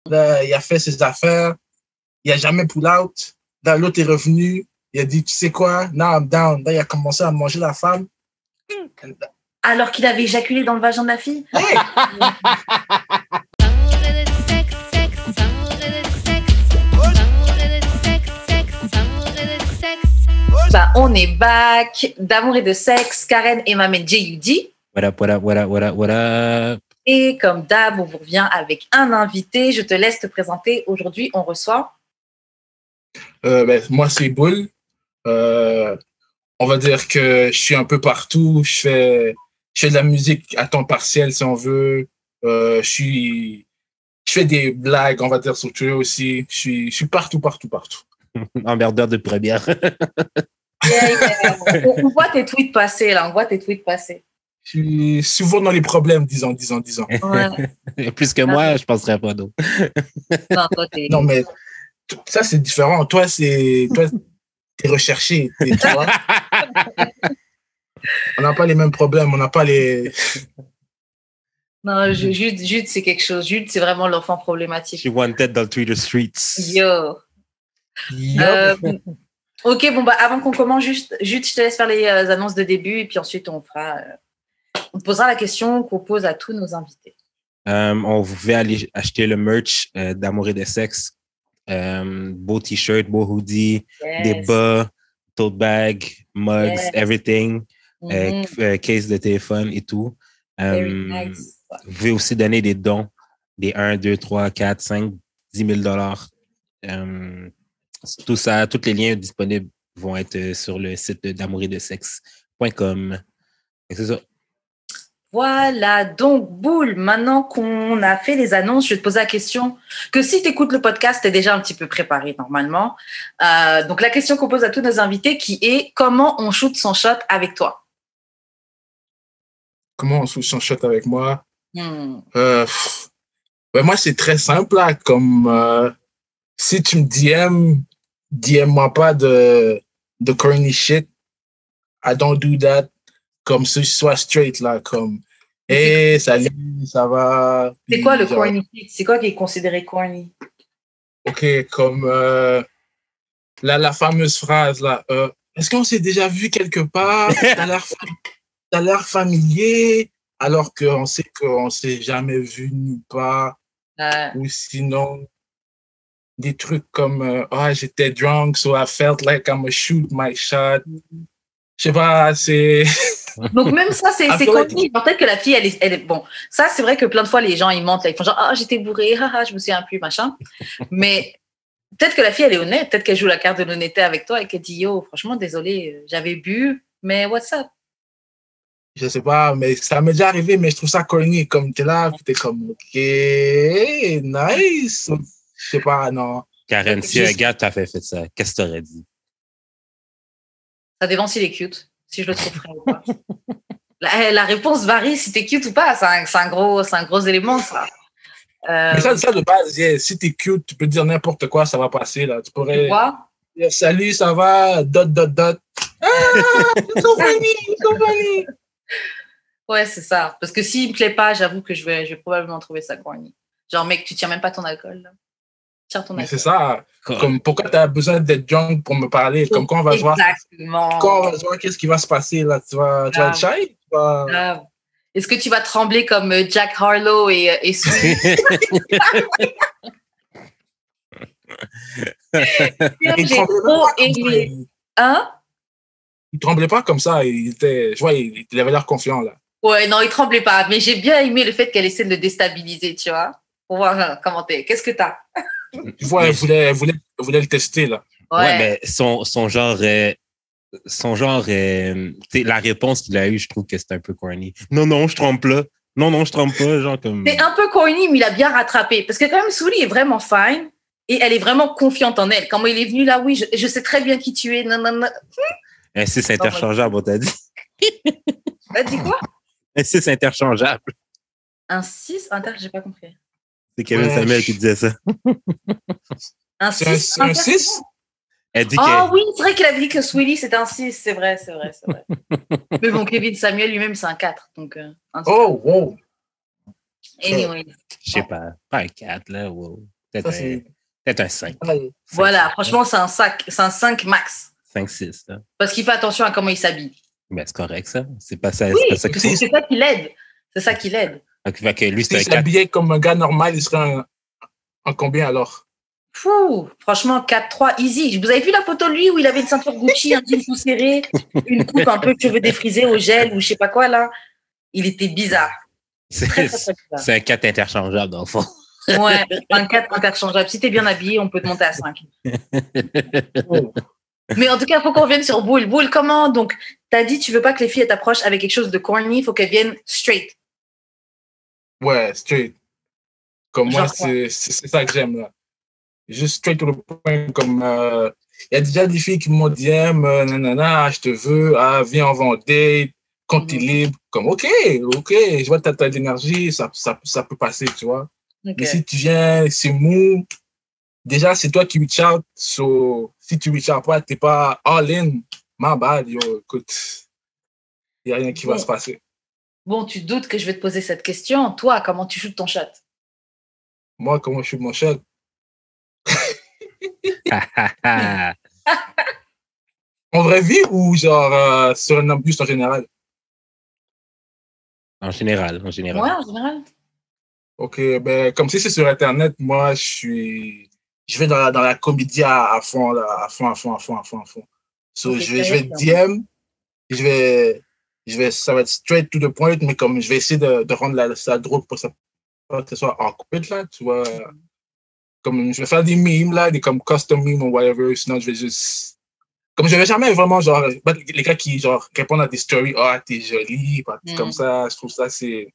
Là, il a fait ses affaires. Il a jamais pull out. Là, l'autre est revenu. Il a dit, tu sais quoi? Now I'm down. Là, il a commencé à manger la femme. Alors qu'il avait éjaculé dans le vagin de la fille? Hey! Bah, on est back. D'amour et de sexe, Karen et Mamen J.U.D. What up, what up, what up, what up, what up? Et comme d'hab, on vous revient avec un invité. Je te laisse te présenter. Aujourd'hui, on reçoit... Moi, c'est Boule. On va dire que je suis un peu partout. Je fais de la musique à temps partiel, si on veut. Je fais des blagues, on va dire, sur Twitter aussi. Je suis partout. Emmerdeur de première. Yeah. On voit tes tweets passer, là. Je suis souvent dans les problèmes, disons. Ouais. Plus que moi, je ne penserais pas d'autre. Non, mais ça, c'est différent. Toi, t'es recherché. Tu vois? On n'a pas les mêmes problèmes. On n'a pas les... Non, Jude, c'est quelque chose. Jude, c'est vraiment l'enfant problématique. Je suis wanted dans le Twitter streets. Yo. Ok, bon, bah, avant qu'on commence, juste, je te laisse faire les annonces de début et puis ensuite, on te posera la question qu'on pose à tous nos invités. On pouvait aller acheter le merch d'Amour et de sexe. Beau t-shirt, beau hoodie, des bas, tote bag, mugs, everything, case de téléphone et tout. Nice. Vous pouvez aussi donner des dons, des 1, 2, 3, 4, 5, 10 000 $. Tout ça, tous les liens disponibles vont être sur le site d'amouretdesexe.com. C'est ça. Voilà, donc Boule, maintenant qu'on a fait les annonces, je vais te poser la question que si tu écoutes le podcast, tu es déjà un petit peu préparé normalement. Donc la question qu'on pose à tous nos invités qui est comment on shoot son shot avec toi? Comment on shoot son shot avec moi? Moi, c'est très simple, là, comme si tu me DM-moi pas de corny shit. I don't do that. Comme si je sois straight, là, comme hey, salut, ça va? C'est quoi le corny shit? C'est quoi qui est considéré corny? OK, comme la fameuse phrase, là, est-ce qu'on s'est déjà vu quelque part? T'as l'air familier, alors qu'on sait qu'on s'est jamais vu nulle part. Ou sinon, des trucs comme j'étais drunk, so I felt like I'm gonna shoot my shot. Je sais pas, c'est... Donc même ça, c'est corny. Peut-être que la fille, elle est... Bon, ça, c'est vrai que plein de fois, les gens, ils mentent. Là, ils font genre, j'étais bourré, je me souviens plus, machin. Mais peut-être que la fille, elle est honnête. Peut-être qu'elle joue la carte de l'honnêteté avec toi et qu'elle dit, yo, franchement, désolé, j'avais bu, mais what's up? Je sais pas, mais ça m'est déjà arrivé, mais je trouve ça corny. Comme t'es là, t'es comme, OK, nice. Je sais pas, non. Karen, si un gars t'a fait ça, qu'est-ce que t'aurais dit? Ça dépend s'il est cute, si je le trouve frais ou pas. La réponse varie si t'es cute ou pas. C'est un gros élément, ça. Mais ça de base, si t'es cute, tu peux dire n'importe quoi, ça va passer, là. Tu pourrais dire salut, ça va, ... It's so funny. Ouais, c'est ça. Parce que s'il me plaît pas, j'avoue que je vais probablement trouver ça corny. Genre, mec, tu tiens même pas ton alcool, là. Tiens ton alcool. C'est ça. Comme pourquoi tu as besoin d'être drunk pour me parler? Comme quand on va voir. Exactement. Quand on va voir qu'est-ce qui va se passer, là. Tu vas être shy? Est-ce que tu vas trembler comme Jack Harlow et Sweet? J'ai trop aimé. Hein? Il tremblait pas comme ça. Il avait l'air confiant, là. Ouais, non, il tremblait pas. Mais j'ai bien aimé le fait qu'elle essaie de le déstabiliser, tu vois. Pour voir comment t'es. Qu'est-ce que t'as? Tu vois, elle voulait le tester, là. Ouais, mais son genre, la réponse qu'il a eue, je trouve que c'est un peu corny. Non, je trompe pas. Non, je trompe pas. Genre comme... C'est un peu corny, mais il a bien rattrapé. Parce que quand même, Souli est vraiment fine et elle est vraiment confiante en elle. Quand il est venu là, oui, je sais très bien qui tu es. Non. Un 6 interchangeable, on t'a dit. T'as dit quoi? Un 6 interchangeable. Un 6 j'ai pas compris. C'est Kevin Samuel qui disait ça. Un 6? Un 6? Elle dit oui, c'est vrai qu'il a dit que Swilly, c'était un 6. C'est vrai. Mais bon, Kevin Samuel lui-même, c'est un 4. Donc, wow. Anyway. Je sais pas un 4, là. Ou peut-être un 5. Voilà, franchement, c'est un 5 max. 5-6, là. Parce qu'il fait attention à comment il s'habille. Ben, c'est correct, ça. C'est pas ça, oui, c'est pas ça qu'il faut. C'est ça qui l'aide. C'est ça qui l'aide. Fait que lui, si il s'habillait comme un gars normal, il serait en combien alors? Fou, franchement, 4-3, easy. Vous avez vu la photo de lui où il avait une ceinture Gucci, un jean tout serré, une coupe un peu cheveux défrisés au gel ou je sais pas quoi, là? Il était bizarre. C'est un 4 interchangeable, dans le fond. Ouais, un 4 interchangeable. Si t'es bien habillé, on peut te monter à 5. Mais en tout cas, il faut qu'on revienne sur Boule. Boule, comment? Donc, t'as dit, tu veux pas que les filles t'approchent avec quelque chose de corny, il faut qu'elles viennent straight. Ouais, straight. Comme genre moi, c'est ça que j'aime, là. Juste straight to the point, comme il y a déjà des filles qui m'ont dit nanana, je te veux, viens on va en date, quand t'es libre, comme ok, je vois ta d'énergie, ça peut passer, tu vois. Okay. Mais si tu viens, c'est mou, déjà c'est toi qui reach out, si tu reach out pas, t'es pas all in, my bad, yo, écoute, il n'y a rien qui va se passer. Bon, tu doutes que je vais te poser cette question, toi, comment tu shootes ton shot? Moi, comment je shoot mon shot? En vraie vie ou genre sur un bus en général? En général. Ouais, en général. Ok, ben comme si c'est sur Internet, moi je vais dans la comédie à fond, là, à fond. So, okay, je vais DM, ça va être straight to the point, mais comme je vais essayer de rendre ça drôle pour que ça soit awkward, là, tu vois. Comme je vais faire des memes, là, des comme custom memes ou whatever, sinon je vais juste. Comme je vais jamais vraiment, genre, les gars qui, genre, répondent à des stories, t'es jolie, comme ça, je trouve ça, c'est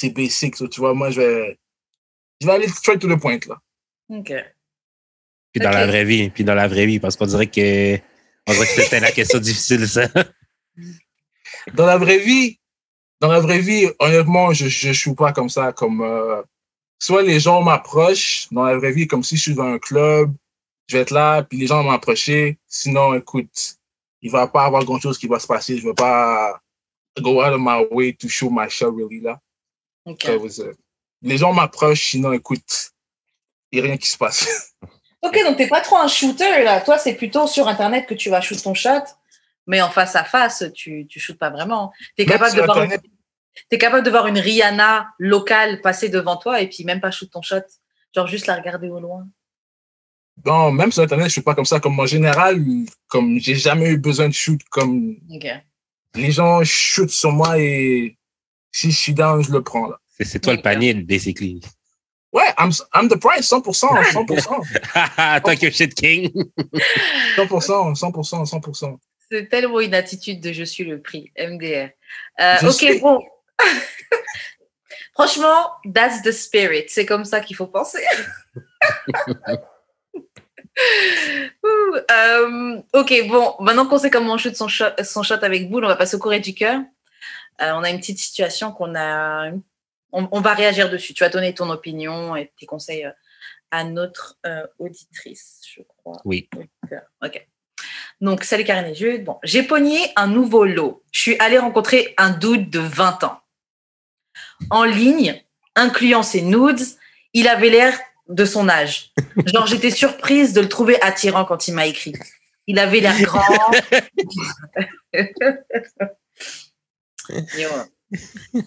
basic, so, tu vois, moi, je vais aller straight to the point, là. OK. Puis dans la vraie vie, parce qu'on dirait que c'était la question difficile, ça. Dans la vraie vie, honnêtement, je joue pas comme ça, comme, soit les gens m'approchent dans la vraie vie, comme si je suis dans un club, je vais être là, puis les gens vont m'approcher. Sinon, écoute, il va pas avoir grand-chose qui va se passer. Je vais pas go out of my way to show my shot, really, là. Okay. Les gens m'approchent, sinon, écoute, il n'y a rien qui se passe. Ok, donc t'es pas trop un shooter, là. Toi, c'est plutôt sur Internet que tu vas shoot ton shot, mais en face à face, tu shootes pas vraiment. T'es capable de voir une Rihanna locale passer devant toi et puis même pas shoot ton shot. Genre juste la regarder au loin. Non, même sur Internet, je suis pas comme ça. Comme en général, comme j'ai jamais eu besoin de shoot, comme les gens shootent sur moi et si je suis down, je le prends, là. C'est toi le panier, basically. Ouais, I'm the price, 100%. Talk your shit, King. 100%. C'est tellement une attitude de je suis le prix, MDR. Ok, bon. Franchement, that's the spirit. C'est comme ça qu'il faut penser. Ok, bon, maintenant qu'on sait comment on shoot son shot avec Boule, on va passer au courrier du cœur. On a une petite situation qu'on a... On va réagir dessus. Tu vas donner ton opinion et tes conseils à notre auditrice, je crois. Oui. Ok. Donc, salut Karine et Jude. Bon, j'ai pogné un nouveau lot. Je suis allée rencontrer un dude de 20 ans. En ligne, incluant ses nudes, il avait l'air de son âge. Genre, j'étais surprise de le trouver attirant quand il m'a écrit. Il avait l'air grand.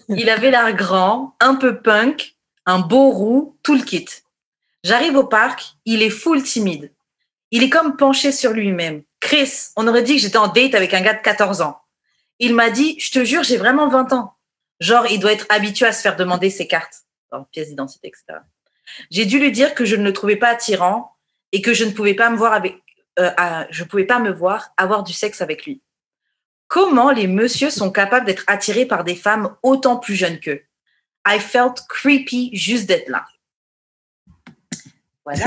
Il avait l'air grand, un peu punk, un beau roux, tout le kit. J'arrive au parc, il est full timide. Il est comme penché sur lui-même. Chris, on aurait dit que j'étais en date avec un gars de 14 ans. Il m'a dit, je te jure, j'ai vraiment 20 ans. Genre, il doit être habitué à se faire demander ses cartes, pièces d'identité, etc. J'ai dû lui dire que je ne le trouvais pas attirant et que je ne pouvais pas me voir avoir du sexe avec lui. Comment les messieurs sont capables d'être attirés par des femmes autant plus jeunes qu'eux? I felt creepy juste d'être là. Voilà.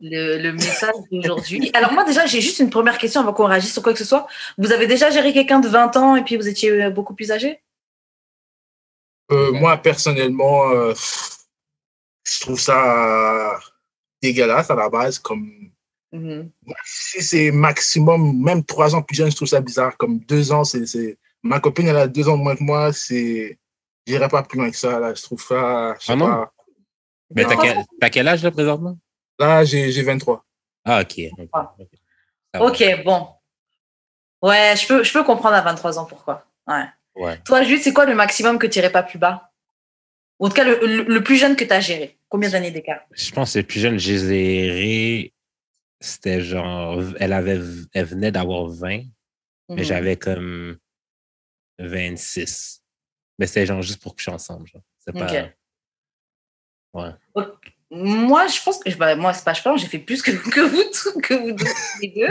Le message d'aujourd'hui. Alors moi déjà, j'ai juste une première question avant qu'on réagisse sur quoi que ce soit. Vous avez déjà géré quelqu'un de 20 ans et puis vous étiez beaucoup plus âgé? Moi, personnellement, je trouve ça dégueulasse à la base. Comme si c'est maximum, même 3 ans plus jeune, je trouve ça bizarre. Comme 2 ans, ma copine, elle a 2 ans de moins que moi. C'est J'irai pas plus loin que ça, là. Je trouve ça, je sais non? pas. Mais t'as quel âge, là, présentement? Là, j'ai 23. Ah, OK. OK, bon. Ouais, je peux comprendre à 23 ans pourquoi. Ouais. Toi, Jude, c'est quoi le maximum que tu n'irais pas plus bas? Ou en tout cas, le plus jeune que tu as géré? Combien d'années d'écart? Je pense que le plus jeune, j'ai géré, c'était genre, elle venait d'avoir 20, mais j'avais comme 26. Mais c'était genre juste pour que je sois ensemble. Genre. C'est pas. Okay. Ouais. Okay. Moi, je pense que moi, c'est pas je pense, j'ai fait plus que vous deux, les deux.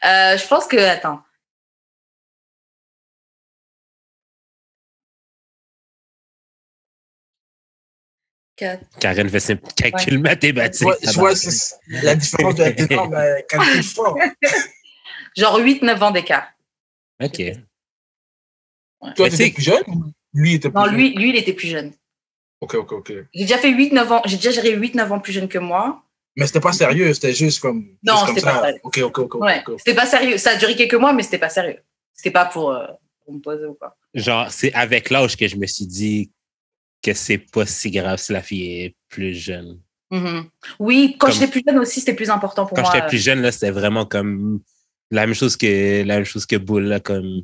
Je pense que, attends. Karen fait ses calculs mathématiques. Je vois la différence de la énorme, calcul fort. Genre 8-9 ans d'écart. OK. Ouais. Toi, tu étais plus jeune ou lui était plus jeune? Non, lui, il était plus jeune. OK. J'ai déjà fait 8-9 ans. J'ai déjà géré 8-9 ans plus jeune que moi. Mais c'était pas sérieux, c'était juste comme. Non, juste c'était comme pas ça. sérieux. OK. Ouais, c'était pas sérieux. Ça a duré quelques mois, mais c'était pas sérieux. C'était pas pour me poser ou quoi. Genre, c'est avec l'âge que je me suis dit que c'est pas si grave si la fille est plus jeune. Mm-hmm. Oui, quand j'étais plus jeune aussi, c'était plus important pour moi. Quand j'étais plus jeune, là, c'était vraiment comme la même chose que Bull, là, comme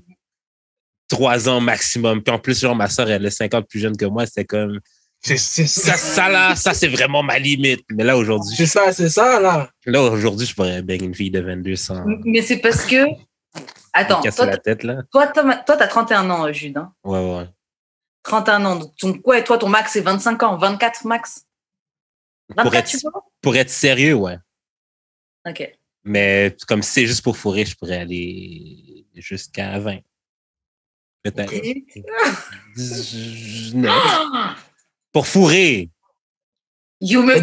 3 ans maximum. Puis en plus, genre, ma soeur, elle est 5 ans plus jeune que moi, c'était comme. Ça, c'est vraiment ma limite. Mais là, aujourd'hui. C'est ça, là. Là, aujourd'hui, je pourrais bang une fille de 22 sans. Mais c'est parce que. Attends. Casser la tête, là. Toi, t'as 31 ans, Jude. Hein? Ouais. 31 ans. Donc, ouais, toi, ton max, c'est 25 ans. 24 max. 24, pour être sérieux, ouais. OK. Mais comme si c'est juste pour fourrer, je pourrais aller jusqu'à 20. Peut-être. Okay. 19. Pour fourrer. You me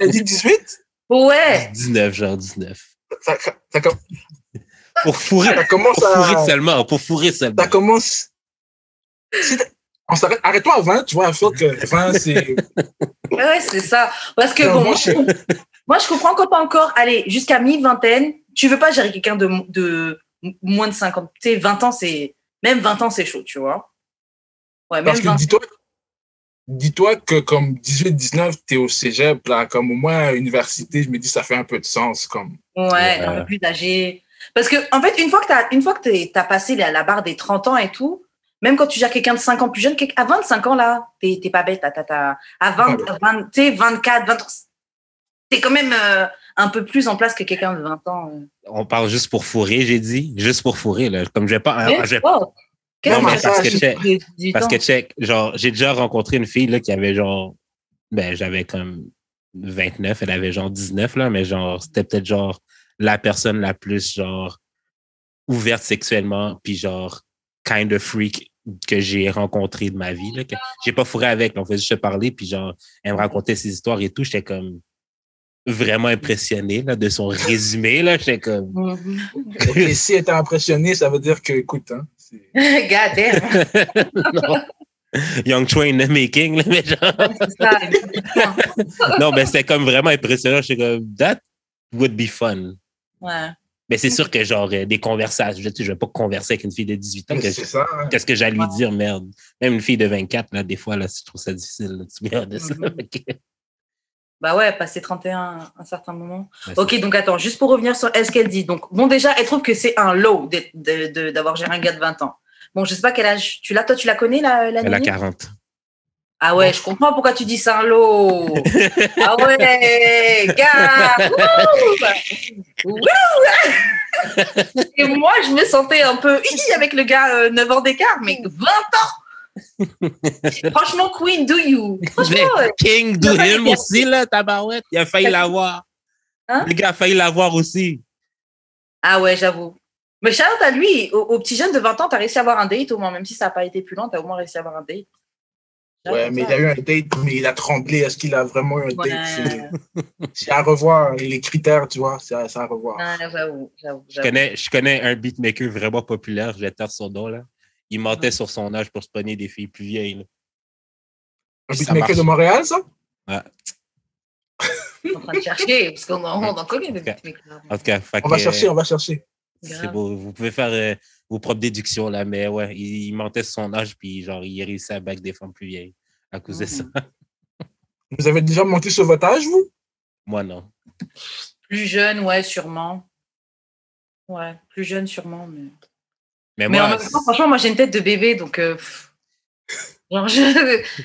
Elle dit 18? Ouais. 19, genre 19. Ça pour fourrer. Seulement. Pour fourrer seulement. Ça commence. On s'arrête. Arrête-toi à 20, tu vois, Phil, que 20, c'est. Ouais, c'est ça. Parce que bon, moi, je comprends quand t'as encore, allez, jusqu'à mi-vingtaine, tu veux pas gérer quelqu'un de moins de 50. Tu sais, 20 ans, c'est. Même 20 ans, c'est chaud, tu vois. Ouais, parce que dis-toi que comme 18-19, t'es au cégep, là, comme au moins à l'université, je me dis, ça fait un peu de sens, comme. Ouais, un peu plus âgé. Parce que, en fait, une fois que t'as passé la barre des 30 ans et tout, même quand tu gères quelqu'un de 5 ans plus jeune, à 25 ans, là, t'es pas bête. À 20, tu sais, 24, 23, t'es quand même un peu plus en place que quelqu'un de 20 ans. On parle juste pour fourrer, j'ai dit. Juste pour fourrer, là. Comme je vais pas. Non, mais parce que check, genre, j'ai déjà rencontré une fille, là, qui avait genre, j'avais comme 29, elle avait genre 19, là, mais genre, c'était peut-être genre la personne la plus, genre, ouverte sexuellement, puis genre, kind of freak que j'ai rencontré de ma vie, là. Que j'ai pas fourré avec, là, on faisait juste parler, puis genre, elle me racontait ses histoires et tout, j'étais comme vraiment impressionné, là, de son résumé, là, j'étais comme. Et si elle était impressionné, ça veut dire que, écoute, hein. God damn. Young Train the making, là, mais genre. Non, mais c'était comme vraiment impressionnant. J'étais comme, that would be fun. Ouais. Mais c'est sûr que, genre, des conversations, je vais pas converser avec une fille de 18 ans. Qu'est-ce que j'allais lui dire, merde? Même une fille de 24, là, des fois, là, je trouve ça difficile, là, tu me de ça. Bah ouais, passer 31 un certain moment. Ok, donc attends, juste pour revenir sur ce qu'elle dit. Donc, bon, déjà, elle trouve que c'est un low d'avoir géré un gars de 20 ans. Bon, je sais pas quel âge tu l'as. Toi, tu la connais, la Elle a 40. Ah ouais, je comprends pourquoi tu dis c'est un low. Ah ouais, gars. Et moi, je me sentais un peu avec le gars 9 ans d'écart, mais 20 ans. Franchement, Queen, do you? Franchement, King, do him aussi, là, tabarouette. Il a failli l'avoir. Hein? Le gars a failli l'avoir aussi. Ah ouais, j'avoue. Mais Charlotte, à lui, au petit jeune de 20 ans, t'as réussi à avoir un date au moins, même si ça n'a pas été plus long, t'as au moins réussi à avoir un date. Ouais, mais il a eu un date, mais il a tremblé. Est-ce qu'il a vraiment eu un date? C'est à revoir. Les critères, tu vois, c'est à revoir. J'avoue. Je connais un beatmaker vraiment populaire, je vais taire son nom, là. Il mentait sur son âge pour se pogner des filles plus vieilles. Là. Un beatmaker de Montréal, ça? Ouais. On est en train de chercher, parce qu'on en connaît des beatmakers. En tout cas, on va chercher. C'est beau. Vous pouvez faire vos propres déductions, là, mais ouais, il mentait sur son âge, puis genre, il réussit à back des femmes plus vieilles à cause de ça. Vous avez déjà monté sur votre âge, vous? Moi, non. Plus jeune, ouais, sûrement. Ouais, plus jeune, sûrement. Mais moi, en même temps, franchement, moi, j'ai une tête de bébé, donc genre,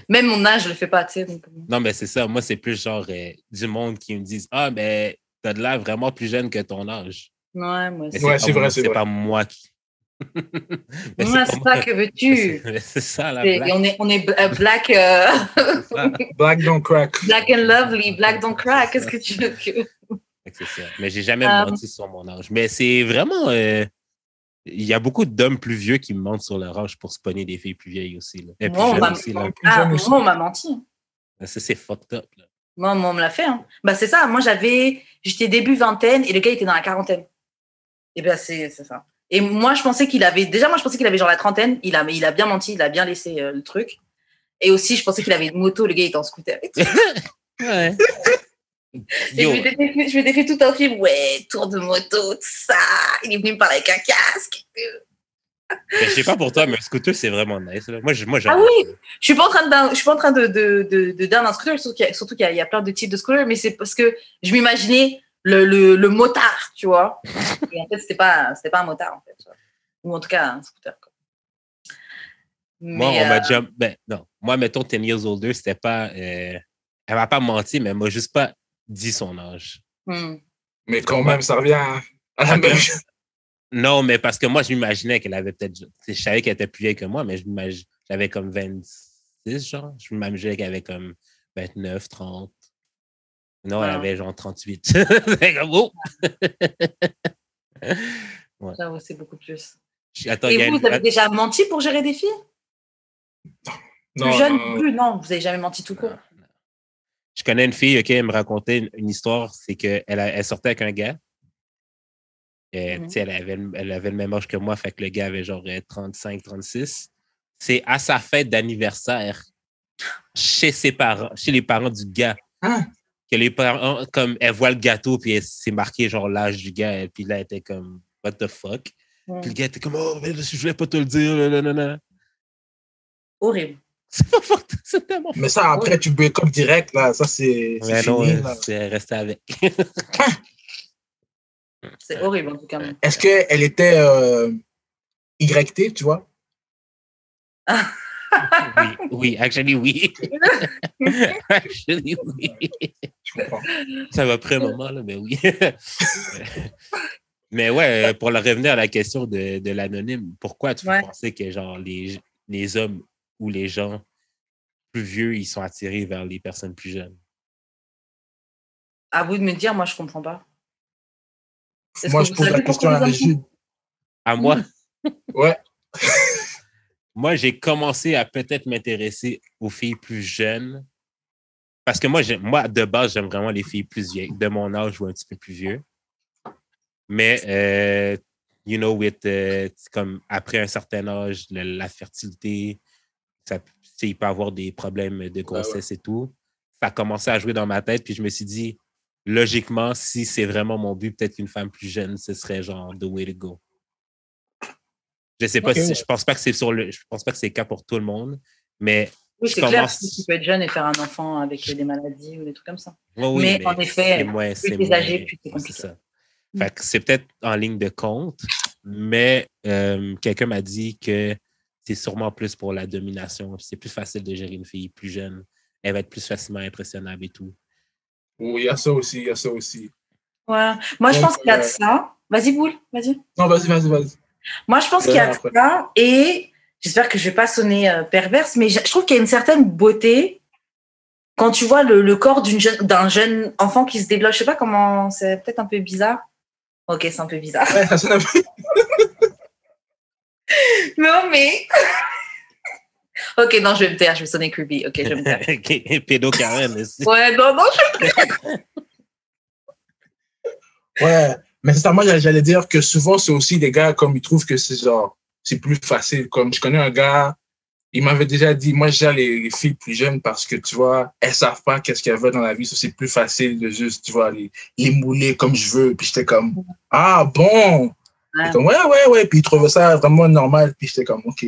même mon âge, je le fais pas, tu sais. Donc... Non, mais c'est ça. Moi, c'est plus genre du monde qui me disent « Ah, mais t'as de l'air vraiment plus jeune que ton âge. » Ouais, moi aussi. Ouais, c'est vrai, c'est pas moi qui... Ouais, c'est ça, que veux-tu? C'est ça, la blague. On est black... Black don't crack. Black and lovely, black don't crack. Qu'est-ce que tu veux que... C'est ça. Mais j'ai jamais menti sur mon âge. Mais c'est vraiment... Il y a beaucoup d'hommes plus vieux qui me mentent sur leur âge pour spawner des filles plus vieilles aussi. Là. Moi, on m'a menti. Ça, c'est fucked up. Là. Moi, on me l'a fait. Hein. Bah, c'est ça. Moi, j'étais début vingtaine et le gars était dans la quarantaine. Et ben, c'est ça. Et moi, je pensais qu'il avait genre la trentaine. Il a bien menti. Il a bien laissé le truc. Et aussi, je pensais qu'il avait une moto. Le gars était en scooter. Ouais. Et je m'étais fait tout un film. Ouais, tour de moto, tout ça. Il est venu me parler avec un casque. Je sais pas pour toi, mais un scooter, c'est vraiment nice. Là. Moi, ah oui, je suis pas en train de dire un scooter, surtout qu'il y a plein de types de scooters, mais c'est parce que je m'imaginais le motard, tu vois. Et en fait, c'était pas un motard, en fait. Tu vois. Ou en tout cas, un scooter. Quoi. Moi, on m'a déjà... non. Moi, mettons, 10 years older, c'était pas... Elle m'a pas menti, mais elle m'a juste pas dit son âge. Mais quand même, ça revient à la même chose. Non, mais parce que moi, je m'imaginais qu'elle avait peut-être... Je savais qu'elle était plus vieille que moi, mais j'avais comme 26, genre. Je m'imaginais qu'elle avait comme 29, 30. Non, elle avait genre 38. C'est comme, oh! Ouais. J'avoue, c'est beaucoup plus. Attends, et vous avez déjà menti pour gérer des filles? Non. Plus jeune, non, vous n'avez jamais menti tout court. Non. Je connais une fille, elle me racontait une histoire, c'est qu'elle sortait avec un gars. Et, elle avait le même âge que moi, fait que le gars avait genre 35, 36. C'est à sa fête d'anniversaire, chez les parents du gars, que les parents, comme, elle voit le gâteau, puis c'est marqué genre l'âge du gars, et puis là, elle était comme, what the fuck? Puis le gars était comme, oh, mais je voulais pas te le dire, nanana. Horrible. C'est tellement mais ça, après, tu break up direct, là. Ça, c'est fini. C'est resté avec. C'est horrible, en tout cas. Est-ce qu'elle était YT, tu vois? oui, actually, oui. Actually, oui. Je comprends. Ça va prendre un moment, là, mais oui. Mais ouais, pour revenir à la question de l'anonyme, pourquoi tu pensais que genre les hommes ou les gens plus vieux, ils sont attirés vers les personnes plus jeunes? À vous de me dire, moi, je comprends pas. Moi, je pose la question à Régine. À moi? Ouais. Moi, j'ai commencé à peut-être m'intéresser aux filles plus jeunes. Parce que moi, de base, j'aime vraiment les filles plus vieilles, de mon âge ou un petit peu plus vieux. Mais, comme après un certain âge, la fertilité, il peut y avoir des problèmes de grossesse et tout. Ça a commencé à jouer dans ma tête, puis je me suis dit, logiquement, si c'est vraiment mon but, peut-être qu'une femme plus jeune, ce serait genre the way to go. Je sais pas je pense pas que je pense pas que c'est le cas pour tout le monde, mais oui, c'est clair, tu peux être jeune et faire un enfant avec des maladies ou des trucs comme ça. Oui, mais en effet, plus t'es âgé, plus t'es compliqué. C'est ça. Fait que c'est peut-être en ligne de compte, mais quelqu'un m'a dit que c'est sûrement plus pour la domination. C'est plus facile de gérer une fille plus jeune. Elle va être plus facilement impressionnable et tout. Oui, il y a ça aussi, Ouais. Moi, je pense qu'il y a de ça. Vas-y, Boule, vas-y. Non, vas-y. Moi, je pense qu'il y a de ça et j'espère que je ne vais pas sonner perverse, mais je trouve qu'il y a une certaine beauté quand tu vois le corps d'un jeune enfant qui se développe. Je ne sais pas comment, c'est peut-être un peu bizarre. Ok, c'est un peu bizarre. Ouais, ça sonne un peu. Non, mais... Ok, non, je vais me taire, je vais sonner creepy. Ok, je vais me taire. Ok, pédo Karen aussi. Ouais, non, je vais me taire. Ouais, mais c'est ça, moi, j'allais dire que souvent, c'est aussi des gars, comme ils trouvent que c'est plus facile. Comme je connais un gars, il m'avait déjà dit, moi, je gère les filles plus jeunes parce que, tu vois, elles savent pas qu'est-ce qu'elles veulent dans la vie. C'est plus facile de juste, tu vois, les mouler comme je veux. Puis j'étais comme, ah bon, Ouais. Comme, ouais. Puis ils trouvaient ça vraiment normal. Puis j'étais comme, OK,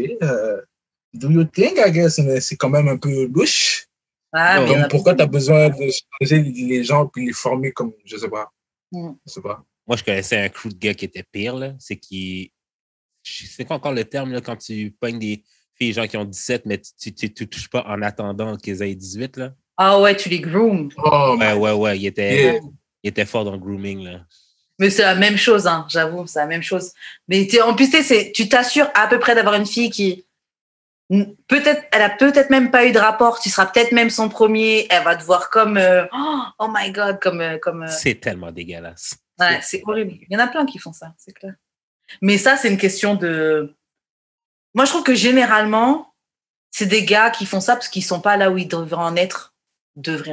do you think, I guess, mais c'est quand même un peu louche. Donc, pourquoi tu as besoin de changer les gens puis les former comme, je sais pas. Je sais pas. Moi, je connaissais un crew de gars qui était pire, là. C'est quoi encore le terme, là, quand tu pognes des filles, gens qui ont 17, mais tu touches pas en attendant qu'ils aient 18, là? Ah ouais, tu les groomes. Oh, ouais. Il était fort dans le grooming, là. Mais c'est la même chose, hein, j'avoue, c'est la même chose. Mais en plus, tu t'assures à peu près d'avoir une fille qui, elle a peut-être même pas eu de rapport, tu seras peut-être même son premier, elle va te voir comme, oh my God, comme. C'est tellement dégueulasse. Ouais, c'est horrible. Il y en a plein qui font ça, c'est clair. Mais ça, c'est une question de. Moi, je trouve que généralement, c'est des gars qui font ça parce qu'ils sont pas là où ils devraient en être,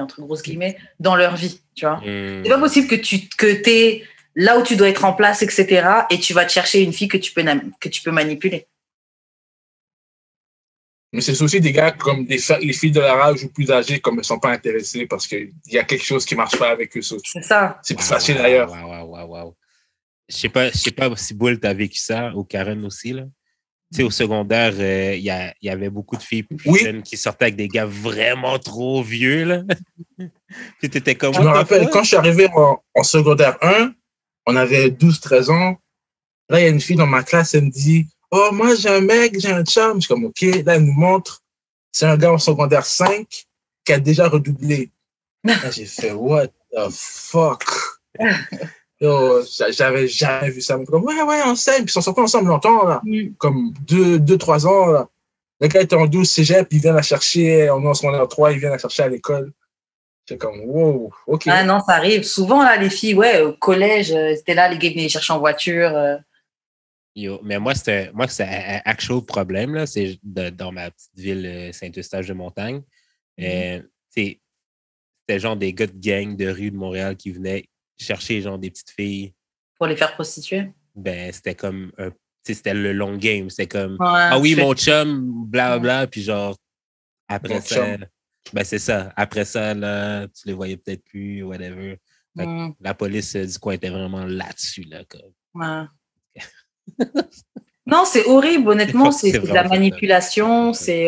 entre grosses guillemets, dans leur vie, tu vois. C'est pas possible que t'es là où tu dois être en place, etc. et tu vas te chercher une fille que tu peux manipuler. Mais c'est aussi des gars comme les filles de leur âge ou plus âgées, comme elles ne sont pas intéressées parce qu'il y a quelque chose qui ne marche pas avec eux. C'est ça. C'est plus facile d'ailleurs. Wow. Je sais pas si Boule t'as vécu ça, ou Karen aussi, là. Tu sais, au secondaire, il y avait beaucoup de filles plus jeunes qui sortaient avec des gars vraiment trop vieux, là. Puis t'étais comme... Je me rappelle, quand je suis arrivé en secondaire 1, on avait 12-13 ans. Là, il y a une fille dans ma classe, elle me dit « Oh, moi, j'ai un mec, j'ai un chum. » Je suis comme « OK. » Là, elle nous montre. C'est un gars en secondaire 5 qui a déjà redoublé. Là, j'ai fait « What the fuck? » Yo, j'avais jamais vu ça. Comme, ouais, on s'aime. Puis ils sont sortis ensemble longtemps, là. Comme 2-3 ans, là. Le gars était en 12 cégep, il vient la chercher. On est en secondaire 3, il vient la chercher à l'école. C'est comme, wow, OK. Ah non, ça arrive. Souvent, là, les filles, au collège, c'était là, les gars venaient les chercher en voiture. Yo, mais moi, c'était un actual problème, là. C'est dans ma petite ville Saint-Eustache-de-Montagne. C'était genre des gars de gang de rue de Montréal qui venaient chercher genre des petites filles. Pour les faire prostituer? Ben, c'était comme c'était le long game. C'était comme ah oui, mon chum, blablabla. Puis genre, après ça, ben c'est ça. Après ça, là, tu les voyais peut-être plus, whatever. La police du coin était vraiment là-dessus, là. Comme. Non, c'est horrible, honnêtement, c'est de la manipulation, c'est...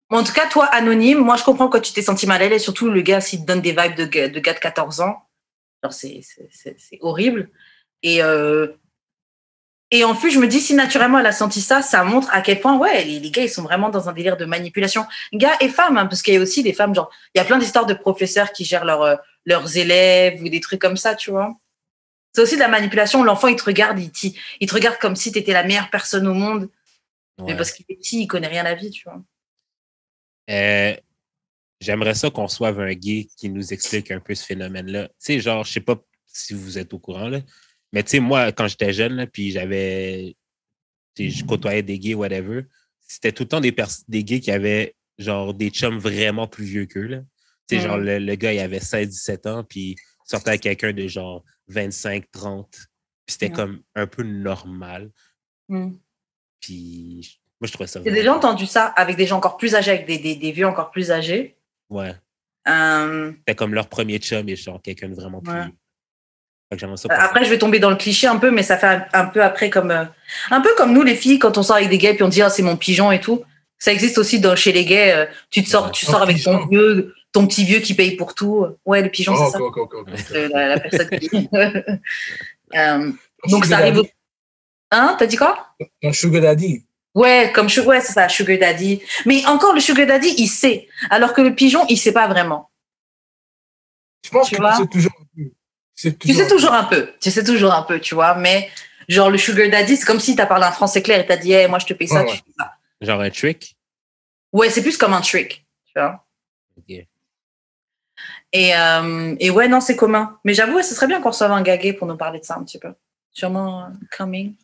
En tout cas, toi, anonyme, moi, je comprends quand tu t'es senti mal à l'aise, surtout le gars, s'il te donne des vibes de gars de 14 ans. Alors, c'est horrible. Et en plus, je me dis, si naturellement elle a senti ça, ça montre à quel point, les gars, ils sont vraiment dans un délire de manipulation. Gars et femmes, hein, parce qu'il y a aussi des femmes, genre, il y a plein d'histoires de professeurs qui gèrent leurs élèves ou des trucs comme ça, tu vois. C'est aussi de la manipulation. L'enfant, il te regarde, il te regarde comme si tu étais la meilleure personne au monde. Ouais. Mais parce qu'il est petit, il connaît rien à la vie, tu vois. J'aimerais ça qu'on soit un gay qui nous explique un peu ce phénomène-là. Tu sais, genre, je sais pas si vous êtes au courant, là, mais tu sais, moi, quand j'étais jeune, là, puis je côtoyais des gays, whatever, c'était tout le temps des gays qui avaient, genre, des chums vraiment plus vieux qu'eux, là. Tu sais, genre, le gars, il avait 16-17 ans, puis il sortait avec quelqu'un de, genre, 25-30. Puis c'était comme un peu normal. Puis moi, je trouvais ça vraiment... J'ai déjà entendu ça avec des gens encore plus âgés, avec des vieux encore plus âgés. Ouais. C'était comme leur premier chum et genre quelqu'un de vraiment plus... Après, je vais tomber dans le cliché un peu, mais ça fait un peu après comme... un peu comme nous, les filles, quand on sort avec des gays, puis on dit « Ah, c'est mon pigeon » et tout. Ça existe aussi chez les gays. Tu sors avec ton petit vieux qui paye pour tout. Ouais, le pigeon, c'est ça. La personne qui... donc, ça arrive... Hein? T'as dit quoi? Un sugar daddy. Ouais, c'est ça, sugar daddy. Mais encore, le sugar daddy, il sait. Alors que le pigeon, il sait pas vraiment. Je pense que c'est toujours... Tu sais toujours un peu, tu vois, mais genre le sugar daddy, c'est comme si t'as parlé un français clair et t'as dit, hey, moi je te paye ça, tu fais ça. Genre un trick? Ouais, c'est plus comme un trick, tu vois. Ok. Et ouais, non, c'est commun. Mais j'avoue, ce serait bien qu'on reçoive un gars gay pour nous parler de ça un petit peu. Sûrement coming.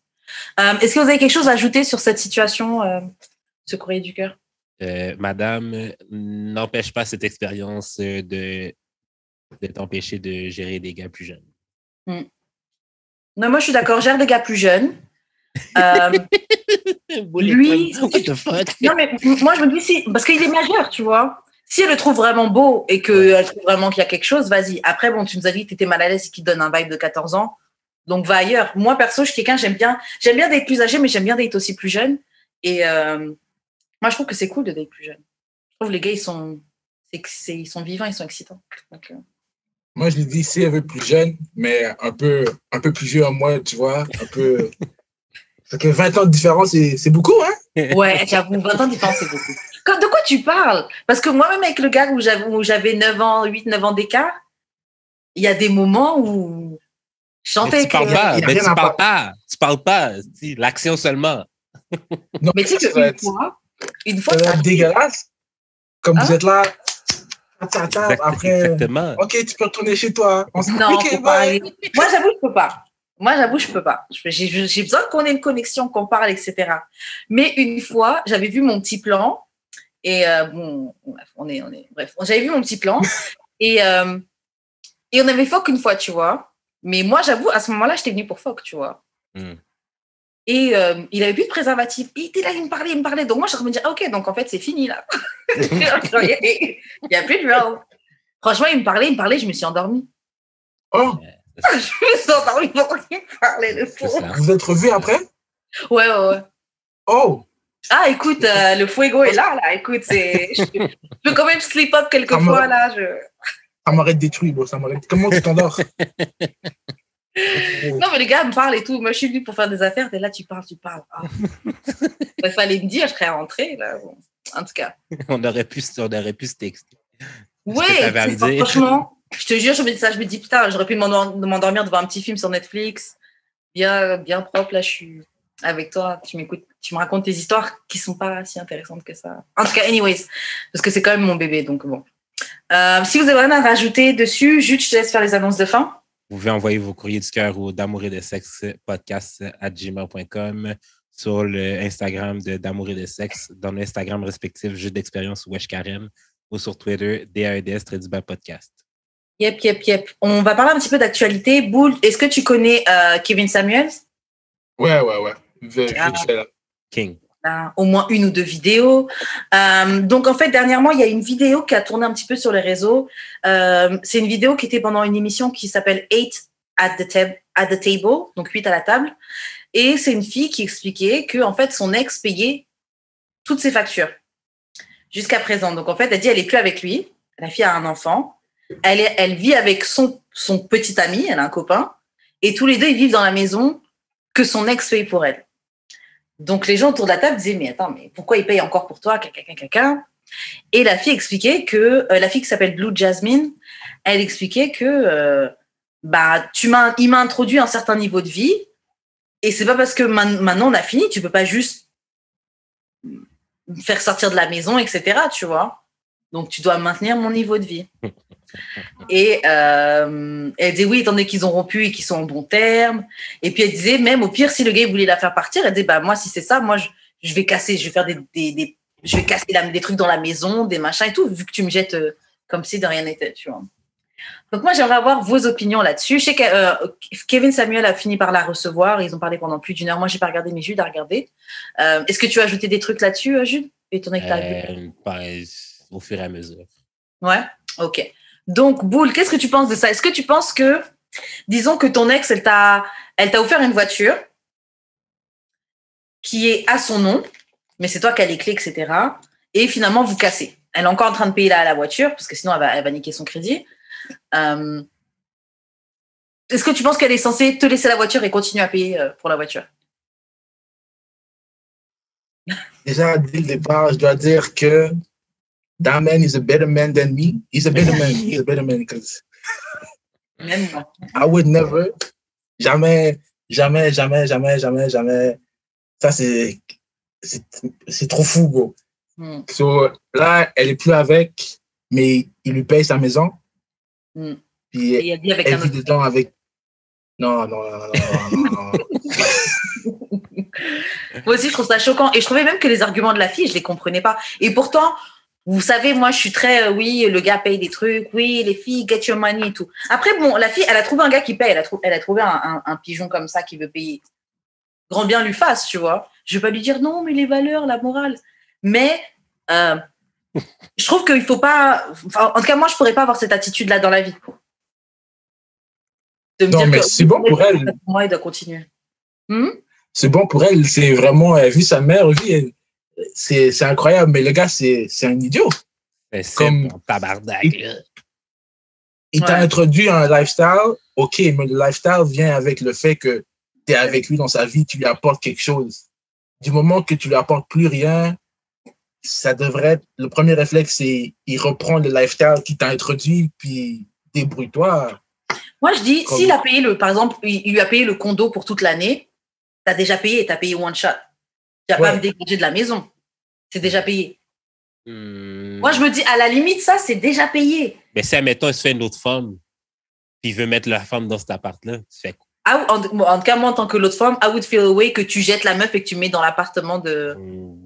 Est-ce que vous avez quelque chose à ajouter sur cette situation, ce courrier du cœur? Madame, n'empêche pas cette expérience de t'empêcher de gérer des gars plus jeunes. Non, moi, je suis d'accord. Gère des gars plus jeunes. Lui... What the fuck? Non, mais moi, je me dis, parce qu'il est majeur, tu vois. Si elle le trouve vraiment beau et qu'elle trouve vraiment qu'il y a quelque chose, vas-y. Après, bon, tu nous as dit que tu étais mal à l'aise et qu'il te donne un vibe de 14 ans. Donc, va ailleurs. Moi, perso, je suis quelqu'un, j'aime bien d'être plus âgé, mais j'aime bien d'être aussi plus jeune. Et moi, je trouve que c'est cool de d'être plus jeune. Je trouve les gars, ils sont vivants, ils sont excitants. Donc, moi, je lui dis, si elle veut plus jeune, mais un peu plus vieux en moi, tu vois, un peu... Fait que 20 ans de différence, c'est beaucoup, hein? Ouais, j'avoue, 20 ans de différence, c'est beaucoup. De quoi tu parles? Parce que moi-même, avec le gars où j'avais 9 ans, 8, 9 ans d'écart, il y a des moments où je sentais tu parles pas. Tu parles pas. L'action seulement. Non, mais tu sais qu'une fois, ça va être dégueulasse. Comme vous êtes là, après, exactement. OK, tu peux retourner chez toi. Non, okay, moi, j'avoue, je peux pas. J'ai besoin qu'on ait une connexion, qu'on parle, etc. Mais une fois, j'avais vu mon petit plan. Et bon, bref, j'avais vu mon petit plan. et on avait fuck une fois, tu vois. Mais moi, j'avoue, à ce moment-là, j'étais venue pour fuck, tu vois. Et il avait plus de préservatif. Il était là, il me parlait. Donc moi, je me disais, OK, donc en fait, c'est fini, là. Il n'y a plus de round. Franchement, il me parlait, je me suis endormie. Oh! Je me suis endormie pendant qu'il me parlait, le pauvre. Vous vous êtes revus après? Ouais. Oh! Ah, écoute, le fuego est là. Écoute, je peux quand même sleep up quelques fois, là. Ça m'aurait détruit, bro. Comment tu t'endors? Non, mais le gars me parle et tout. Moi, je suis venue pour faire des affaires. Et là, tu parles. Ah. Il fallait me dire, je serais rentrée, là. Bon, en tout cas. On aurait pu se texter. Oui, franchement, je te jure, je me dis ça. Je me dis, putain, j'aurais pu m'endormir devant un petit film sur Netflix. Bien propre, là, je suis avec toi. Tu m'écoutes, tu me racontes tes histoires qui sont pas si intéressantes que ça. En tout cas, anyways, parce que c'est quand même mon bébé, donc bon. Si vous avez rien à rajouter dessus, Jude, je te laisse faire les annonces de fin. Vous pouvez envoyer vos courriers du cœur au d'amour et de sexe podcast@gmail.com, sur le Instagram de d'amour et de sexe, dans l'Instagram respectif Jeu d'expérience Wesh Karen, ou sur Twitter DAEDS_podcast. Yep. On va parler un petit peu d'actualité. Boule, est-ce que tu connais Kevin Samuels? Ouais. Vite fait, là. King. Au moins une ou deux vidéos. Donc, en fait, dernièrement, il y a une vidéo qui a tourné un petit peu sur les réseaux. C'est une vidéo qui était pendant une émission qui s'appelle 8 at the Table, donc 8 à la table. Et c'est une fille qui expliquait que, en fait, son ex payait toutes ses factures jusqu'à présent. Donc, en fait, elle dit elle n'est plus avec lui. La fille a un enfant. Elle vit avec son petit ami, elle a un copain. Et tous les deux, ils vivent dans la maison que son ex paye pour elle. Donc, les gens autour de la table disaient, mais attends, mais pourquoi il paye encore pour toi, caca. Et la fille expliquait que, la fille qui s'appelle Blue Jasmine, elle expliquait que, il m'a introduit un certain niveau de vie, et c'est pas parce que maintenant on a fini, tu peux pas juste me faire sortir de la maison, etc., tu vois. Donc, tu dois maintenir mon niveau de vie. Et elle disait oui, étant donné qu'ils ont rompu et qu'ils sont en bons termes. Et puis elle disait même au pire, si le gars voulait la faire partir, elle disait moi si c'est ça, moi je vais casser, je vais faire je vais casser des trucs dans la maison, des machins et tout, vu que tu me jettes comme si de rien n'était, tu vois. Donc moi j'aimerais avoir vos opinions là-dessus. Je sais que Kevin Samuel a fini par la recevoir, ils ont parlé pendant plus d'1 heure. Moi j'ai pas regardé, mais Jude a regardé. Est-ce que tu as ajouté des trucs là-dessus, Jude, étant donné que t'as vu au fur et à mesure. Ouais, ok. Donc, Boule, qu'est-ce que tu penses de ça? Est-ce que tu penses que, disons que ton ex, elle t'a offert une voiture qui est à son nom, mais c'est toi qui as les clés, etc. Et finalement, vous cassez. Elle est encore en train de payer la voiture, parce que sinon, elle va niquer son crédit. Est-ce que tu penses qu'elle est censée te laisser la voiture et continuer à payer pour la voiture? Déjà, dès le départ, je dois dire que that man is a better man than me. He's a better man because I would never, jamais. Ça, c'est trop fou, bro. So, là, elle est plus avec, mais il lui paye sa maison. Puis elle vit dedans avec. Non. Moi aussi, je trouve ça choquant. Et je trouvais même que les arguments de la fille, je les comprenais pas. Et pourtant, vous savez, moi, je suis très, oui, le gars paye des trucs, oui, les filles, get your money et tout. Après, bon, la fille, elle a trouvé un gars qui paye, elle a trouvé un pigeon comme ça qui veut payer. Grand bien lui fasse, tu vois. Je vais pas lui dire non, mais les valeurs, la morale. Mais je trouve qu'il faut pas. En tout cas, moi, je pourrais pas avoir cette attitude-là dans la vie. De me Non, dire mais que c'est bon pour elle. moi, il doit continuer. C'est bon pour elle. C'est vraiment, elle vit sa mère vie. C'est incroyable. Mais le gars, c'est un idiot. C'est Comme bon, tabarnak. il t'a introduit un lifestyle. OK, mais le lifestyle vient avec le fait que tu es avec lui dans sa vie, tu lui apportes quelque chose. Du moment que tu lui apportes plus rien, ça devrait être, le premier réflexe, c'est il reprend le lifestyle qu'il t'a introduit, puis débrouille-toi. Moi, je dis, s'il a payé par exemple, il lui a payé le condo pour toute l'année, t'as déjà payé, t'as payé one shot. Tu vas pas me dégager de la maison. C'est déjà payé. Moi, je me dis, à la limite, ça, c'est déjà payé. Mais si, admettons, il se fait une autre femme, puis il veut mettre la femme dans cet appart-là, tu fais quoi? En tout cas, moi, en tant que l'autre femme, I would feel away que tu jettes la meuf et que tu mets dans l'appartement de...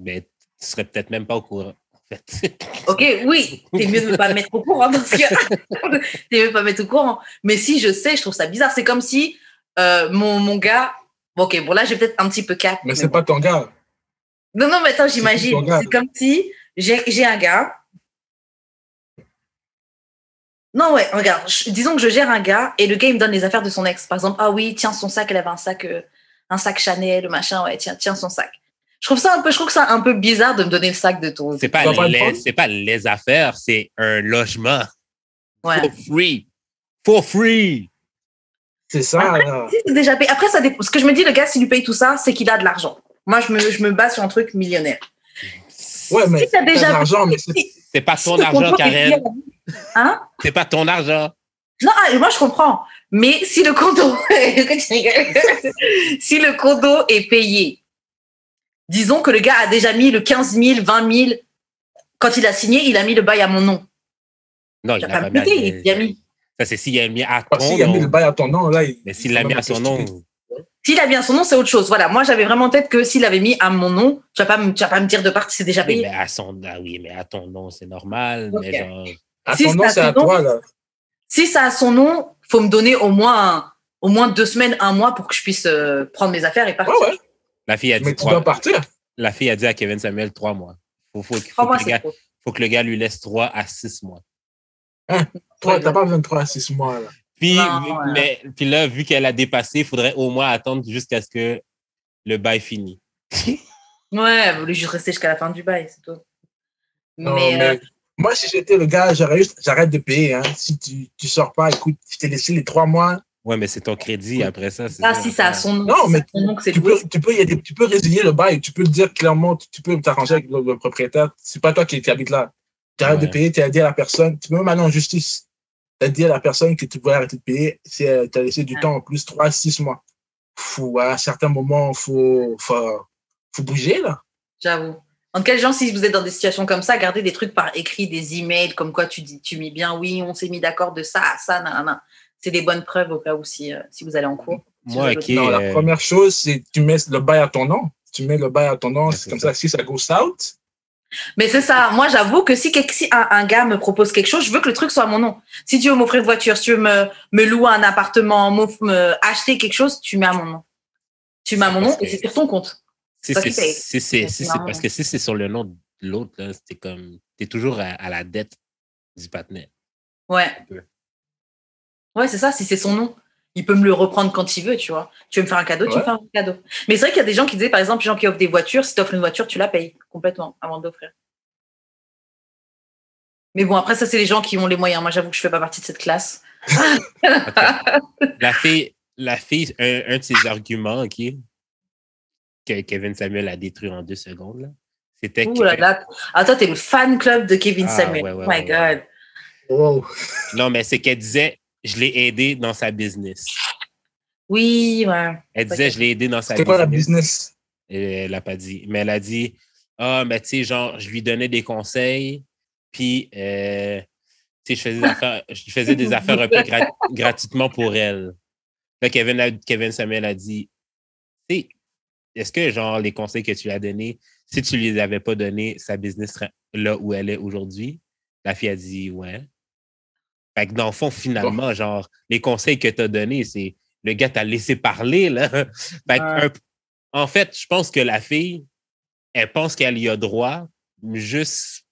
Mais tu serais peut-être même pas au courant, en fait. OK, oui, t'es mieux de ne pas me mettre au courant dans ce cas. T'es mieux de pas me mettre au courant. Mais si je sais, je trouve ça bizarre. C'est comme si mon gars... OK, bon, là, j'ai peut-être un petit peu cap. Mais c'est pas ton gars. Non, mais attends, j'imagine. C'est comme si j'ai un gars... Non, ouais, regarde, disons que je gère un gars et le gars, il me donne les affaires de son ex. Par exemple, ah oui, tiens son sac, elle avait un sac Chanel, machin, ouais, tiens son sac. Je trouve que c'est un peu bizarre de me donner le sac de ton... C'est pas les affaires, c'est un logement. Ouais. For free. C'est ça. Après, si c'est déjà payé. Après, ça dépend. Ce que je me dis, le gars, s'il lui paye tout ça, c'est qu'il a de l'argent. Moi, je me base sur un truc millionnaire. Ouais, mais si t'as déjà de l'argent, mais c'est pas ton argent, Karen. Hein? C'est pas ton argent. Non, moi, je comprends. Mais si le condo... si le condo est payé, disons que le gars a déjà mis le 15 000, 20 000. Quand il a signé, il a mis le bail à mon nom. Non, il n'a pas mis. Il a mis. Ça, c'est s'il a mis à ton nom. S'il a mis le bail à ton nom, là... Mais s'il l'a mis à son nom... S'il a mis à son nom, c'est autre chose. Voilà, moi, j'avais vraiment en tête que s'il avait mis à mon nom, tu vas pas me dire de partir, c'est déjà payé. Mais à ton nom, c'est normal. Okay. Mais genre... À ton nom, c'est à toi, là. Si ça a son nom, faut me donner au moins 2 semaines, 1 mois pour que je puisse prendre mes affaires et partir. Ouais. La fille a dit mais tu dois partir. La fille a dit à Kevin Samuel 3 mois. Faut que le gars lui laisse 3 à 6 mois. Hein? T'as pas besoin de 3 à 6 mois, là. Puis là, vu qu'elle a dépassé, il faudrait au moins attendre jusqu'à ce que le bail finisse. Ouais, vous voulez juste rester jusqu'à la fin du bail, c'est tout. Mais moi, si j'étais le gars, j'arrête de payer. Hein. Si tu sors pas, écoute, je t'ai laissé les 3 mois. Ouais, mais c'est ton crédit après ça. Si ça a son nom. Non, mais tu peux résilier le bail. Tu peux dire clairement, tu peux t'arranger avec le propriétaire. C'est pas toi qui habites là. Tu arrêtes de payer, tu as dit à la personne. Tu peux même aller en justice. Tu as dit à la personne que tu pouvais arrêter de payer. Tu as laissé du temps en plus, 3 à 6 mois. À certains moments, faut bouger, là. J'avoue. En tout cas, les gens, si vous êtes dans des situations comme ça, gardez des trucs par écrit, des emails, comme quoi tu mets bien, oui, on s'est mis d'accord de ça à ça, nan. C'est des bonnes preuves au cas où si vous allez en cours. Moi, non, la première chose, c'est tu mets le bail à ton nom. Tu mets le bail à ton nom, c'est comme ça, si ça goes out. Mais c'est ça. Moi, j'avoue que si un gars me propose quelque chose, je veux que le truc soit à mon nom. Si tu veux m'offrir une voiture, si tu veux me louer un appartement, me acheter quelque chose, tu mets à mon nom. Tu mets à mon nom et c'est sur ton compte. C'est parce que si c'est sur le nom de l'autre, là, c'est comme t'es toujours à la dette du partenaire. Ouais. Ouais, c'est ça, si c'est son nom. Il peut me le reprendre quand il veut, tu vois. Tu veux me faire un cadeau, tu me fais un cadeau. Mais c'est vrai qu'il y a des gens qui disaient, par exemple, les gens qui offrent des voitures, si tu offres une voiture, tu la payes complètement avant d'offrir. Mais bon, après, ça, c'est les gens qui ont les moyens. Moi, j'avoue que je ne fais pas partie de cette classe. La fille, un de ses arguments, OK, que Kevin Samuel a détruit en 2 secondes, là, c'était que... Ah, toi, t'es le fan club de Kevin Samuel. Ouais, oh my God. Wow. Non, mais c'est qu'elle disait, je l'ai aidé dans sa business. Oui, ouais. Elle disait, je l'ai aidé dans sa business. C'était quoi la business? Elle l'a pas dit. Mais elle a dit, mais tu sais, genre, je lui donnais des conseils, puis, tu sais, je faisais des affaires un peu gratuitement pour elle. Là, Kevin Samuel a dit, tu sais, est-ce que, genre, les conseils que tu lui as donnés, si tu ne les avais pas donnés, sa business serait là où elle est aujourd'hui? La fille a dit, ouais. Fait que dans le fond, finalement, genre, les conseils que tu as donnés, c'est le gars t'a laissé parler, là. Fait que, en fait, je pense que la fille, elle pense qu'elle y a droit, juste...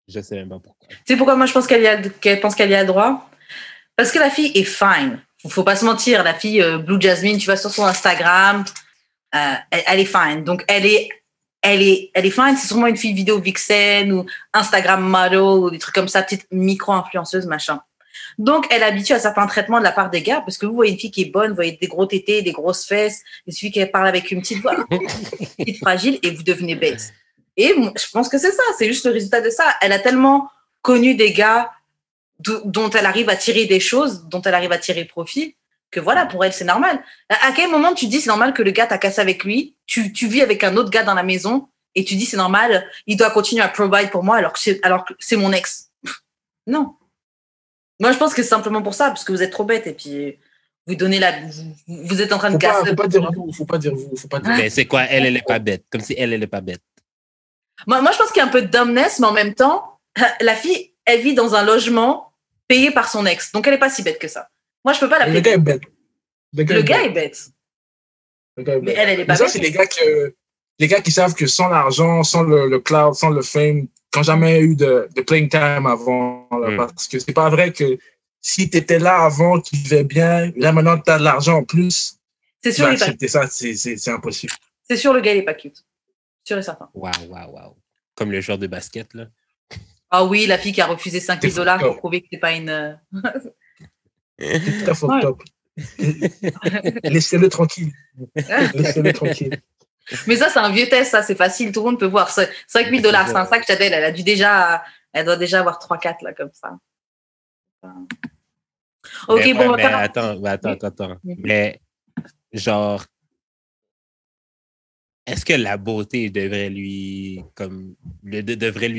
Je sais même pas pourquoi. Tu sais pourquoi moi je pense qu'elle pense qu'elle y a droit? Parce que la fille est fine. Faut pas se mentir. La fille Blue Jasmine, tu vas sur son Instagram, elle est fine. Donc, elle est fine. C'est sûrement une fille vidéo vixen ou Instagram model ou des trucs comme ça, petite micro-influenceuse, machin. Donc, elle est habituée à certains traitements de la part des gars parce que vous voyez une fille qui est bonne, vous voyez des gros tétés, des grosses fesses, il suffit qu'elle parle avec une petite voix, petite fragile et vous devenez bête. Et je pense que c'est ça, c'est juste le résultat de ça. Elle a tellement connu des gars dont elle arrive à tirer des choses, dont elle arrive à tirer profit, que voilà, pour elle, c'est normal. À quel moment tu dis c'est normal que le gars t'a cassé avec lui, tu vis avec un autre gars dans la maison et tu dis c'est normal, il doit continuer à provide pour moi alors que c'est mon ex. Non. Moi, je pense que c'est simplement pour ça, parce que vous êtes trop bête et puis vous donnez vous êtes en train de casser. Faut pas dire vous. Mais c'est quoi, elle est pas bête. Comme si elle est pas bête. Moi, je pense qu'il y a un peu de dumbness, mais en même temps, la fille, elle vit dans un logement payé par son ex. Donc, elle n'est pas si bête que ça. Moi, je peux pas la Le gars est bête. Le gars est bête. Mais elle est pas bête. Ça, c'est les gars qui savent que sans l'argent, sans le cloud, sans le fame, qui n'ont jamais eu de playing time avant. Là, parce que c'est pas vrai que si tu étais là avant, tu vivais bien, là maintenant tu as de l'argent en plus. C'est sûr, accepter ça, c'est impossible. C'est sûr, le gars, il est pas cute. Sûr et certain. Wow. Comme le joueur de basket, là. Ah oui, la fille qui a refusé $5,000 pour prouver que c'est pas une. C'est très fort, top. Laissez-le tranquille. Mais ça, c'est un vieux test, ça, c'est facile, tout le monde peut voir. $5,000, c'est un sac Chanel, elle doit déjà avoir 3-4 là, comme ça. Ok, mais, bon, mais attends. Mais, genre, est-ce que la beauté devrait lui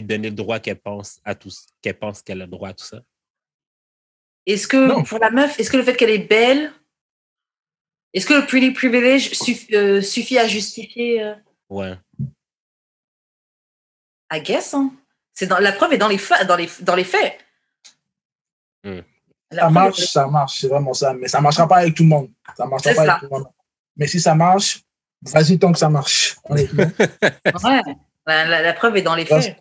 donner le droit qu'elle pense à tout, qu'elle pense qu'elle a le droit à tout ça? Est-ce que, pour la meuf, est-ce que le fait qu'elle est belle, est-ce que le pretty privilege suffit à justifier Ouais. I guess, hein. La preuve est dans les faits. Ça marche, c'est vraiment ça. Mais ça ne marchera pas avec tout le monde. Mais si ça marche, vas-y tant que ça marche, honnêtement. Ouais, la preuve est dans les faits.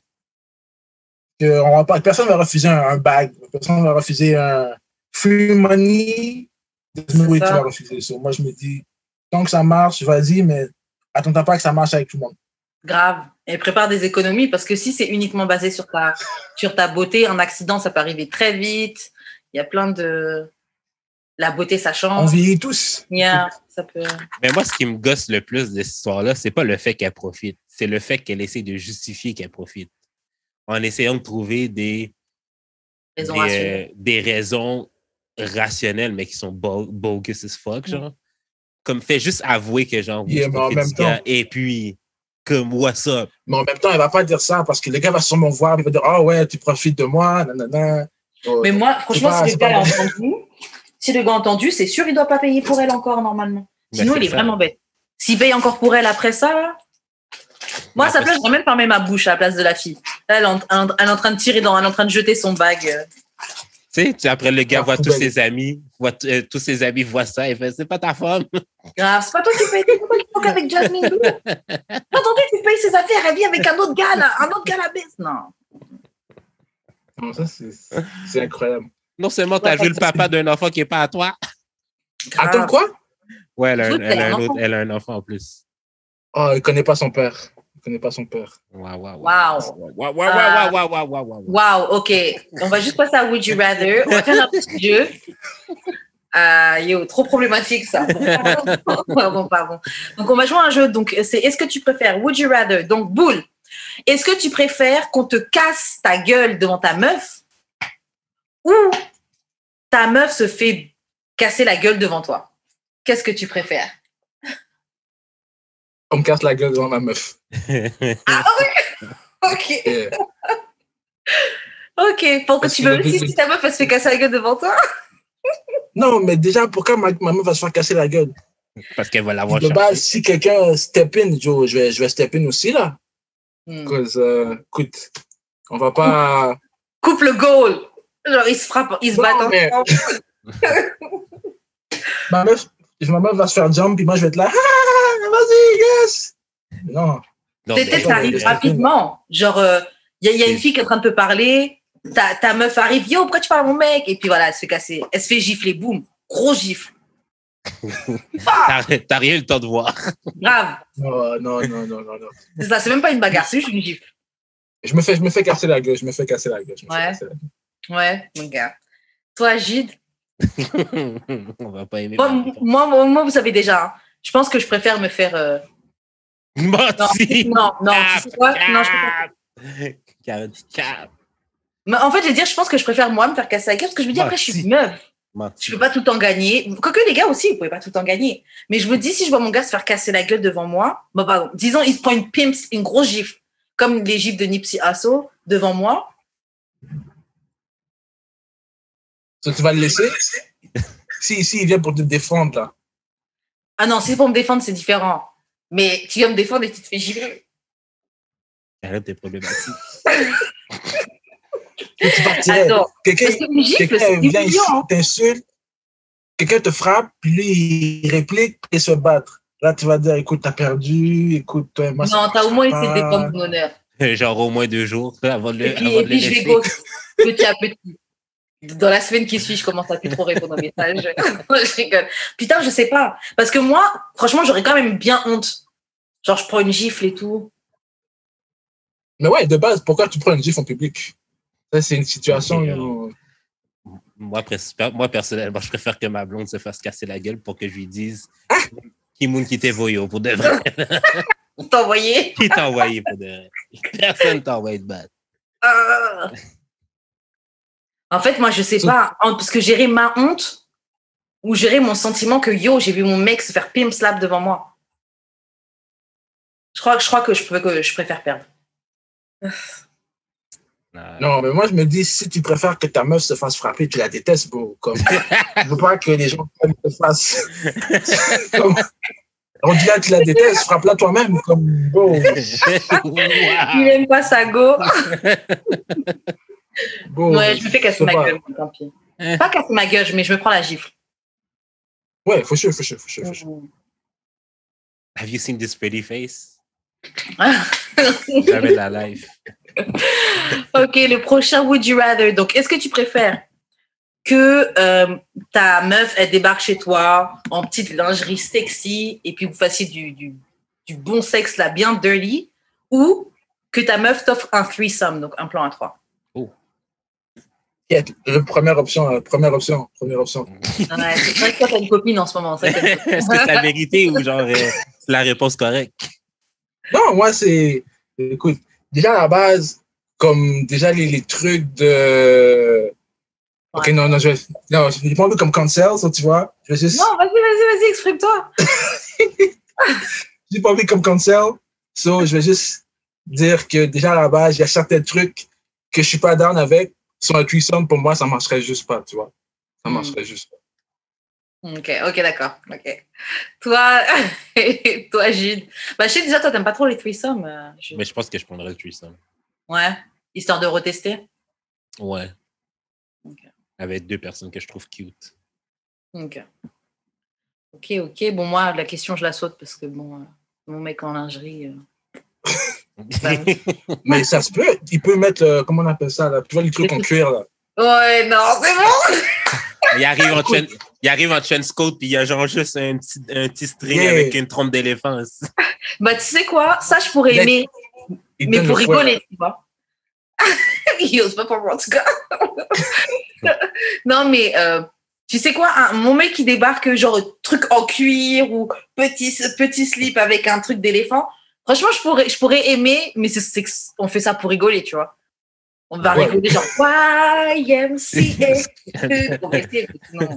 Personne ne va refuser un bag. Personne ne va refuser un free money. Oui, tu vas refuser ça. Moi, je me dis, tant que ça marche, vas-y, mais attends pas que ça marche avec tout le monde. Grave. Et prépare des économies parce que si c'est uniquement basé sur ta beauté, un accident, ça peut arriver très vite. Il y a plein de... La beauté, ça change. On vieillit tous. Yeah, ça peut... Mais moi, ce qui me gosse le plus de cette histoire-là, c'est pas le fait qu'elle profite. C'est le fait qu'elle essaie de justifier qu'elle profite. En essayant de trouver des raisons rationnelles, mais qui sont bogus as fuck, genre. Comme, fait juste avouer que, genre, oui, je profite du gars, et puis, comme, what's up? Mais en même temps, elle va pas dire ça, parce que le gars va sûrement voir, il va dire, oh ouais, tu profites de moi, nanana. Mais moi, franchement, si le gars a entendu, c'est sûr, il doit pas payer pour elle encore, normalement. Sinon, il est vraiment bête. S'il paye encore pour elle après ça, là, moi, à sa place, je vais même fermer ma bouche à la place de la fille. Là, elle est en train de tirer elle est en train de jeter son bag. Tu sais, après, le gars voit tous ses amis voient ça, et fait, c'est pas ta femme. Grave, c'est pas toi qui payes, c'est pas toi qui toques avec Jasmine Blue. Attendez, tu payes ses affaires, elle vit avec un autre gars, là, la baisse. Non. Non, ça, c'est incroyable. Non seulement t'as vu le papa d'un enfant qui n'est pas à toi. Grave. Attends, quoi? Ouais, elle a un enfant en plus. Oh, il connaît pas son père. Wow, ok. On va juste passer à Would You Rather. On va faire un petit jeu. Trop problématique, ça. Pardon. Donc, on va jouer à un jeu. Donc, c'est est-ce que tu préfères Would You Rather? Donc, boule. Est-ce que tu préfères qu'on te casse ta gueule devant ta meuf ou ta meuf se fait casser la gueule devant toi? Qu'est-ce que tu préfères? On me casse la gueule devant ma meuf. Ah oui? Ok. Yeah. Ok. Pour que tu veux aussi si ta meuf elle se fait casser la gueule devant toi? Non, mais déjà, pourquoi ma meuf va se faire casser la gueule? Parce qu'elle va l'avoir de base, si quelqu'un step in, Joe, je vais step in aussi, là. Écoute, on va pas... Coupe le goal. Genre, ils se frappent, ils se battent. Mais... ma meuf va se faire jump, puis moi, je vais être là. Ah, vas-y, yes! Non. Peut-être ça arrive rapidement. Genre, il y a une fille qui est en train de te parler, ta meuf arrive, yo, pourquoi tu parles à mon mec? Et puis voilà, elle se fait casser. Elle se fait gifler, boum. Gros gifle. T'as rien eu le temps de voir. Grave. Non. C'est ça, c'est même pas une bagarre, c'est juste une gifle. Je me fais casser la gueule. Ouais, mon gars. Toi, Gide? On va pas aimer. Moi, vous savez déjà, hein, je pense que je préfère me faire... Menti! Non, tu sais quoi? Non, je préfère... Mais en fait, je vais dire, je pense que je préfère moi me faire casser la gueule parce que je me dis, après, je suis une meuf. Je peux pas tout le temps gagner. Quoique les gars aussi, vous pouvez pas tout le temps gagner. Mais je me dis, si je vois mon gars se faire casser la gueule devant moi, bon, pardon, disons, il se prend une pimps, une grosse gifle, comme les gifles de Nipsey Hussle devant moi. Tu vas le laisser? Si, il vient pour te défendre, là. Ah non, si c'est pour me défendre, c'est différent. Mais tu viens me défendre et tu te fais gifler. Arrête tes problématiques. Tu partirais. Quelqu'un vient ici, t'insulte, quelqu'un te frappe, puis lui, il réplique et se battre. Là, tu vas dire, écoute, t'as perdu, écoute, toi, moi, non, t'as au moins essayé de défendre mon honneur. Genre au moins 2 jours avant de le Et puis je vais ghost, petit à petit. Dans la semaine qui suit, je commence à plus trop répondre aux messages. Je rigole. Putain, je sais pas. Parce que moi, franchement, j'aurais quand même bien honte. Genre, je prends une gifle et tout. Mais ouais, de base, pourquoi tu prends une gifle en public? Ça, c'est une situation... Moi, personnellement, je préfère que ma blonde se fasse casser la gueule pour que je lui dise qui t'est voyou pour de vrai. Qui t'a envoyé? Qui t'a envoyé pour de vrai? Personne t'a envoyé de battre. En fait, moi, je sais pas. Parce que gérer ma honte ou gérer mon sentiment que yo, j'ai vu mon mec se faire pimp slap devant moi. Je crois que je préfère perdre. Non, mais moi, je me dis, si tu préfères que ta meuf se fasse frapper, tu la détestes, bro. Comme, je veux pas que les gens te fassent... comme, on dit là, tu la détestes, frappe-la toi-même, comme, bro. Il n'aime pas sa go. Bon, ouais, je me fais casser ma gueule, tant pis. Pas casser ma gueule, mais je me prends la gifle. Ouais, for sure. Have you seen this pretty face? Jamais la life. Ok, le prochain Would You Rather. Donc, est-ce que tu préfères que ta meuf, elle débarque chez toi en petite lingerie sexy et puis vous fassiez du bon sexe là, bien dirty, ou que ta meuf t'offre un threesome, donc un plan à 3? Yeah, première option. Ouais, c'est vrai que toi, t'as une copine en ce moment. Est-ce que c'est la vérité ou genre c'est la réponse correcte? Non, moi, c'est... Écoute, déjà à la base, comme déjà les trucs de... Ok, non, je n'ai pas envie comme cancel, ça, tu vois. Je vais juste... Non, vas-y, exprime-toi. J'ai pas envie comme cancel, so je vais juste dire que déjà à la base, il y a certains trucs que je suis pas down avec. Sur un threesome, pour moi, ça marcherait juste pas, tu vois. Ça marcherait juste pas. Ok, d'accord. Ok. Toi, Gilles. Bah, je sais déjà, toi, t'aimes pas trop les threesomes. Mais je pense que je prendrais le threesome. Ouais, histoire de retester. Ouais. Okay. Avec 2 personnes que je trouve cute. Ok. Bon, moi, la question, je la saute parce que, bon, mon mec en lingerie... Mais ça se peut, il peut mettre, comment on appelle ça, là, tu vois, les trucs en cuir, là. Ouais, non, c'est bon. Il arrive en trench coat, puis il y a genre juste un petit string avec une trompe d'éléphant. Bah, tu sais quoi, ça, je pourrais aimer, mais pour rigoler, tu vois. Il ose pas pour moi, en tout cas. Non, mais tu sais quoi, mon mec qui débarque, genre, truc en cuir ou petit slip avec un truc d'éléphant. Franchement, je pourrais aimer, mais on fait ça pour rigoler, tu vois. On va rigoler genre YMCA.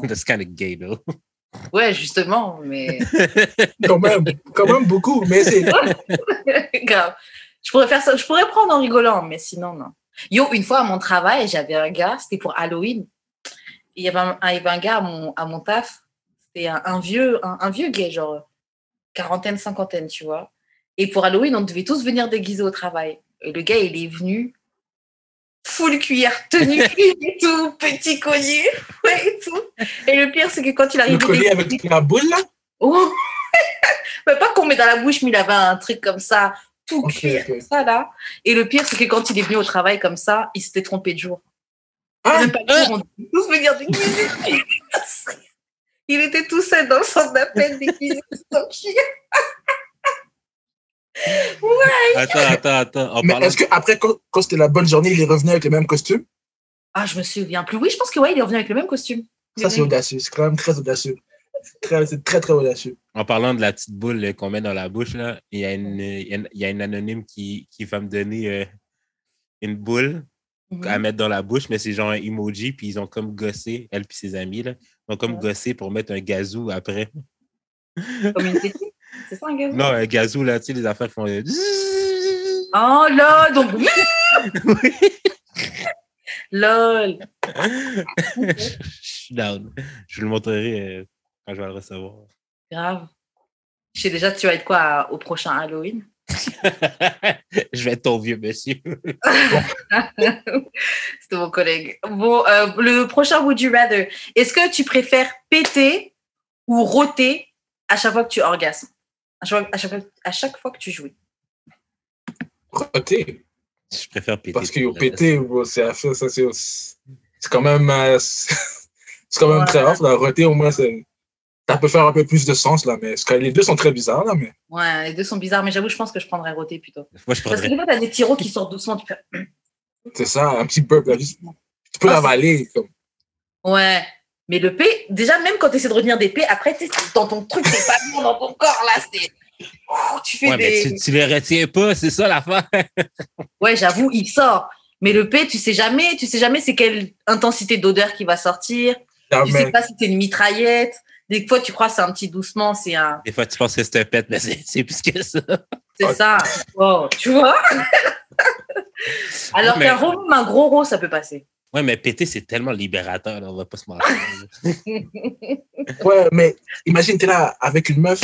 That's kind of gay, though. Ouais, justement, mais... quand même beaucoup, mais c'est... Grave. Je pourrais faire ça, je pourrais prendre en rigolant, mais sinon, non. Yo, une fois à mon travail, j'avais un gars, c'était pour Halloween. Il y avait un gars à mon taf, c'était un vieux gay, genre quarantaine, cinquantaine, tu vois. Et pour Halloween, on devait tous venir déguisés au travail. Et le gars, il est venu full cuir, tenue et tout, petit collier, ouais, et tout. Et le pire, c'est que quand il arrive... Le collier avec la boule, là? Oh. Mais pas qu'on met dans la bouche, mais il avait un truc comme ça, tout cuir, ça, là. Et le pire, c'est que quand il est venu au travail comme ça, il s'était trompé de jour. Ah, Même pas le jour, on devait tous venir déguisés. Il était tout seul dans le centre d'appel déguisé. Attends. mais est-ce qu'après, quand c'était la bonne journée, il est revenu avec le même costume? Ah, je me souviens plus. Oui, je pense que ouais, il est revenu avec le même costume. Ça, c'est audacieux. C'est quand même très audacieux. C'est très, très audacieux. En parlant de la petite boule qu'on met dans la bouche, là, il y a une anonyme qui va me donner une boule à mettre dans la bouche, mais c'est genre un emoji, puis ils ont comme gossé, elle puis ses amis, là, ils ont comme gossé pour mettre un gazou après. Comme une tétine? C'est ça un gazou? Non, un gazou, là, tu sais, les affaires font... Oh là, donc... Lol. Je suis down. Je vous le montrerai quand je vais le recevoir. Grave. Je sais déjà, tu vas être quoi au prochain Halloween? Je vais être ton vieux monsieur. C'était mon collègue. Bon, le prochain Would You Rather. Est-ce que tu préfères péter ou rôter à chaque fois que tu orgasmes? À chaque fois que tu jouis. Roter. Je préfère péter. Parce que péter, c'est quand même, c'est quand même très off. La roter, au moins, ça peut faire un peu plus de sens, là. Mais les deux sont très bizarres, là. Mais... Ouais, les deux sont bizarres, mais j'avoue, je pense que je prendrais roter plutôt. Moi, je prendrais... Parce que des fois, t'as des tiroirs qui sortent doucement. Tu peux... C'est ça, un petit burp, là. Tu peux l'avaler. Comme... Ouais. Mais le P, déjà, même quand tu essaies de retenir des P, après, tu dans ton truc, t'es pas bien dans ton corps, là. Tu fais mais tu les retiens pas, c'est ça l'affaire. Ouais, j'avoue, il sort. Mais le P, tu sais jamais c'est quelle intensité d'odeur qui va sortir. Tu sais pas si c'est une mitraillette. Des fois, tu crois que c'est un petit doucement, c'est un... Des fois, tu penses que c'est un pet, mais c'est plus que ça. C'est ça. Oh, tu vois? Alors qu'un rond, un gros rond, ça peut passer. Ouais, mais péter, c'est tellement libérateur, là, on va pas se mentir. Ouais, mais imagine, t'es là avec une meuf,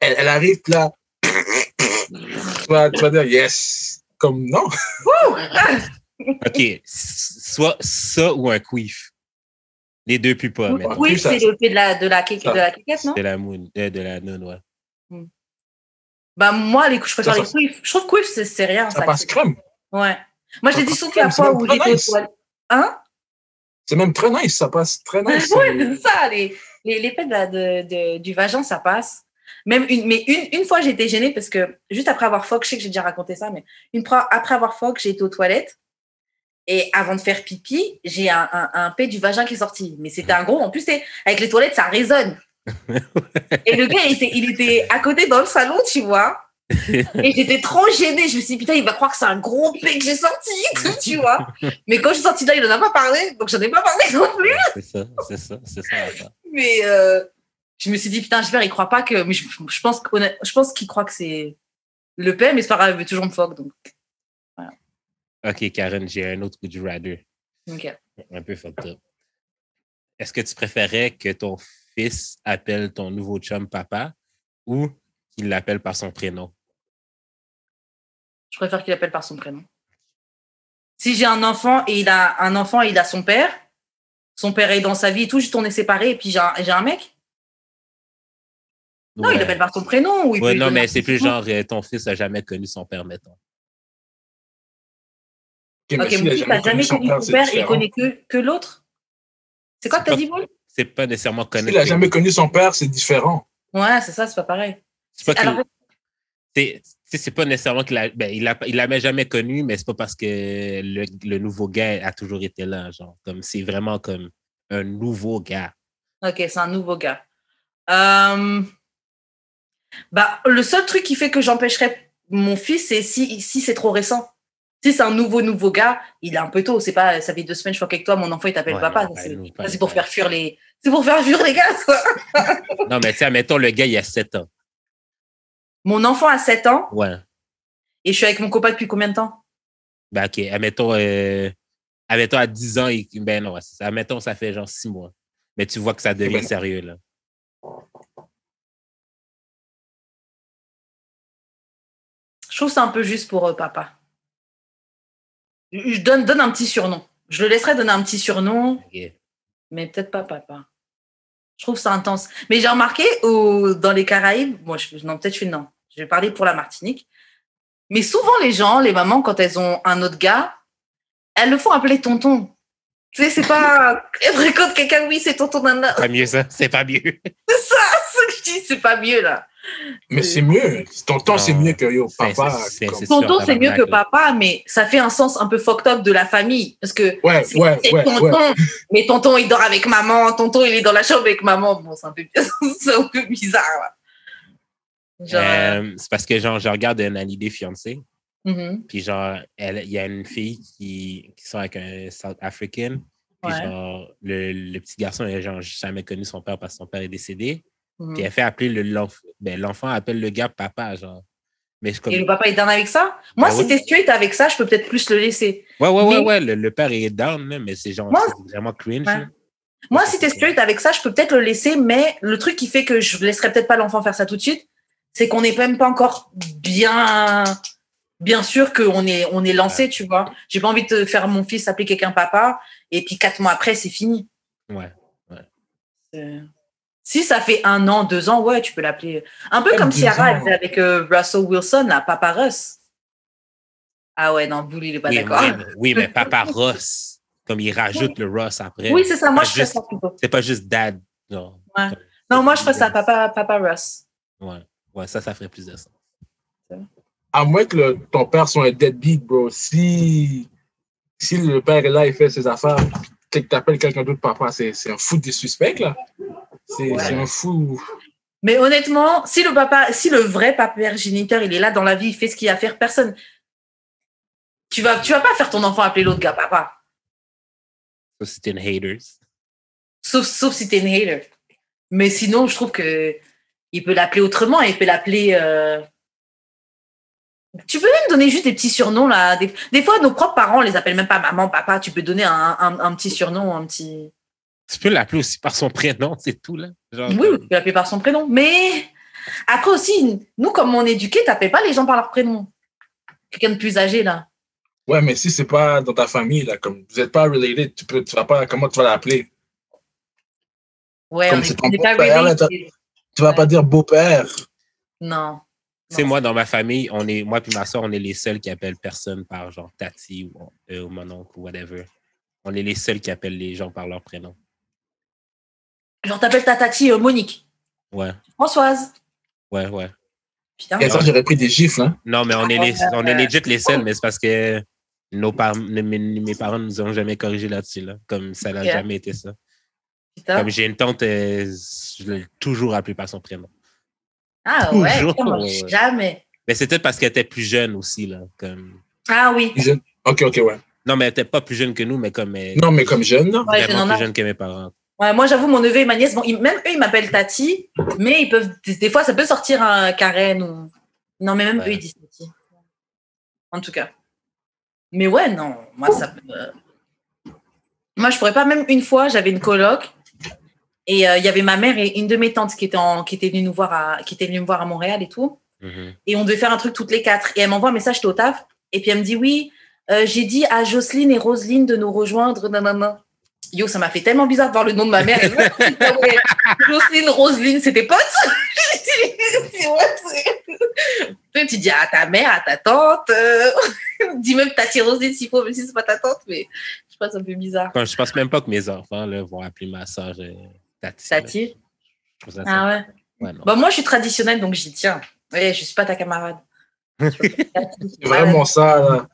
elle arrive là. Tu vas dire yes. Comme non. OK. Soit ça ou un queef. Les deux plus pas. Oui, c'est le fait de la quéquette, non? De la moon, de la noun, ouais. Bah, moi, je préfère les queefs. Je trouve queef, c'est rien. Ça passe crème. Ouais. Moi, je l'ai dit sauf la fois où j'étais au toilette. Hein? C'est même très nice, ça passe très nice. Ouais, c'est ça. Les pets du vagin, ça passe. Même une fois, j'ai été gênée parce que juste après avoir fuck, je sais que j'ai déjà raconté ça, mais après avoir fuck, j'ai été aux toilettes et avant de faire pipi, j'ai un pet du vagin qui est sorti. Mais c'était un gros. En plus, avec les toilettes, ça résonne. Et le gars, il était à côté dans le salon, tu vois. Et j'étais trop gênée. Je me suis dit, putain, il va croire que c'est un gros pet que j'ai sorti, tu vois. Mais quand je suis sortie là, il n'en a pas parlé, donc j'en ai pas parlé non plus. C'est ça. Mais je me suis dit, putain, j'espère, il croit pas que. Mais je pense qu'il croit que c'est le pet, mais c'est pas grave, il veut toujours me fuck. Donc, voilà. OK, Karen, j'ai un autre Would You Rather. OK. Un peu fucked up. Est-ce que tu préférais que ton fils appelle ton nouveau chum papa ou qu'il l'appelle par son prénom? Je préfère qu'il appelle par son prénom. Si j'ai un enfant et il a son père est dans sa vie et tout, juste on est séparés et puis j'ai un mec. Non, il appelle par son prénom. Ou non, mais c'est plus genre ton fils n'a jamais connu son père, mettons. OK, mon fils n'a jamais connu son père et il connaît que l'autre. C'est quoi que tu as dit, Paul? C'est pas nécessairement connaître. S'il n'a jamais connu son père, c'est différent. Ouais, c'est ça, c'est pas pareil. C'est pas nécessairement qu'il l'a jamais connu, mais c'est pas parce que le nouveau gars a toujours été là, genre. Comme c'est vraiment comme un nouveau gars. OK, c'est un nouveau gars. Bah, le seul truc qui fait que j'empêcherais mon fils, c'est si c'est trop récent. Si c'est un nouveau gars, il est un peu tôt. C'est pas, ça fait 2 semaines, je crois qu'avec toi, mon enfant, il t'appelle papa. C'est pour faire fuir les gars, quoi. Non, mais tiens, mettons, le gars, il a 7 ans. Mon enfant a 7 ans. Ouais. Et je suis avec mon copain depuis combien de temps? Ben, OK. Admettons, à 10 ans, ben non, c'est ça. Admettons, ça fait genre 6 mois. Mais tu vois que ça devient sérieux, là. Je trouve c'est un peu juste pour papa. Je donne un petit surnom. Je le laisserai donner un petit surnom, mais peut-être pas papa. Je trouve ça intense. Mais j'ai remarqué dans les Caraïbes, je vais parler pour la Martinique, mais souvent les mamans, quand elles ont un autre gars, elles le font appeler tonton. Tu sais, c'est pas être contre quelqu'un, oui, c'est tonton nana. C'est pas mieux, ça. C'est pas mieux. C'est ça, ce que je dis, c'est pas mieux, là. Mais c'est mieux. Tonton, c'est mieux que yo, papa. Tonton, c'est mieux que papa, mais ça fait un sens un peu fucked up de la famille. Parce que c'est tonton, mais tonton, il dort avec maman. Tonton, il est dans la chambre avec maman. Bon, c'est un peu bizarre, là. C'est parce que, genre, je regarde une Hallyday fiancée. Mm-hmm. Puis, genre, il y a une fille qui sort avec un South African. Puis, genre, le petit garçon, il n'a genre jamais connu son père parce que son père est décédé. Mm-hmm. Puis, elle fait appeler l'enfant appelle le gars papa, genre. Mais et le papa est down avec ça? Moi, si t'es straight avec ça, je peux peut-être plus le laisser. Ouais. Le père est down, là, mais c'est genre c'est vraiment cringe. Ouais. Moi, si t'es straight avec ça, je peux peut-être le laisser, mais le truc qui fait que je ne laisserai peut-être pas l'enfant faire ça tout de suite, c'est qu'on n'est même pas encore bien sûr qu'on est lancé, tu vois. J'ai pas envie de faire mon fils appeler quelqu'un papa, et puis 4 mois après, c'est fini. Ouais. Si ça fait 1 an, 2 ans, ouais, tu peux l'appeler. Un peu comme Ciara elle faisait avec Russell Wilson, là, Papa Russ. Ah ouais, non, Bouli, il n'est pas d'accord. Oui, mais Papa Russ, comme il rajoute le Russ après. Oui, c'est ça, moi je ferais ça plutôt. C'est pas juste Dad. Genre, ouais. Non, moi je ferais ça, Papa Russ. Ouais, ça ferait plus de sens. À moins que ton père soit un deadbeat, bro. Si le père est là, il fait ses affaires, que tu appelles quelqu'un d'autre papa, c'est un fou des suspects, là. C'est un fou. Mais honnêtement, si le vrai papa géniteur, il est là dans la vie, il fait ce qu'il a à faire, personne. Tu vas pas faire ton enfant appeler l'autre gars papa. Sauf si t'es une hater. Sauf si t'es une hater. Mais sinon, je trouve que il peut l'appeler autrement. Il peut l'appeler. Tu peux même donner juste des petits surnoms là. Des fois, nos propres parents, on les appelle même pas maman, papa. Tu peux donner un petit surnom, un petit. Tu peux l'appeler aussi par son prénom, c'est tout, là. Genre, oui, tu peux l'appeler par son prénom. Mais après aussi, nous, comme on est éduqués, t'appelles pas les gens par leur prénom. Quelqu'un de plus âgé, là. Ouais, mais si c'est pas dans ta famille, là, comme vous n'êtes pas related, tu vas pas, comment tu vas l'appeler? Ouais, comme c'est ton beau-père, là, tu vas pas dire beau-père. Non. Tu sais, moi, dans ma famille, moi et ma soeur, on est les seuls qui appellent personne par genre Tati ou mon oncle ou whatever. On est les seuls qui appellent les gens par leur prénom. Genre, t'appelles ta Tati Monique. Ouais. Françoise. Ouais. Putain. Et ça, j'aurais pris des gifles, hein. Non, mais on est legit les seuls, mais c'est parce que mes parents ne nous ont jamais corrigé là-dessus, là. Comme ça n'a jamais été ça. Putain. Comme j'ai une tante, je l'ai toujours appelée par son prénom. Ah ouais, jamais. Mais c'est peut-être parce qu'elle était plus jeune aussi, là. Comme... Ah oui. Plus jeune. Ok, ouais. Non, mais elle n'était pas plus jeune que nous, mais comme... Non, mais comme jeune, non? Vraiment plus jeune que mes parents. Ouais, moi, j'avoue, mon neveu et ma nièce, bon, même eux, ils m'appellent Tati, mais ils peuvent, des fois, ça peut sortir un Karen ou... Non, mais même eux, ils disent Tati. En tout cas. Mais ouais, non, moi, ça peut... Moi, je pourrais pas, même une fois, j'avais une coloc, et il y avait ma mère et une de mes tantes qui étaient venues me voir à Montréal et tout. Mm-hmm. Et on devait faire un truc toutes les 4. Et elle m'envoie un message, j'étais au taf, et puis elle me dit, oui, j'ai dit à Jocelyne et Roselyne de nous rejoindre, nanana. Yo, ça m'a fait tellement bizarre de voir le nom de ma mère. Jocelyne, Roselyne, c'est tes potes? Tu dis à ta mère, à ta tante. Dis même Tati Roselyne s'il faut, même si c'est pas ta tante, mais je pense un peu bizarre. Je pense même pas que mes enfants là, vont appeler ma soeur Tati. Tati? Ah ouais? Non. Bon, moi, je suis traditionnelle, donc j'y tiens. Ouais, je suis pas ta camarade. C'est vraiment ça, là.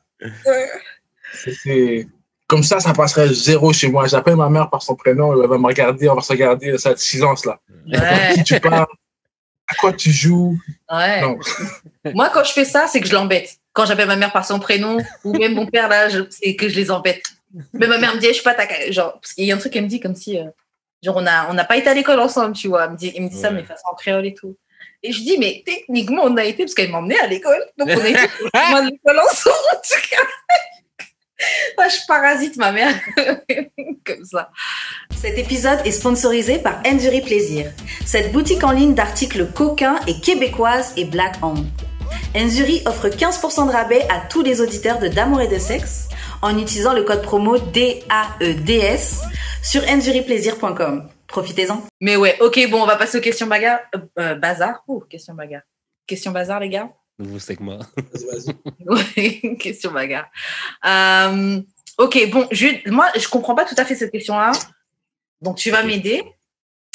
C'est... Comme ça passerait 0 chez moi. J'appelle ma mère par son prénom, elle va me regarder, on va se regarder, ça a du silence, là. Ouais. À qui tu parles? À quoi tu joues? Ouais. Non. Moi, quand je fais ça, c'est que je l'embête. Quand j'appelle ma mère par son prénom, ou même mon père, là, c'est que je les embête. Mais ma mère me dit, je suis pas ta... Genre, parce qu'il y a un truc qu'elle me dit comme si... genre, on n'a pas été à l'école ensemble, tu vois. Il me dit ça, mais façon en créole et tout. Et je dis, mais techniquement, on a été, parce qu'elle m'emmenait à l'école. Donc, on a été à l'école ensemble, en tout cas. Moi, je parasite ma mère comme ça. Cet épisode est sponsorisé par Enzuri Plaisir, cette boutique en ligne d'articles coquins et québécoises et black-owned. Enzuri offre 15% de rabais à tous les auditeurs de D'Amour et de Sexe en utilisant le code promo DAEDS sur enzuriplaisir.com. Profitez-en. Mais ouais, ok, bon, on va passer aux questions bazar. Question bagarre. Question bazar, les gars. Nouveau segment. Vas-y. Ouais, question bagarre. Ok, bon, moi, je comprends pas tout à fait cette question-là. Donc, tu vas m'aider.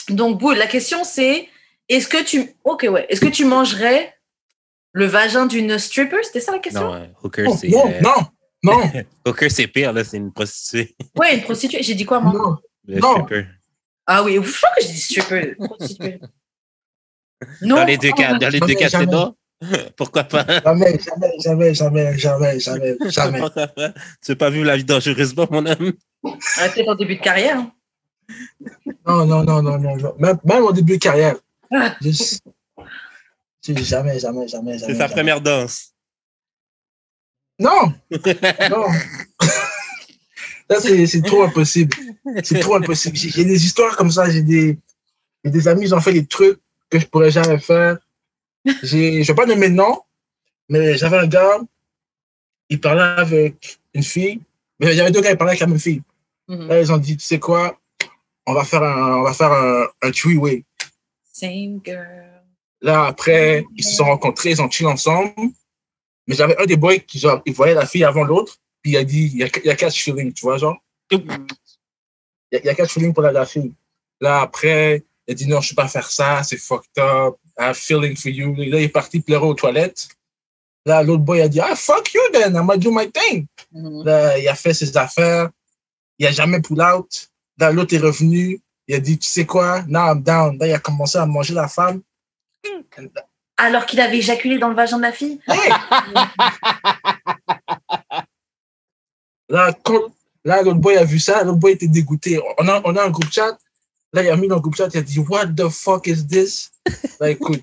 Donc, Boule, la question, c'est est-ce que tu mangerais le vagin d'une stripper? C'était ça la question? Non, hooker, Non, c'est... non. Hooker, c'est pire, là, c'est une prostituée. Ouais, une prostituée. J'ai dit quoi, moi? Non. Le Non. stripper. Ah oui, je crois que j'ai dit stripper. Prostituée. Non. Dans les deux cas, c'est non? Pourquoi pas? Jamais. Pourquoi pas? Tu n'as pas vu La vie dangereusement, mon homme? Peut-être en début de carrière. Hein. Non. Même au début de carrière. Ah. Jamais. C'est sa première danse. Non. Ça, c'est trop impossible. C'est trop impossible. J'ai des histoires comme ça. J'ai des amis, ils ont fait des trucs que je pourrais jamais faire. Je ne vais pas nommer de nom, mais j'avais un gars, il parlait avec une fille, mais il y avait deux gars, ils parlaient avec la même fille. Mm-hmm. Là, ils ont dit, tu sais quoi, on va faire un three-way. Same girl. Là, après, ils se sont rencontrés, ils ont chill ensemble. Mais j'avais un des boys qui, genre, il voyait la fille avant l'autre, puis il a dit, il y a catch feeling, tu vois, genre. Il y a catch feeling pour la fille. Là, après, il a dit, non, je ne sais pas faire ça, c'est fucked up. I have feeling for you. Là, il est parti pleurer aux toilettes. Là, l'autre boy a dit, fuck you then, I'm gonna do my thing. Mm-hmm. Là, il a fait ses affaires. Il n'a jamais pull out. Là, l'autre est revenu. Il a dit, tu sais quoi, now I'm down. Là, il a commencé à manger la femme. Alors qu'il avait éjaculé dans le vagin de la fille? Hey! Là, l'autre boy a vu ça. L'autre boy était dégoûté. On a un groupe chat. Là, il a mis dans le groupe chat, il a dit, what the fuck is this? Là, écoute,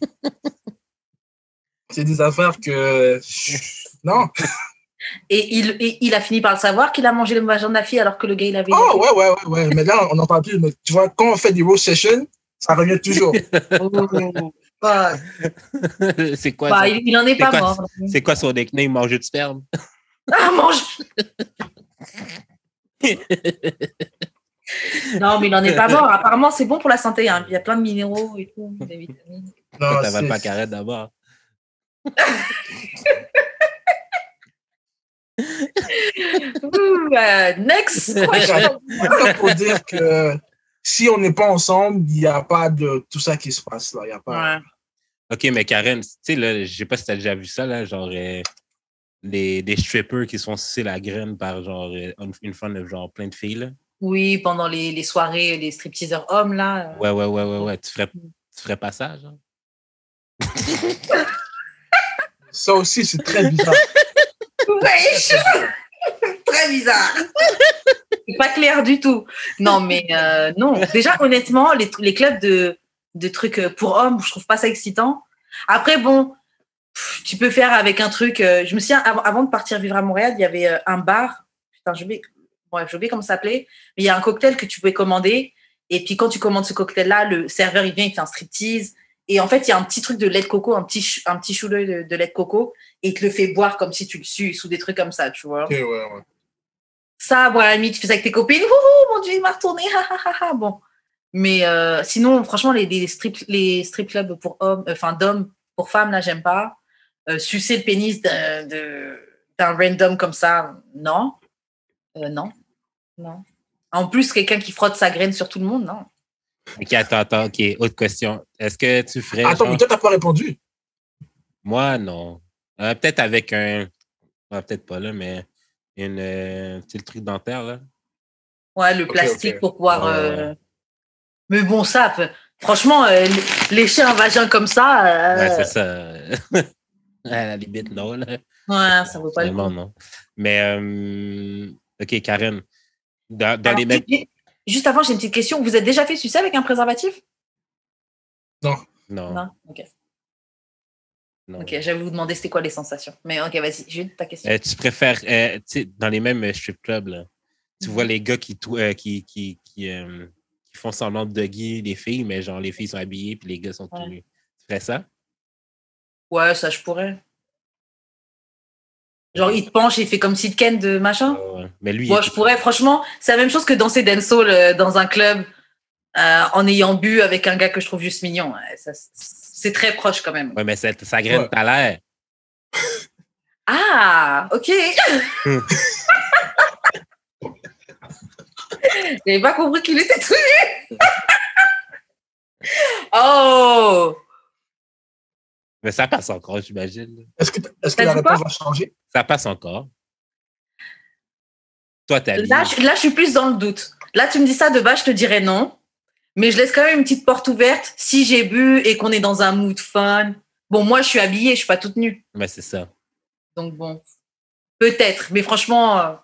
c'est des affaires que... Non. Et il a fini par le savoir qu'il a mangé le vagin de la fille alors que le gars, il avait... Oh, ouais. Mais là, on n'en parle plus. Mais tu vois, quand on fait des roast sessions, ça revient toujours. C'est quoi il en est pas mort. C'est quoi son nickname? Manger de sperme? Ah, mange! Non, mais il n'en est pas mort. Apparemment, c'est bon pour la santé. Hein. Il y a plein de minéraux et tout, des vitamines. Non, t'avales pas carré d'abord. Next question. Pour dire que si on n'est pas ensemble, il n'y a pas de tout ça qui se passe là. Il y a pas... Ouais. OK, mais Karen, tu sais, là, je sais pas si tu as déjà vu ça, là, genre des strippers qui sont sucés la graine par genre une fan de genre plein de filles, là. Oui, pendant les soirées, les stripteaseurs hommes, là. Ouais. Tu ferais pas ça, genre? Ça aussi, c'est très bizarre. Très bizarre. C'est pas clair du tout. Non, mais non. Déjà, honnêtement, les clubs de trucs pour hommes, je trouve pas ça excitant. Après, bon, tu peux faire avec un truc... je me souviens, avant de partir vivre à Montréal, il y avait un bar. Putain, j'ai oublié comment ça s'appelait. Mais il y a un cocktail que tu pouvais commander. Et puis, quand tu commandes ce cocktail-là, le serveur, il vient, il fait un striptease. Et en fait, il y a un petit truc de lait de coco, un petit shooter de lait de coco. Et il te le fait boire comme si tu le suces ou des trucs comme ça, tu vois. Okay, ouais. Ça, bon, à la limite, tu fais ça avec tes copines. Oh, mon Dieu, il m'a retourné. Bon. Mais sinon, franchement, les strip clubs pour hommes, d'hommes pour femmes, là, j'aime pas. Sucer le pénis d'un random comme ça, non. Non. En plus, quelqu'un qui frotte sa graine sur tout le monde, non. OK, attends. OK, autre question. Est-ce que tu ferais... Attends, mais toi, t'as pas répondu. Moi, non. Peut-être avec un... peut-être pas là, mais le truc dentaire, là. Ouais, le plastique pour pouvoir... Mais bon, ça, franchement, lécher un vagin comme ça... Ouais, c'est ça. À la limite, non, là. Ouais, ça vaut pas le coup. Non. Mais, OK, Karen, dans les mêmes... Juste avant, j'ai une petite question. Vous êtes déjà fait sucer avec un préservatif? Non. OK. Non. OK, j'allais vous demander c'était quoi les sensations. Mais OK, vas-y, Jules, ta question. Tu préfères, tu sais, dans les mêmes strip clubs, là, tu vois les gars qui font semblant de doggy les filles, mais genre les filles sont habillées puis les gars sont tout nus. Tu ferais ça? Ouais, ça, je pourrais. Genre, il te penche et il fait comme s'il te ken de machin. Ouais. Mais lui, je pourrais, franchement, c'est la même chose que danser dancehall dans un club en ayant bu avec un gars que je trouve juste mignon. C'est très proche quand même. Ouais, mais ça graine à l'air. Ah, OK. J'avais pas compris qu'il était tout nu. Oh! Mais ça passe encore, j'imagine. Est-ce que la réponse va changer? Ça passe encore. Toi, t'as là, je suis plus dans le doute. Là, tu me dis ça de base, je te dirais non. Mais je laisse quand même une petite porte ouverte si j'ai bu et qu'on est dans un mood fun. Bon, moi, je suis habillée, je suis pas toute nue. Mais c'est ça. Donc bon, peut-être. Mais franchement,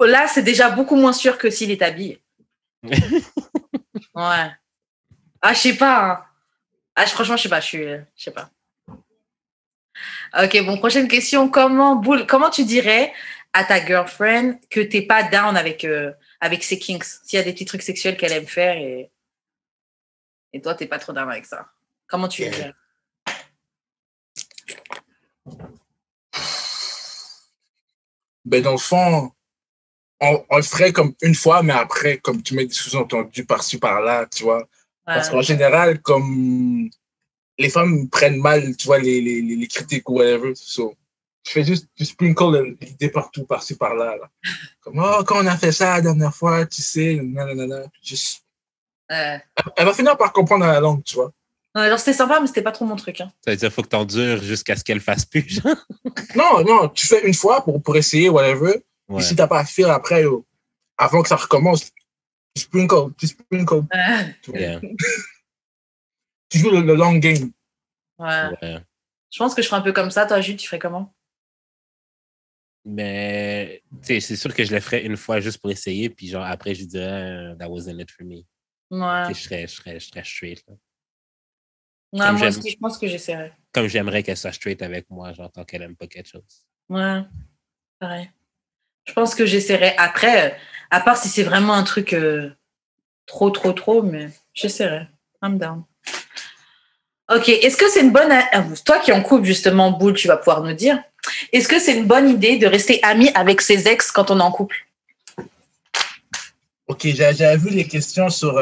là, c'est déjà beaucoup moins sûr que s'il est habillé. Ouais. Ah, je sais pas. Hein. Ah, franchement, je sais pas. Je sais pas. Ok, bon, prochaine question. Comment tu dirais à ta girlfriend que t'es pas down avec ses kinks? S'il y a des petits trucs sexuels qu'elle aime faire et toi, t'es pas trop down avec ça. Comment tu dirais? Ben, dans le fond, on le ferait comme une fois, mais après, comme tu mets des sous-entendus par-ci, par-là, tu vois. Parce qu'en général, comme les femmes prennent mal, tu vois, les critiques ou whatever. So, je fais juste du sprinkle l'idée partout, par-ci, par-là. Là. Comme, oh, quand on a fait ça la dernière fois, tu sais, nanana. Juste... Elle va finir par comprendre la langue, tu vois. Ouais, genre, c'était sympa, mais c'était pas trop mon truc. Hein. Ça veut dire qu'il faut que t'endures jusqu'à ce qu'elle fasse plus, genre? Non, tu fais une fois pour essayer, whatever. Ouais. Et si t'as pas à faire après, avant que ça recommence, tu sprinkle. Yeah. Tu joues le long game. Ouais. Je pense que je ferais un peu comme ça. Toi, Jules, tu ferais comment? Mais, tu sais, c'est sûr que je le ferais une fois juste pour essayer, puis genre, après, je dirais, that wasn't it for me. Ouais. Je serais straight, là. Ouais, moi aussi, je pense que j'essaierais. Comme j'aimerais qu'elle soit straight avec moi, genre, tant qu'elle aime pas quelque chose. Ouais, pareil. Je pense que j'essaierais. Après, à part si c'est vraiment un truc trop, mais j'essaierais. I'm down. Ok, est-ce que c'est une bonne... Toi qui es en couple, justement, Boule, tu vas pouvoir nous dire. Est-ce que c'est une bonne idée de rester ami avec ses ex quand on est en couple? Ok, j'avais vu les questions sur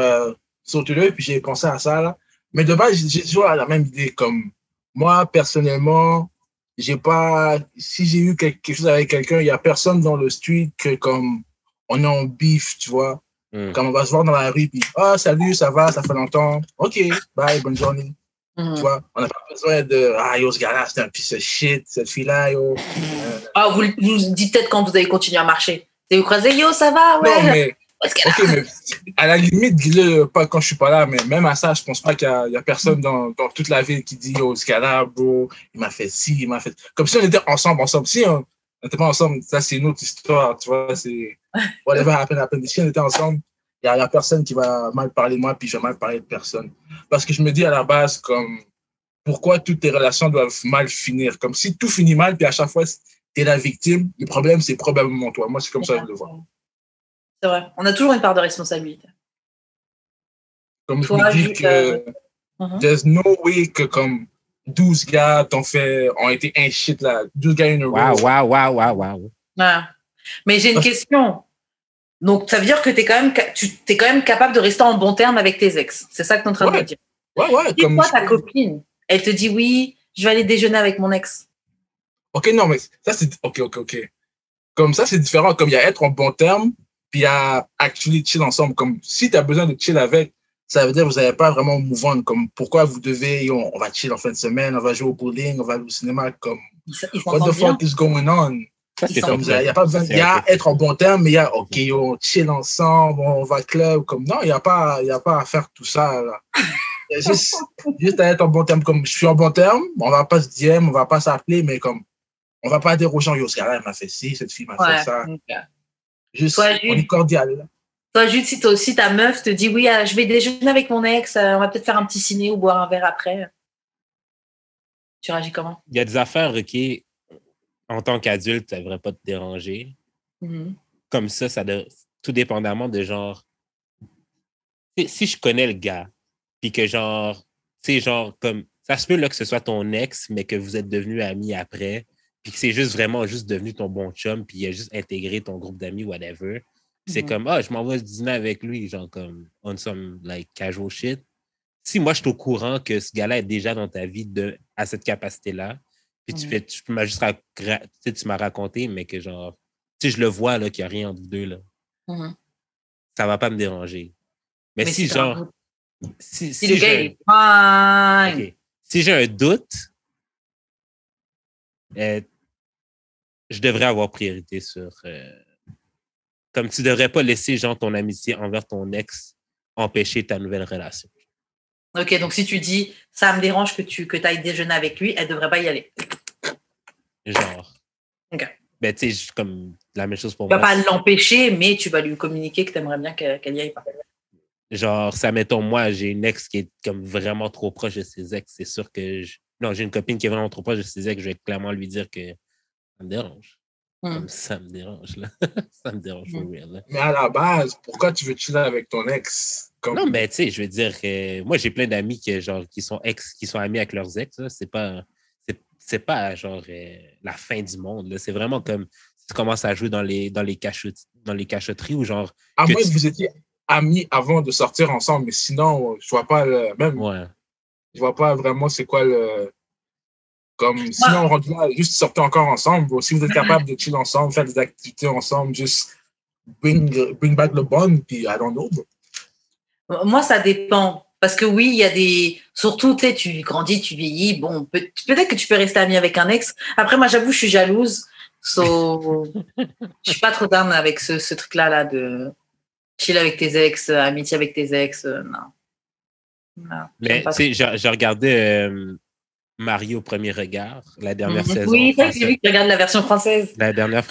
Twitter, puis j'ai pensé à ça, là. Mais de base, j'ai toujours la même idée. Comme moi, personnellement, si j'ai eu quelque chose avec quelqu'un, il n'y a personne dans le street que comme on est en beef, tu vois. Comme on va se voir dans la rue, puis salut, ça va, ça fait longtemps. Ok, bye, bonne journée. Tu vois, on n'a pas besoin de yo, ce gars-là, c'est un piece of shit, cette fille-là, yo. Vous dites peut-être quand vous allez continuer à marcher. Vous croisez, yo, ça va, ouais. Non, mais. Ok, mais à la limite, dis-le pas quand je suis pas là, mais même à ça, je pense pas qu'il y a personne dans toute la ville qui dit yo, ce gars-là, bro, il m'a fait ci, il m'a fait. Comme si on était ensemble. Si on n'était pas ensemble, ça c'est une autre histoire, tu vois, c'est whatever happened. Si on était ensemble, il y a personne qui va mal parler de moi, puis je vais mal parler de personne. Parce que je me dis à la base, comme, pourquoi toutes tes relations doivent mal finir? Comme si tout finit mal, puis à chaque fois, t'es la victime, le problème, c'est probablement toi. Moi, c'est comme ça que je le vois. C'est vrai. On a toujours une part de responsabilité. Comme toi, je me dis que there's no way que comme 12 gars ont été un shit là. 12 gars in a row. Wow. Ouais. Mais j'ai une question. Donc, ça veut dire que tu es quand même capable de rester en bon terme avec tes ex. C'est ça que tu es en train de me dire. Ouais. Si toi, ta copine, elle te dit oui, je vais aller déjeuner avec mon ex. Ok, non, mais ça, c'est... Ok. Comme ça, c'est différent. Comme il y a être en bon terme, puis il y a actually chill ensemble. Comme si tu as besoin de chill avec, ça veut dire que vous n'avez pas vraiment move on. Comme pourquoi vous devez, on va chill en fin de semaine, on va jouer au bowling, on va aller au cinéma. Comme, what the fuck is going on? Il n'y a pas besoin, il y a être en bon terme, mais il y a, ok, on chill ensemble, on va club. Comme, non, il n'y a pas à faire tout ça, là. Juste à être en bon terme. Comme je suis en bon terme, on va pas se DM, on va pas s'appeler, mais comme, on va pas dire aux gens, yo, ce gars-là, il m'a fait ci, cette fille m'a fait ça. Okay. Juste, on est cordial. Toi, Jude, si ta meuf te dit, oui, je vais déjeuner avec mon ex, on va peut-être faire un petit ciné ou boire un verre après. Tu réagis comment? Il y a des affaires, OK, en tant qu'adulte, ça ne devrait pas te déranger. Comme ça, tout dépendamment de genre... Si je connais le gars, puis que genre, tu sais, genre, comme... Ça se peut là, que ce soit ton ex, mais que vous êtes devenus amis après, puis que c'est vraiment devenu ton bon chum, puis il a juste intégré ton groupe d'amis, whatever. C'est comme, je m'en vais dîner avec lui, genre comme, on some, like, casual shit. Si moi, je suis au courant que ce gars-là est déjà dans ta vie à cette capacité-là, puis tu m'as juste tu m'as raconté, mais que genre, tu sais, je le vois, là, qu'il n'y a rien entre vous deux, là. ça va pas me déranger. Mais si, genre... Si le gars est fine. Okay. Si j'ai un doute, je devrais avoir priorité sur... comme tu devrais pas laisser, genre, ton amitié envers ton ex empêcher ta nouvelle relation. OK, donc si tu dis, ça me dérange que tu ailles déjeuner avec lui, elle devrait pas y aller. Genre. OK. Ben, tu sais, comme la même chose pour moi. moi. Tu vas pas l'empêcher, mais tu vas lui communiquer que tu aimerais bien qu'elle y aille pas. Genre, ça, mettons, moi, j'ai une ex qui est comme vraiment trop proche de ses ex. C'est sûr que... Non, j'ai une copine qui est vraiment trop proche de ses ex. Je vais clairement lui dire que ça me dérange. Comme ça me dérange, là. Ça me dérange for real, là. Mais à la base, pourquoi tu veux chiller avec ton ex? Non, mais tu sais, je veux dire, moi, j'ai plein d'amis qui sont amis avec leurs ex. Là. C'est pas genre la fin du monde. Là. C'est vraiment comme si tu commences à jouer dans les cachotteries ou genre. À moins que vous étiez amis avant de sortir ensemble, mais sinon, je vois pas je vois pas vraiment c'est quoi le. Comme sinon, on rentre là, juste sortir encore ensemble. Si vous êtes capable de chiller ensemble, faire des activités ensemble, juste bring back le bond, puis I don't know. Moi, ça dépend. Parce que oui, il y a des... Surtout, tu sais, tu grandis, tu vieillis. Bon, peut-être que tu peux rester ami avec un ex. Après, moi, j'avoue, je suis jalouse. So... je suis pas trop down avec ce truc-là, de chill avec tes ex, amitié avec tes ex. Non. Mais, tu sais, j'ai regardé Marie au premier regard, la dernière saison. Oui, j'ai vu que tu regardes la version française. La dernière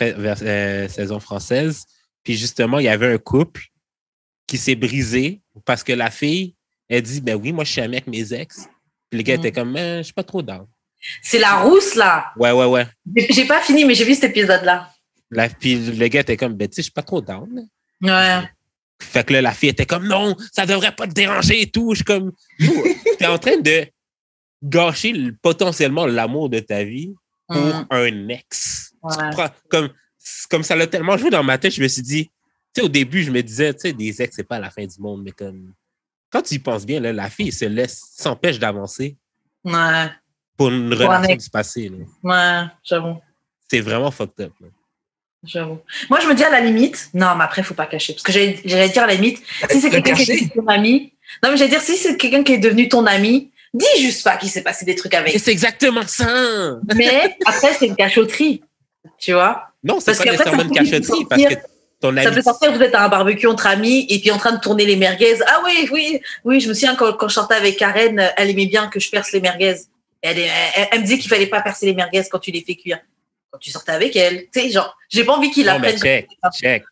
saison française. Puis justement, il y avait un couple qui s'est brisé parce que la fille, elle dit, ben oui, moi, je suis amie avec mes ex. Puis le gars était comme, je suis pas trop down. C'est la rousse, là. Ouais. J'ai pas fini, mais j'ai vu cet épisode-là. Puis le gars était comme, ben tu sais, je suis pas trop down. Ouais. Fait que là, la fille était comme, non, ça devrait pas te déranger et tout. Je suis comme, t'es en train de gâcher potentiellement l'amour de ta vie pour un ex. Ouais. Comme ça l'a tellement joué dans ma tête, je me suis dit, tu sais, au début, je me disais, tu sais, des ex, c'est pas la fin du monde, mais comme, quand tu y penses bien, là, la fille s'empêche d'avancer. Ouais. Pour une relation du passé. Là. Ouais, j'avoue. C'est vraiment fucked up. Là. J'avoue. Moi, je me dis à la limite, non, mais après, il ne faut pas cacher. Parce que j'allais dire à la limite, si c'est quelqu'un qui est devenu ton ami, non, mais j'allais dire, si c'est quelqu'un qui est devenu ton ami, dis juste pas qu'il s'est passé des trucs avec. Et c'est exactement ça. Mais après, c'est une cachotterie. Tu vois? Non, c'est pas nécessairement une cachotterie. Parce que ton ami... Ça peut sortir, vous êtes à un barbecue entre amis et puis en train de tourner les merguez. Ah oui, je me souviens quand je sortais avec Karen, elle aimait bien que je perce les merguez. Elle me dit qu'il fallait pas percer les merguez quand tu les fais cuire. Quand tu sortais avec elle. Tu sais, genre, j'ai pas envie qu'il apprenne. Check.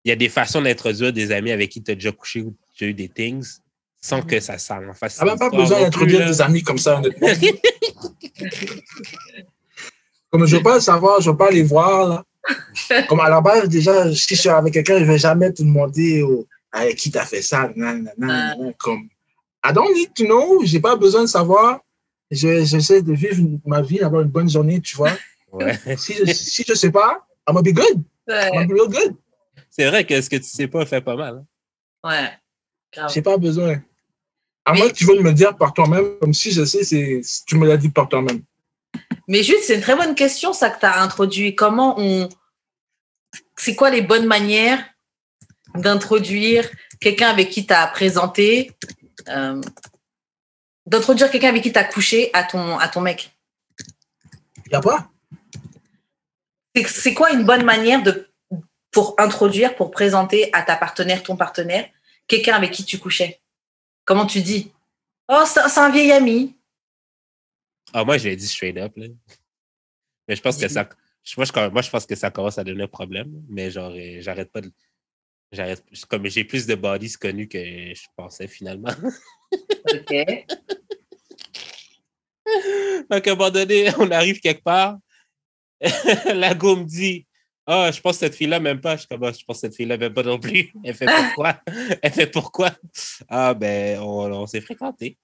Il y a des façons d'introduire des amis avec qui tu as déjà couché ou tu as eu des things sans que ça en fasse. Tu n'as même pas besoin d'introduire des amis comme ça, honnêtement. Comme je veux pas le savoir, je veux pas les voir, là. Comme à la base, déjà, si je suis avec quelqu'un, je vais jamais te demander avec qui tu as fait ça. Comme, I don't need to know, j'ai pas besoin de savoir. J'essaie de vivre ma vie, d'avoir une bonne journée, tu vois. Ouais. Si je sais pas, I'm gonna be good. I'm gonna be real good. C'est vrai que ce que tu sais pas fait pas mal. Hein? Ouais. Grave. J'ai pas besoin. À moins que tu veux me le dire par toi-même, comme si je sais, tu me l'as dit par toi-même. Mais juste, c'est une très bonne question, ça, que tu as introduit. C'est quoi les bonnes manières d'introduire quelqu'un avec qui tu as présenté, d'introduire quelqu'un avec qui tu as couché à ton mec? Y a pas? C'est quoi une bonne manière pour introduire, pour présenter à ta partenaire, ton partenaire, quelqu'un avec qui tu couchais? Comment tu dis? Oh, c'est un vieil ami. Ah, moi, je l'ai dit straight up. Là. Mais je pense que ça... Moi, je pense que ça commence à devenir un problème. Mais genre, j'arrête pas de... Comme j'ai plus de bodies connus que je pensais finalement. OK. Donc, à un moment donné, on arrive quelque part. La go me dit, je pense que cette fille-là m'aime pas. Je pense que cette fille-là m'aime pas non plus. Elle fait pourquoi? Ah, ben, on s'est fréquentés.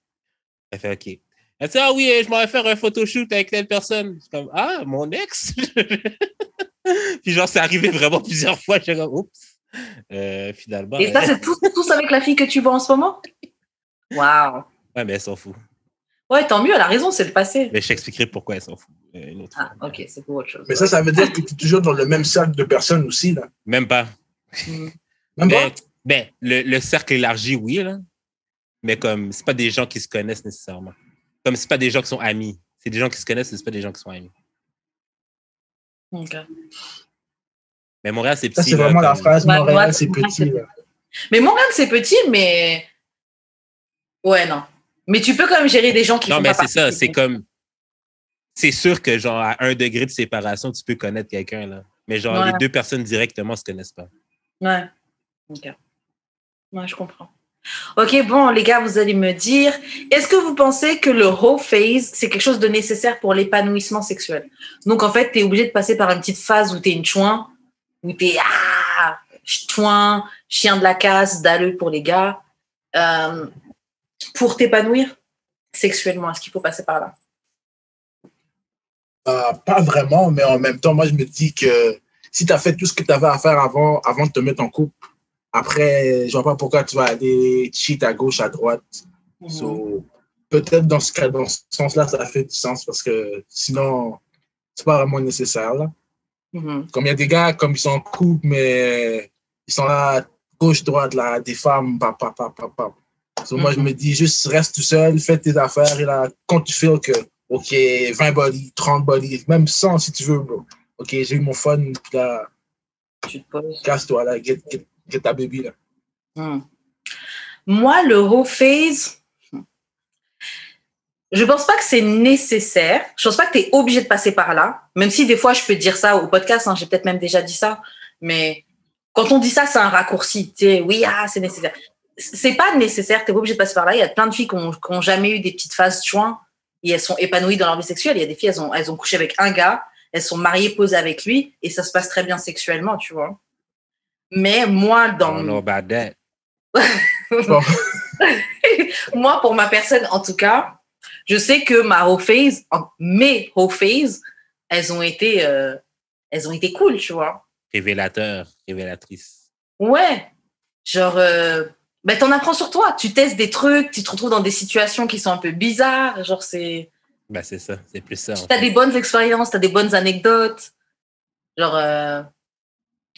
Elle fait OK. Elle dit, ah oui, je m'en vais faire un photoshoot avec telle personne. Je suis comme, ah, mon ex? Puis genre, c'est arrivé vraiment plusieurs fois. Je suis comme, oups. Finalement. Et ça, c'est tous avec la fille que tu vois en ce moment? Waouh. Ouais, mais elle s'en fout. Ouais, tant mieux, elle a raison, c'est le passé. Mais je t'expliquerai pourquoi elle s'en fout. Une autre fois. OK, c'est pour autre chose. Mais ça veut dire que tu es toujours dans le même cercle de personnes aussi, là. Même pas. Même pas? Le cercle élargi, oui, là. Mais comme, c'est pas des gens qui se connaissent nécessairement. Comme, c'est pas des gens qui sont amis. C'est des gens qui se connaissent, mais c'est pas des gens qui sont amis. OK. Mais Montréal, c'est petit. Ça, c'est vraiment la phrase. Ouais, Montréal, c'est petit. Là. Mais Montréal, c'est petit, mais... Ouais, non. Mais tu peux quand même gérer des gens qui non, font mais pas c'est ça. partie. C'est comme... C'est sûr que, genre, à 1 degré de séparation, tu peux connaître quelqu'un, là. Mais genre, les deux personnes directement se connaissent pas. Ouais. OK. Ouais, je comprends. OK, bon, les gars, vous allez me dire, est-ce que vous pensez que le hoe phase, c'est quelque chose de nécessaire pour l'épanouissement sexuel? Donc, en fait, tu es obligé de passer par une petite phase où tu es une chouin, où tu es chouin, chien de la casse, dalleux pour les gars. Pour t'épanouir sexuellement, est-ce qu'il faut passer par là? Pas vraiment, mais en même temps, moi, je me dis que si tu as fait tout ce que tu avais à faire avant de te mettre en couple, après, je vois pas pourquoi tu vas aller cheat à gauche, à droite. So, peut-être dans ce sens-là, ça fait du sens parce que sinon, c'est pas vraiment nécessaire. Là. Comme il y a des gars, comme ils sont en couple, mais ils sont là, gauche, droite, là, des femmes, papa. So, moi, je me dis, juste reste tout seul, fais tes affaires et là, quand tu fais que, OK, 20 bodies, 30 bodies, même 100 si tu veux, bro. OK, j'ai eu mon fun, puis là, tu te poses. Casse-toi, là, get ta baby, là. Moi, le hoe phase, je pense pas que c'est nécessaire. Je pense pas que tu es obligé de passer par là. Même si des fois, je peux dire ça au podcast, hein, j'ai peut-être même déjà dit ça. Mais quand on dit ça, c'est un raccourci. Tu sais, oui, c'est nécessaire. C'est pas nécessaire, tu n'es pas obligé de passer par là. Il y a plein de filles qui n'ont jamais eu des petites phases joints et elles sont épanouies dans leur vie sexuelle. Il y a des filles, elles ont couché avec un gars, elles sont mariées, posées avec lui et ça se passe très bien sexuellement, tu vois. Mais moi, I don't know about that. Moi, pour ma personne, en tout cas, je sais que mes hoe phase, elles ont été cool, tu vois. Révélatrice. Ouais. Genre, t'en apprends sur toi. Tu testes des trucs, tu te retrouves dans des situations qui sont un peu bizarres. Genre, c'est... c'est ça, c'est plus ça. T'as des bonnes expériences, t'as des bonnes anecdotes. Genre,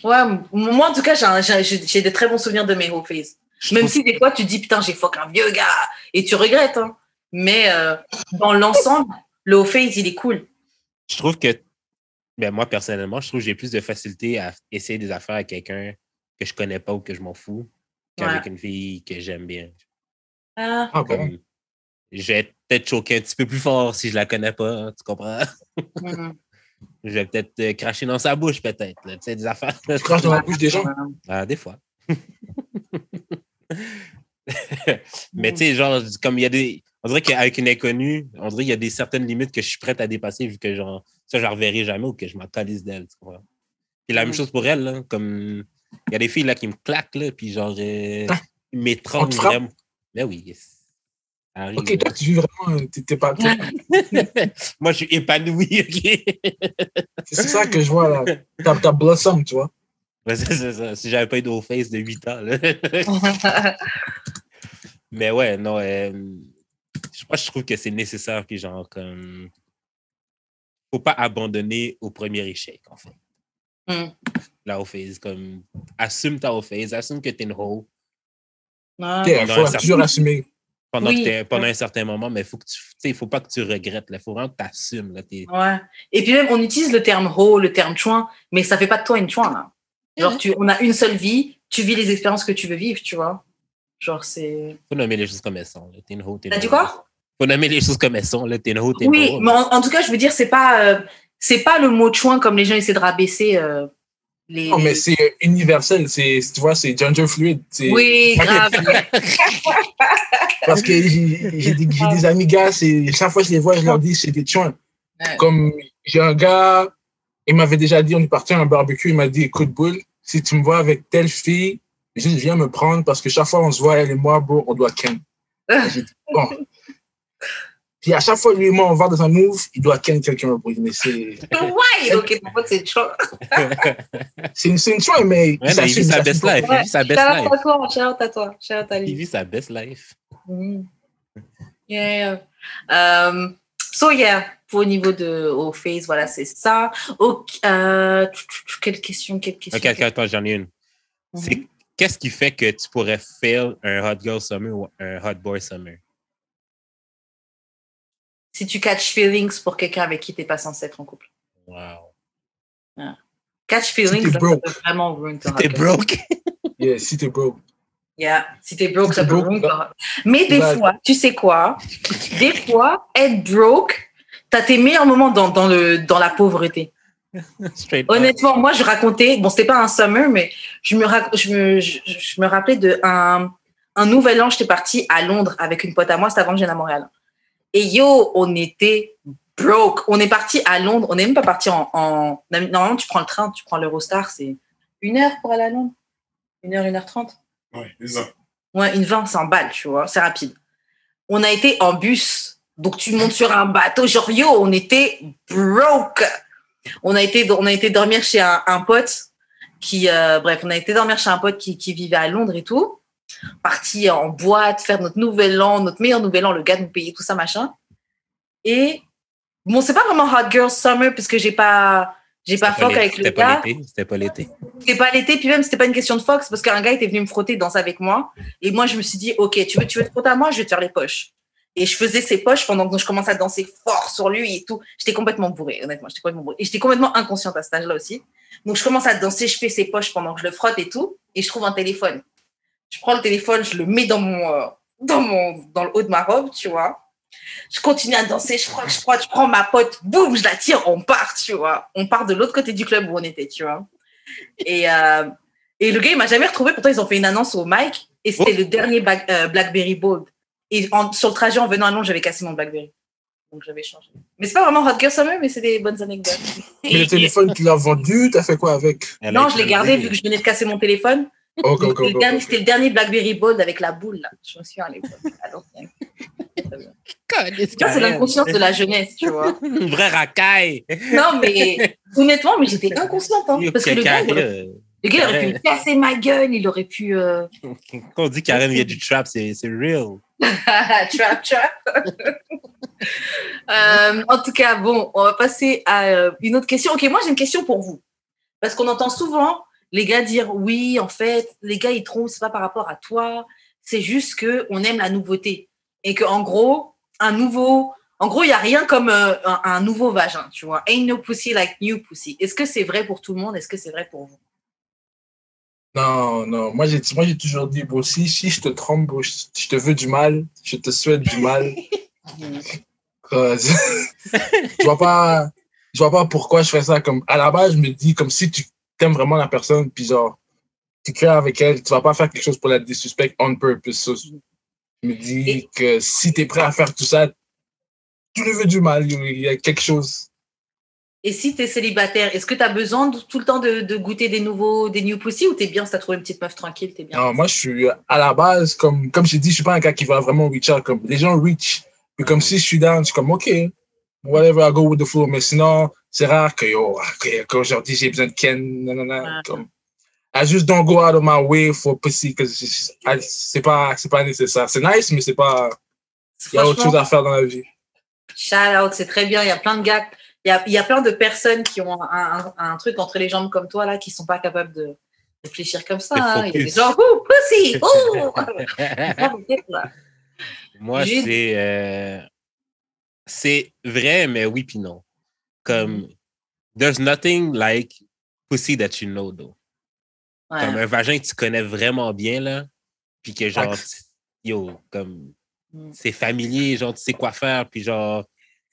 ouais, moi, en tout cas, j'ai des très bons souvenirs de mes hoe phase. Même si des fois, tu te dis, putain, j'ai fuck un vieux gars, et tu regrettes. Hein. Mais dans l'ensemble, le hoe phase, il est cool. Je trouve que, moi, personnellement, je trouve que j'ai plus de facilité à essayer des affaires avec quelqu'un que je connais pas ou que je m'en fous qu'avec une fille que j'aime bien. Bon. Je vais peut-être choquer un petit peu plus fort si je la connais pas, hein, tu comprends? Je vais peut-être cracher dans sa bouche, peut-être. Tu sais, des affaires. Tu craches dans la bouche des gens? Des fois. Mais tu sais, genre, comme il y a des... On dirait qu'avec une inconnue, on dirait qu'il y a des certaines limites que je suis prête à dépasser vu que, genre, ça, je la reverrai jamais ou que je m'en calisse d'elle, tu comprends? Puis la même chose pour elle, là, comme... Il y a des filles, là, qui me claquent, là, puis genre, m'étranglent vraiment. Mais oui, arrive, OK, toi, tu vis vraiment... T'es pas... Moi, je suis épanoui, OK? C'est ça que je vois, là. T'as blossom, tu vois? C'est ça. Si j'avais pas eu de hoe phase de 8 ans, là. Mais ouais, non, je trouve que c'est nécessaire que, genre, comme... Faut pas abandonner au premier échec, en fait. La hoe phase, comme... Assume ta hoe phase, assume que t'es une hoe. Il faut toujours assumer. Pendant un certain moment, mais il faut pas que tu regrettes. Il faut vraiment que tu assumes. Là, ouais. Et puis même, on utilise le terme hoe, le terme chouin, mais ça fait pas de toi une chouin, là. Genre, on a une seule vie, tu vis les expériences que tu veux vivre, tu vois. Genre, c'est... Faut nommer les choses comme elles sont. T'es une hoe, t'as dit quoi? Faut nommer les choses comme elles sont. Là. T'es une hoe, t'es une hoe. Oui, mais en tout cas, je veux dire, c'est pas le mot chouin comme les gens essaient de rabaisser les... Non, mais c'est universel. Tu vois, c'est gender fluid. Oui, grave. Parce que j'ai des amis gars, chaque fois que je les vois, je leur dis c'est des chouins. Ouais. Comme j'ai un gars, il m'avait déjà dit, on est parti à un barbecue, il m'a dit, écoute, Boule, si tu me vois avec telle fille, juste viens me prendre parce que chaque fois on se voit, elle et moi, bro, on doit ken. J'ai dit, bon. Puis à chaque fois, lui et moi, on va dans un move, il doit ken quelqu'un. Mais c'est... Ouais, ok, ton pote, c'est une chouin. C'est une chouin, mais... Ouais, il vit sa best life. Il vit sa best life. Shout à toi. Il vit sa best life. Yeah. Au niveau de hoe phase, voilà, c'est ça. Quelle question? Ok, attends, j'en ai une. qu'est-ce qui fait que tu pourrais faire un hot girl summer ou un hot boy summer? Si tu catch feelings pour quelqu'un avec qui t'es pas censé être en couple. Wow. Yeah. Catch feelings, si ça peut vraiment ruin ton hot girl. T'es broke? Yeah, si t'es broke. Yeah, si t'es broke, Si ça t'es peut broke, ruin ton là. Mais des Là. fois, tu sais quoi? Des fois, être broke, t'as tes meilleurs moments dans la pauvreté. Straight Honnêtement, moi, je racontais, bon, c'était pas un summer, mais je me rappelais de un nouvel an, j'étais partie à Londres avec une pote à moi, c'était avant que je vienne à Montréal. Et yo, on était broke. On est parti à Londres, on n'est même pas parti normalement, tu prends le train, tu prends l'Eurostar, c'est 1 heure pour aller à Londres. 1h30. Ouais, c'est ça. Ouais, 1h20, c'est en balle, tu vois, c'est rapide. On a été en bus, donc tu montes sur un bateau, genre yo, on était broke. On a été dormir chez un pote qui, on a été dormir chez un pote qui vivait à Londres et tout. Parti en boîte, faire notre meilleur nouvel an, le gars nous payait tout ça, machin. Et bon, c'est pas vraiment hot girl summer parce que j'ai pas fuck avec le gars. C'était pas l'été. C'était pas l'été, puis même c'était pas une question de fox parce qu'un gars était venu me frotter, danser avec moi. Et moi, je me suis dit, ok, tu veux te frotter à moi, je vais te faire les poches. Et je faisais ses poches pendant que je commençais à danser fort sur lui et tout. J'étais complètement bourrée, honnêtement. Et j'étais complètement inconsciente à cet âge-là aussi. Donc, je commence à danser, je fais ses poches pendant que je le frotte et tout. Et je trouve un téléphone. Je prends le téléphone, je le mets dans le haut de ma robe, tu vois. Je continue à danser, je frotte, je prends ma pote, boum, je la tire, on part, tu vois. On part de l'autre côté du club où on était, tu vois. Et le gars, il m'a jamais retrouvé. Pourtant, ils ont fait une annonce au mic. Et c'était le dernier Blackberry Bold. Et sur le trajet en venant à Londres, j'avais cassé mon Blackberry. Donc, j'avais changé. Mais c'est pas vraiment hot girl summer, mais c'est des bonnes anecdotes. Mais le téléphone, tu l'as vendu, t'as fait quoi avec? Non, je l'ai gardé vu que je venais de casser mon téléphone. C'était le dernier Blackberry Bold avec la boule, là. Je me souviens à l'époque. Ça, c'est l'inconscience de la jeunesse, tu vois. Une vraie racaille. Non, mais honnêtement, j'étais inconsciente. Hein, parce que le gars, il aurait pu me casser ma gueule, il aurait pu... Quand on dit Karen vient du trap, c'est real. Trap. En tout cas, bon, on va passer à une autre question. Ok, moi, j'ai une question pour vous. Parce qu'on entend souvent les gars dire, oui, en fait, les gars, ils trompent, c'est pas par rapport à toi, c'est juste qu'on aime la nouveauté. Et qu'en gros, il n'y a rien comme un nouveau vagin, tu vois. Ain't no pussy like new pussy. Est-ce que c'est vrai pour tout le monde? Est-ce que c'est vrai pour vous? Non. Moi, j'ai toujours dit, bon, si je te trompe, bon, je te veux du mal, je te souhaite du mal. Je vois pas pourquoi je fais ça. Comme, à la base, je me dis, comme si tu t'aimes vraiment la personne, puis genre, tu crées avec elle, tu vas pas faire quelque chose pour la disrespect on purpose. So, je me dis que si tu es prêt à faire tout ça, tu lui veux du mal, il y a quelque chose. Et si tu es célibataire, est-ce que tu as besoin tout le temps de goûter des new pussy ou tu es bien si tu as trouvé une petite meuf tranquille, tu es bien? Non, moi, je suis à la base, comme j'ai dit, je suis pas un gars qui va vraiment reach out. Comme, les gens reach. Puis comme si je suis down, je suis comme, OK, whatever, I go with the flow. Mais sinon, c'est rare qu'aujourd'hui, j'ai besoin de Ken. Comme, I just don't go out of my way for pussy parce que c'est pas nécessaire. C'est nice, mais c'est pas... Il y a autre chose à faire dans la vie. Shout out, c'est très bien. Il y a plein de gars, il y a plein de personnes qui ont un truc entre les jambes comme toi, là, qui sont pas capables de réfléchir comme ça. Hein. Il y a des gens, oh, pussy, oh! Moi, c'est vrai, mais oui puis non. Comme, there's nothing like pussy that you know, though. Ouais. Comme un vagin que tu connais vraiment bien, là, puis que genre, comme, c'est familier, genre, tu sais quoi faire, puis genre...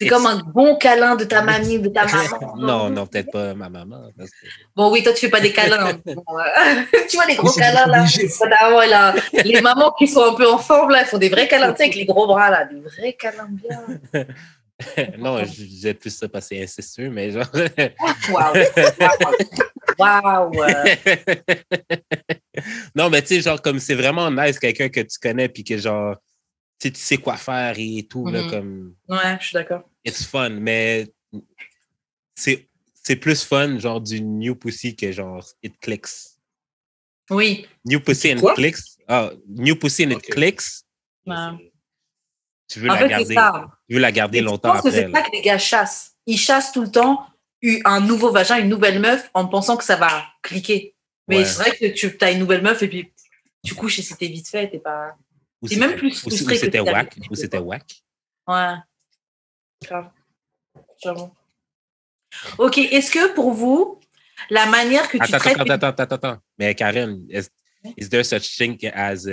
C'est comme un bon câlin de ta mamie, de ta maman. non, peut-être pas ma maman. Parce que... Bon, oui, toi, tu fais pas des câlins. Tu vois, les gros câlins, là. Les mamans qui sont un peu en forme, là, elles font des vrais câlins, tu sais, avec les gros bras, là. Des vrais câlins bien. Non, j'ai plus ça passer incestueux, mais genre... Waouh! Non, mais tu sais, genre, comme c'est vraiment nice, quelqu'un que tu connais, puis que genre, tu sais quoi faire et tout, là, comme... Ouais, je suis d'accord. It's fun, mais c'est plus fun, genre, du new pussy que genre, it clicks. Oui. New pussy and it clicks. Ah, new pussy and it clicks. Ouais. Tu veux la garder longtemps après. Je pense que c'est ça que les gars chassent. Ils chassent tout le temps un nouveau vagin, une nouvelle meuf, en pensant que ça va cliquer. Mais c'est vrai que tu as une nouvelle meuf et puis tu couches et c'était vite fait, t'es pas. Ou T'es même plus frustré que c'était si whack. t'avais- Ou c'était whack. Ouais, grave. J'avoue. Ok, est-ce que pour vous, la manière que tu traites. Attends. Mais Karen, is there such thing as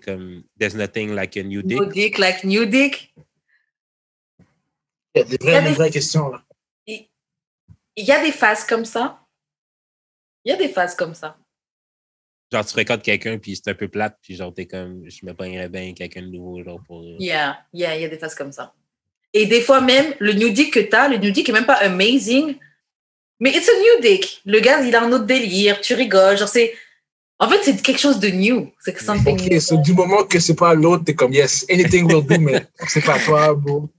comme there's nothing like a new dick? New dick, like new dick? Il y a des vraies questions, là. Il y a des phases comme ça. Il y a des phases comme ça. Genre, tu fréquentes quelqu'un, puis c'est un peu plate, puis genre, t'es comme, je me pognerais bien quelqu'un de nouveau, genre, pour... Il y a des phases comme ça. Et des fois même, le new dick que t'as, le new dick est même pas amazing, mais it's a new dick. Le gars, il a un autre délire, tu rigoles, genre c'est... En fait, c'est quelque chose de new. C'est que something Ok, new. so, du moment que c'est pas l'autre, t'es comme, yes, anything will do, mais c'est pas toi, bro.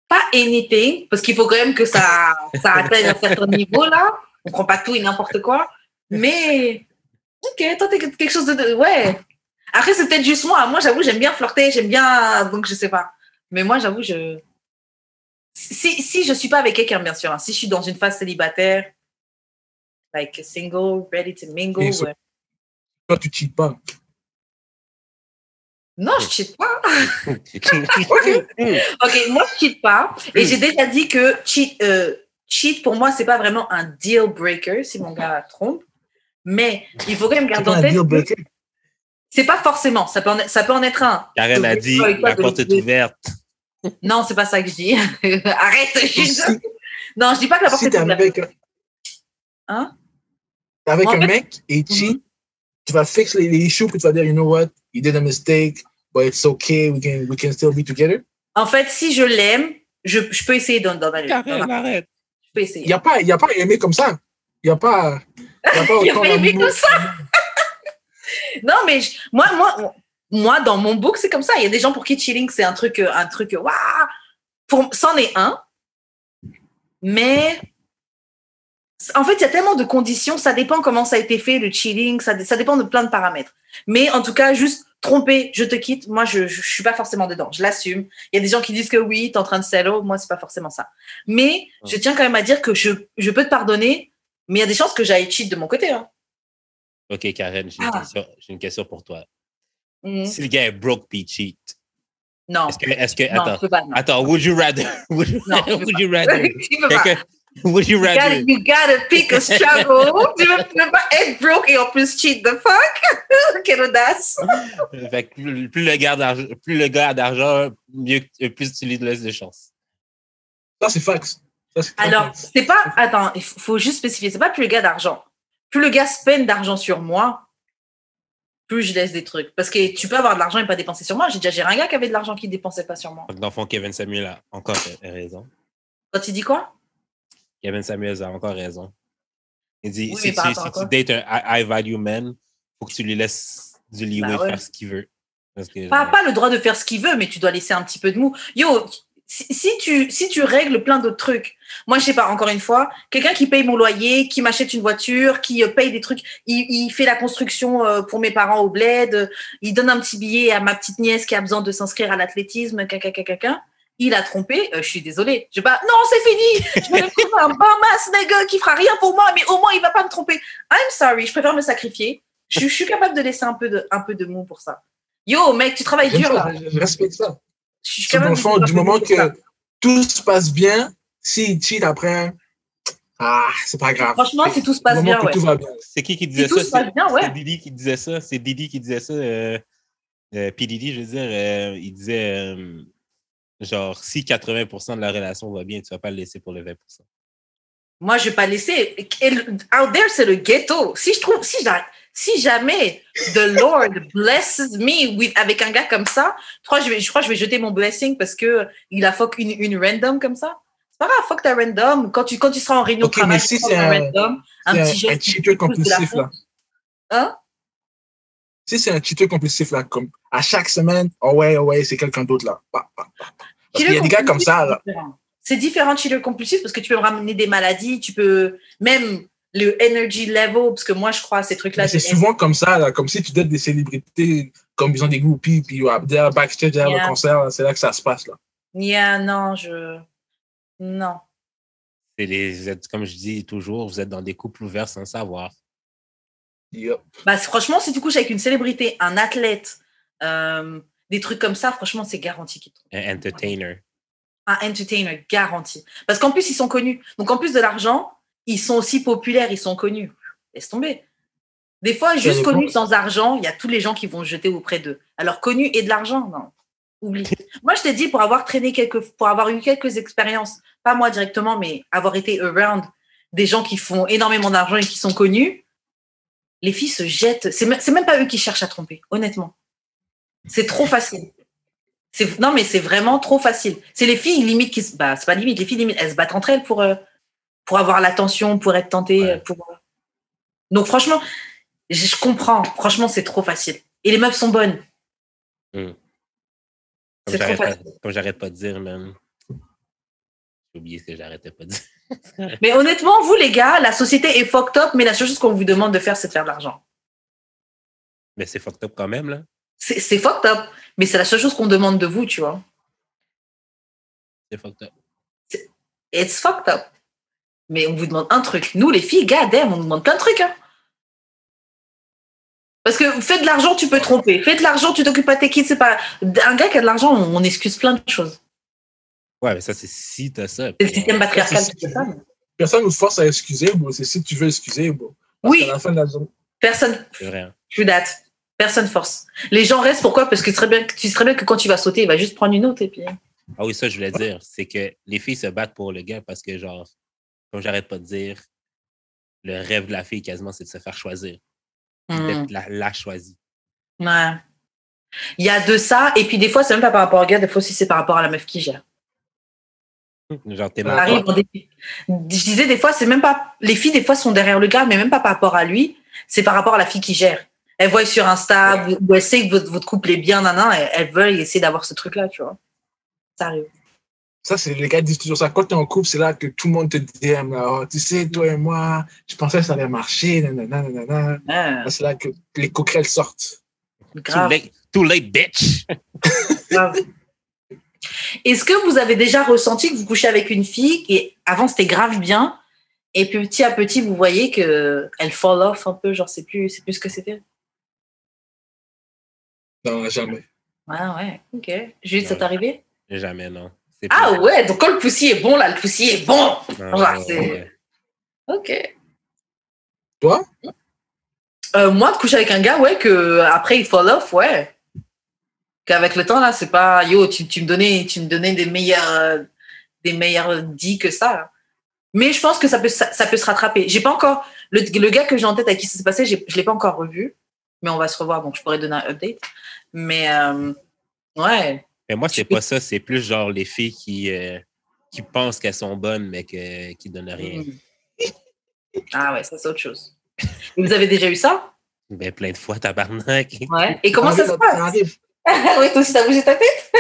Pas anything, parce qu'il faut quand même que ça atteigne un certain niveau, là. On prend pas tout et n'importe quoi. Mais, ok, toi, t'es quelque chose de... Ouais. Après, c'est peut-être juste moi. Moi, j'avoue, j'aime bien flirter, j'aime bien... Donc, je sais pas. Mais moi, j'avoue, Si je suis pas avec quelqu'un, bien sûr, hein, si je suis dans une phase célibataire, like single, ready to mingle, Et so, toi, tu cheats pas. Non, je cheat pas. Ok, moi, je cheat pas. Et j'ai déjà dit que cheat, pour moi, c'est pas vraiment un deal breaker si mon gars trompe. Mais il faut quand même garder en tête. C'est pas forcément. Ça peut en être un. Karen a dit, la porte est ouverte. Non, c'est pas ça que je dis. Arrête. Non, je dis pas que la porte est ouverte. Hein? T'es avec un mec et tu vas fixer les issues, puis tu vas dire, you know what, you did a mistake, but it's okay, we can still be together. En fait, si je l'aime, je peux essayer d'en aller. Karen, arrête. Je peux essayer. Il n'y a pas aimer comme ça. Il n'y a pas autant aimer comme ça. Non, mais moi, dans mon book, c'est comme ça. Il y a des gens pour qui chilling, c'est un truc, waouh. C'en est un. Mais en fait, il y a tellement de conditions. Ça dépend comment ça a été fait, le chilling. Ça dépend de plein de paramètres. Mais en tout cas, juste tromper, je te quitte. Moi, je suis pas forcément dedans. Je l'assume. Il y a des gens qui disent que oui, t'es en train de sello. Moi, c'est pas forcément ça. Mais je tiens quand même à dire que je peux te pardonner. Mais il y a des chances que j'aille cheat de mon côté. Hein. Ok, Karen, j'ai une question pour toi. Si le gars est broke puis cheat. Non. Est-ce que non, attends, je peux pas, non. Attends, would you rather? Would you rather? Would you rather? You gotta pick a struggle. Tu veux pas être broke et en plus cheat, the fuck? Quelle audace. Fait que plus le gars a d'argent, plus tu lui laisses de chance. Ça, c'est fax. Alors, c'est pas... Attends, il faut juste spécifier. C'est pas plus le gars d'argent. Plus le gars spend d'argent sur moi, plus je laisse des trucs. Parce que tu peux avoir de l'argent et pas dépenser sur moi. J'ai déjà géré un gars qui avait de l'argent qui dépensait pas sur moi. Donc, dans le fond, Kevin Samuel a encore raison. Quand il dit quoi? Kevin Samuel a encore raison. Il dit, oui, si tu dates un high-value man, il faut que tu lui laisses du leeway faire ce qu'il veut. Parce que, pas le droit de faire ce qu'il veut, mais tu dois laisser un petit peu de mou. Yo, si tu règles plein d'autres trucs, moi, je sais pas, encore une fois, quelqu'un qui paye mon loyer, qui m'achète une voiture, qui paye des trucs, il fait la construction pour mes parents au bled, il donne un petit billet à ma petite nièce qui a besoin de s'inscrire à l'athlétisme, il a trompé, je suis désolée. Je vais pas, non, c'est fini, je vais le trouver un bum-ass nigga qui fera rien pour moi, mais au moins, il va pas me tromper. I'm sorry, je préfère me sacrifier. Je suis capable de laisser un peu de mou pour ça. Yo, mec, tu travailles dur, là. Je respecte ça. Je suis capable du moment que tout se passe bien, s'il cheat après, c'est pas grave. Franchement, si tout se passe bien, ouais. Tout va bien. C'est qui disait ça? C'est Didi qui disait ça. C'est Didi qui disait ça. Puis Didi, je veux dire, il disait... genre, si 80% de la relation va bien, tu vas pas le laisser pour le 20%. Moi, je vais pas le laisser. Out there, c'est le ghetto. Si jamais the Lord blesses me avec un gars comme ça, je crois que je vais jeter mon blessing parce que il a fuck une random comme ça. C'est pas grave, fuck ta random. Quand tu seras en réunion de travail, si c'est un cheater compulsif, là. Hein? Si c'est un cheater compulsif, là, comme à chaque semaine, oh ouais, c'est quelqu'un d'autre, là. Il y a des gars comme ça, là. C'est différent de cheater compulsif parce que tu peux me ramener des maladies, tu peux même le energy level, parce que moi, je crois à ces trucs-là. C'est souvent comme ça, là, comme si tu dates des célébrités, comme ils ont des groupies, puis backstage, derrière le concert, là, c'est là que ça se passe, là. Non. Comme je dis toujours, vous êtes dans des couples ouverts sans savoir. Yep. Bah, franchement, si tu couches avec une célébrité, un athlète, des trucs comme ça, franchement, c'est garanti qu'ils te trompent. Un entertainer. Un entertainer, garanti. Parce qu'en plus, ils sont connus. Donc, en plus de l'argent, ils sont aussi populaires, ils sont connus. Laisse tomber. Des fois, juste connus sans argent, il y a tous les gens qui vont se jeter auprès d'eux. Alors, connus et de l'argent, non. Oublie. Moi, je t'ai dit, pour avoir eu quelques expériences, pas moi directement, mais avoir été around des gens qui font énormément d'argent et qui sont connus, les filles se jettent. C'est même pas eux qui cherchent à tromper, honnêtement. C'est trop facile. Non, mais c'est vraiment trop facile. C'est les filles limite qui c'est pas limite, les filles limite, elles se battent entre elles pour avoir l'attention, pour être tentées. Ouais. Donc, franchement, je comprends. Franchement, c'est trop facile. Et les meufs sont bonnes. C'est trop facile. Comme j'arrête pas de dire, man. J'ai oublié ce que j'arrêtais pas de dire. Mais honnêtement, vous, les gars, la société est fucked up, mais la seule chose qu'on vous demande de faire, c'est de faire de l'argent. Mais c'est fucked up quand même, là. C'est fucked up, mais c'est la seule chose qu'on demande de vous, tu vois. C'est fucked up. It's fucked up. Mais on vous demande un truc. Nous, les filles, god damn, on nous demande plein de trucs, hein. Parce que fais de l'argent, tu peux tromper. Fais de l'argent, tu t'occupes pas de tes kids, c'est pas... Un gars qui a de l'argent, on excuse plein de choses. Ouais, mais ça, c'est si t'as ça. C'est le système patriarcal qui fait ça. Personne nous force à excuser, bon. C'est si tu veux excuser, bon. Oui. À la fin de la journée. Personne. C'est vrai. Je date. Personne force. Les gens restent, pourquoi? Parce que tu sais très bien que quand tu vas sauter, il va juste prendre une autre et puis... Ah oui, ça, je voulais dire. C'est que les filles se battent pour le gars parce que, genre, comme j'arrête pas de dire, le rêve de la fille, quasiment, c'est de se faire choisir. D'être la choisie. Ouais. Il y a de ça, et puis des fois, c'est même pas par rapport au gars, des fois aussi, c'est par rapport à la meuf qui gère. Genre, t'es Je disais, des fois, c'est même pas... Les filles, des fois, sont derrière le gars, mais même pas par rapport à lui, c'est par rapport à la fille qui gère. Elle voit sur Insta, ou elle sait que votre couple est bien, elle veut essayer d'avoir ce truc-là, tu vois. Ça arrive. Ça, c'est les gars disent toujours ça. Quand tu es en couple, c'est là que tout le monde te dit, oh, tu sais, toi et moi, je pensais que ça allait marcher, nanana. Ouais. C'est là que les coquerelles sortent. Grave. Too late, bitch! Grave. Est-ce que vous avez déjà ressenti que vous couchez avec une fille et avant c'était grave bien et puis petit à petit vous voyez que elle fall off un peu, genre c'est plus ce que c'était? Non, jamais. Ouais, ok. Jules, ça t'est arrivé? Jamais, non. Ouais, donc quand le poussi est bon, là, le poussi est bon. Ouais. Ok. Toi? Moi, de coucher avec un gars, ouais, que après il fall off, ouais. Qu'avec le temps, là, c'est pas yo, tu me donnais des meilleurs dits que ça. Là. Mais je pense que ça peut se rattraper. J'ai pas encore le gars que j'ai en tête avec qui ça s'est passé, je l'ai pas encore revu, mais on va se revoir, donc je pourrais donner un update. Mais ouais. Mais moi, c'est pas ça. C'est plus genre les filles qui pensent qu'elles sont bonnes, mais qui donnent rien. Ah ouais, ça c'est autre chose. Vous avez déjà eu ça? Ben, plein de fois, tabarnak. Ouais. Et comment ça se passe? Oui, toi aussi, t'as bougé ta tête?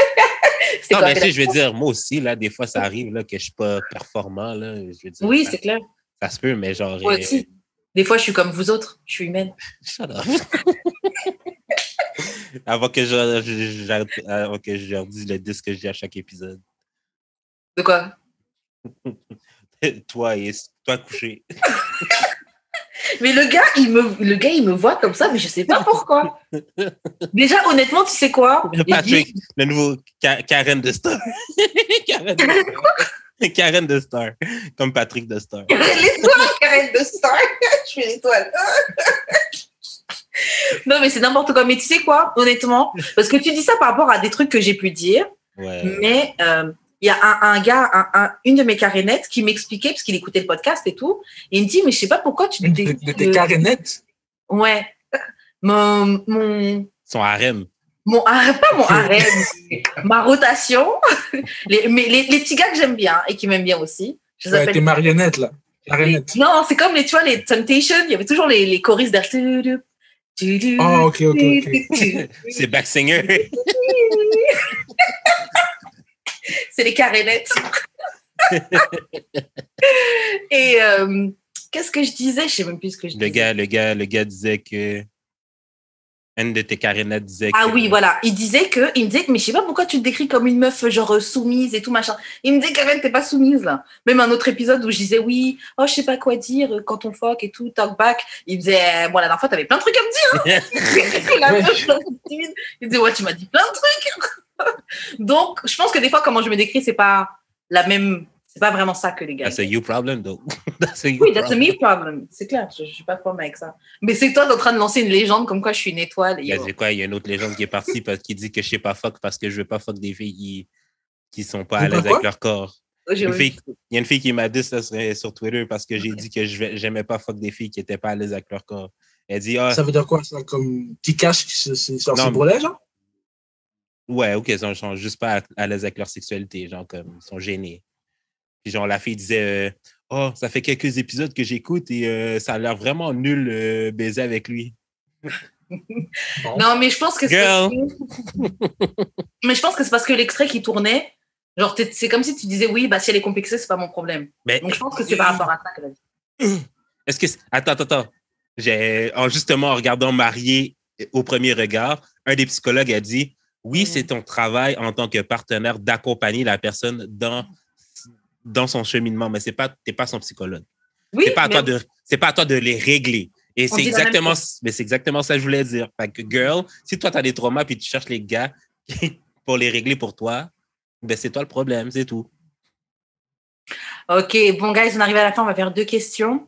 Non, mais je veux dire, moi aussi, là, des fois, ça arrive là, que je suis pas performant. Là, je veux dire, oui, c'est clair. Ça se peut, mais genre... Moi aussi. Des fois, je suis comme vous autres. Je suis humaine. Shut up. Avant que je leur dise le disque que je dis à chaque épisode. De quoi? Toi couché. Mais le gars, il me voit comme ça, mais je sais pas pourquoi. Déjà, honnêtement, tu sais quoi? Patrick, le nouveau Karen de Star. Karen de Star. Comme Patrick de Star. L'étoile, Karen de Star. Je suis l'étoile. Non, mais c'est n'importe quoi. Mais tu sais quoi, honnêtement? Parce que tu dis ça par rapport à des trucs que j'ai pu dire. Ouais. Mais il y a un gars, une de mes carénettes qui m'expliquait, parce qu'il écoutait le podcast et tout, et il me dit, mais je sais pas pourquoi tu... De tes carénettes? Ouais. Son harem. Pas mon harem, ma rotation. les petits gars que j'aime bien et qui m'aiment bien aussi. Ouais, tes marionnettes, là. Non, c'est comme tu vois, les Temptations, il y avait toujours les choristes derrière. Oh, ok. C'est back singer. C'est les carénettes. Et qu'est-ce que je disais? Je sais même plus ce que je disais. Le gars disait que Une de tes Karina disait Ah oui, voilà. Il me disait que, mais je sais pas pourquoi tu te décris comme une meuf genre soumise et tout machin. Il me disait Karen, t'es pas soumise là. Même un autre épisode où je disais oui, oh je sais pas quoi dire quand on fuck et tout, talk back. Il me disait, bon la dernière fois t'avais plein de trucs à me dire. Hein. La meuf, il me disait ouais tu m'as dit plein de trucs. Donc je pense que des fois comment je me décris c'est pas la même. C'est pas vraiment ça que les gars. That's a you problem, though. Oui, that's a me problem. C'est clair, je suis pas de problème avec ça. Mais c'est toi en train de lancer une légende comme quoi je suis une étoile. Il y a une autre légende qui est partie parce qu'il dit que je sais pas fuck parce que je veux pas fuck des filles qui sont pas à l'aise avec leur corps. Il y a une fille qui m'a dit ça sur Twitter parce que j'ai dit que j'aimais pas fuck des filles qui étaient pas à l'aise avec leur corps. Elle dit ça veut dire quoi ça, comme qui cachent c'est brûlé, genre? Ouais, ok, ils sont juste pas à l'aise avec leur sexualité, genre comme ils sont gênés. Puis genre, la fille disait oh, ça fait quelques épisodes que j'écoute et ça a l'air vraiment nul baiser avec lui. Non, mais je pense que c'est parce que l'extrait qui tournait, genre, c'est comme si tu disais oui, bah si elle est complexée, c'est pas mon problème. Mais... Donc je pense que c'est par rapport à ça qu'elle a dit. Est-ce que. Attends. Justement, en regardant Marié au premier regard, un des psychologues a dit oui, c'est ton travail en tant que partenaire d'accompagner la personne dans son cheminement, mais t'es pas son psychologue. Oui, c'est pas à toi de les régler. Et c'est exactement ça que je voulais dire. Fait que, girl, si toi, tu as des traumas puis tu cherches les gars pour les régler pour toi, ben c'est toi le problème, c'est tout. OK, bon, guys, on arrive à la fin, on va faire 2 questions.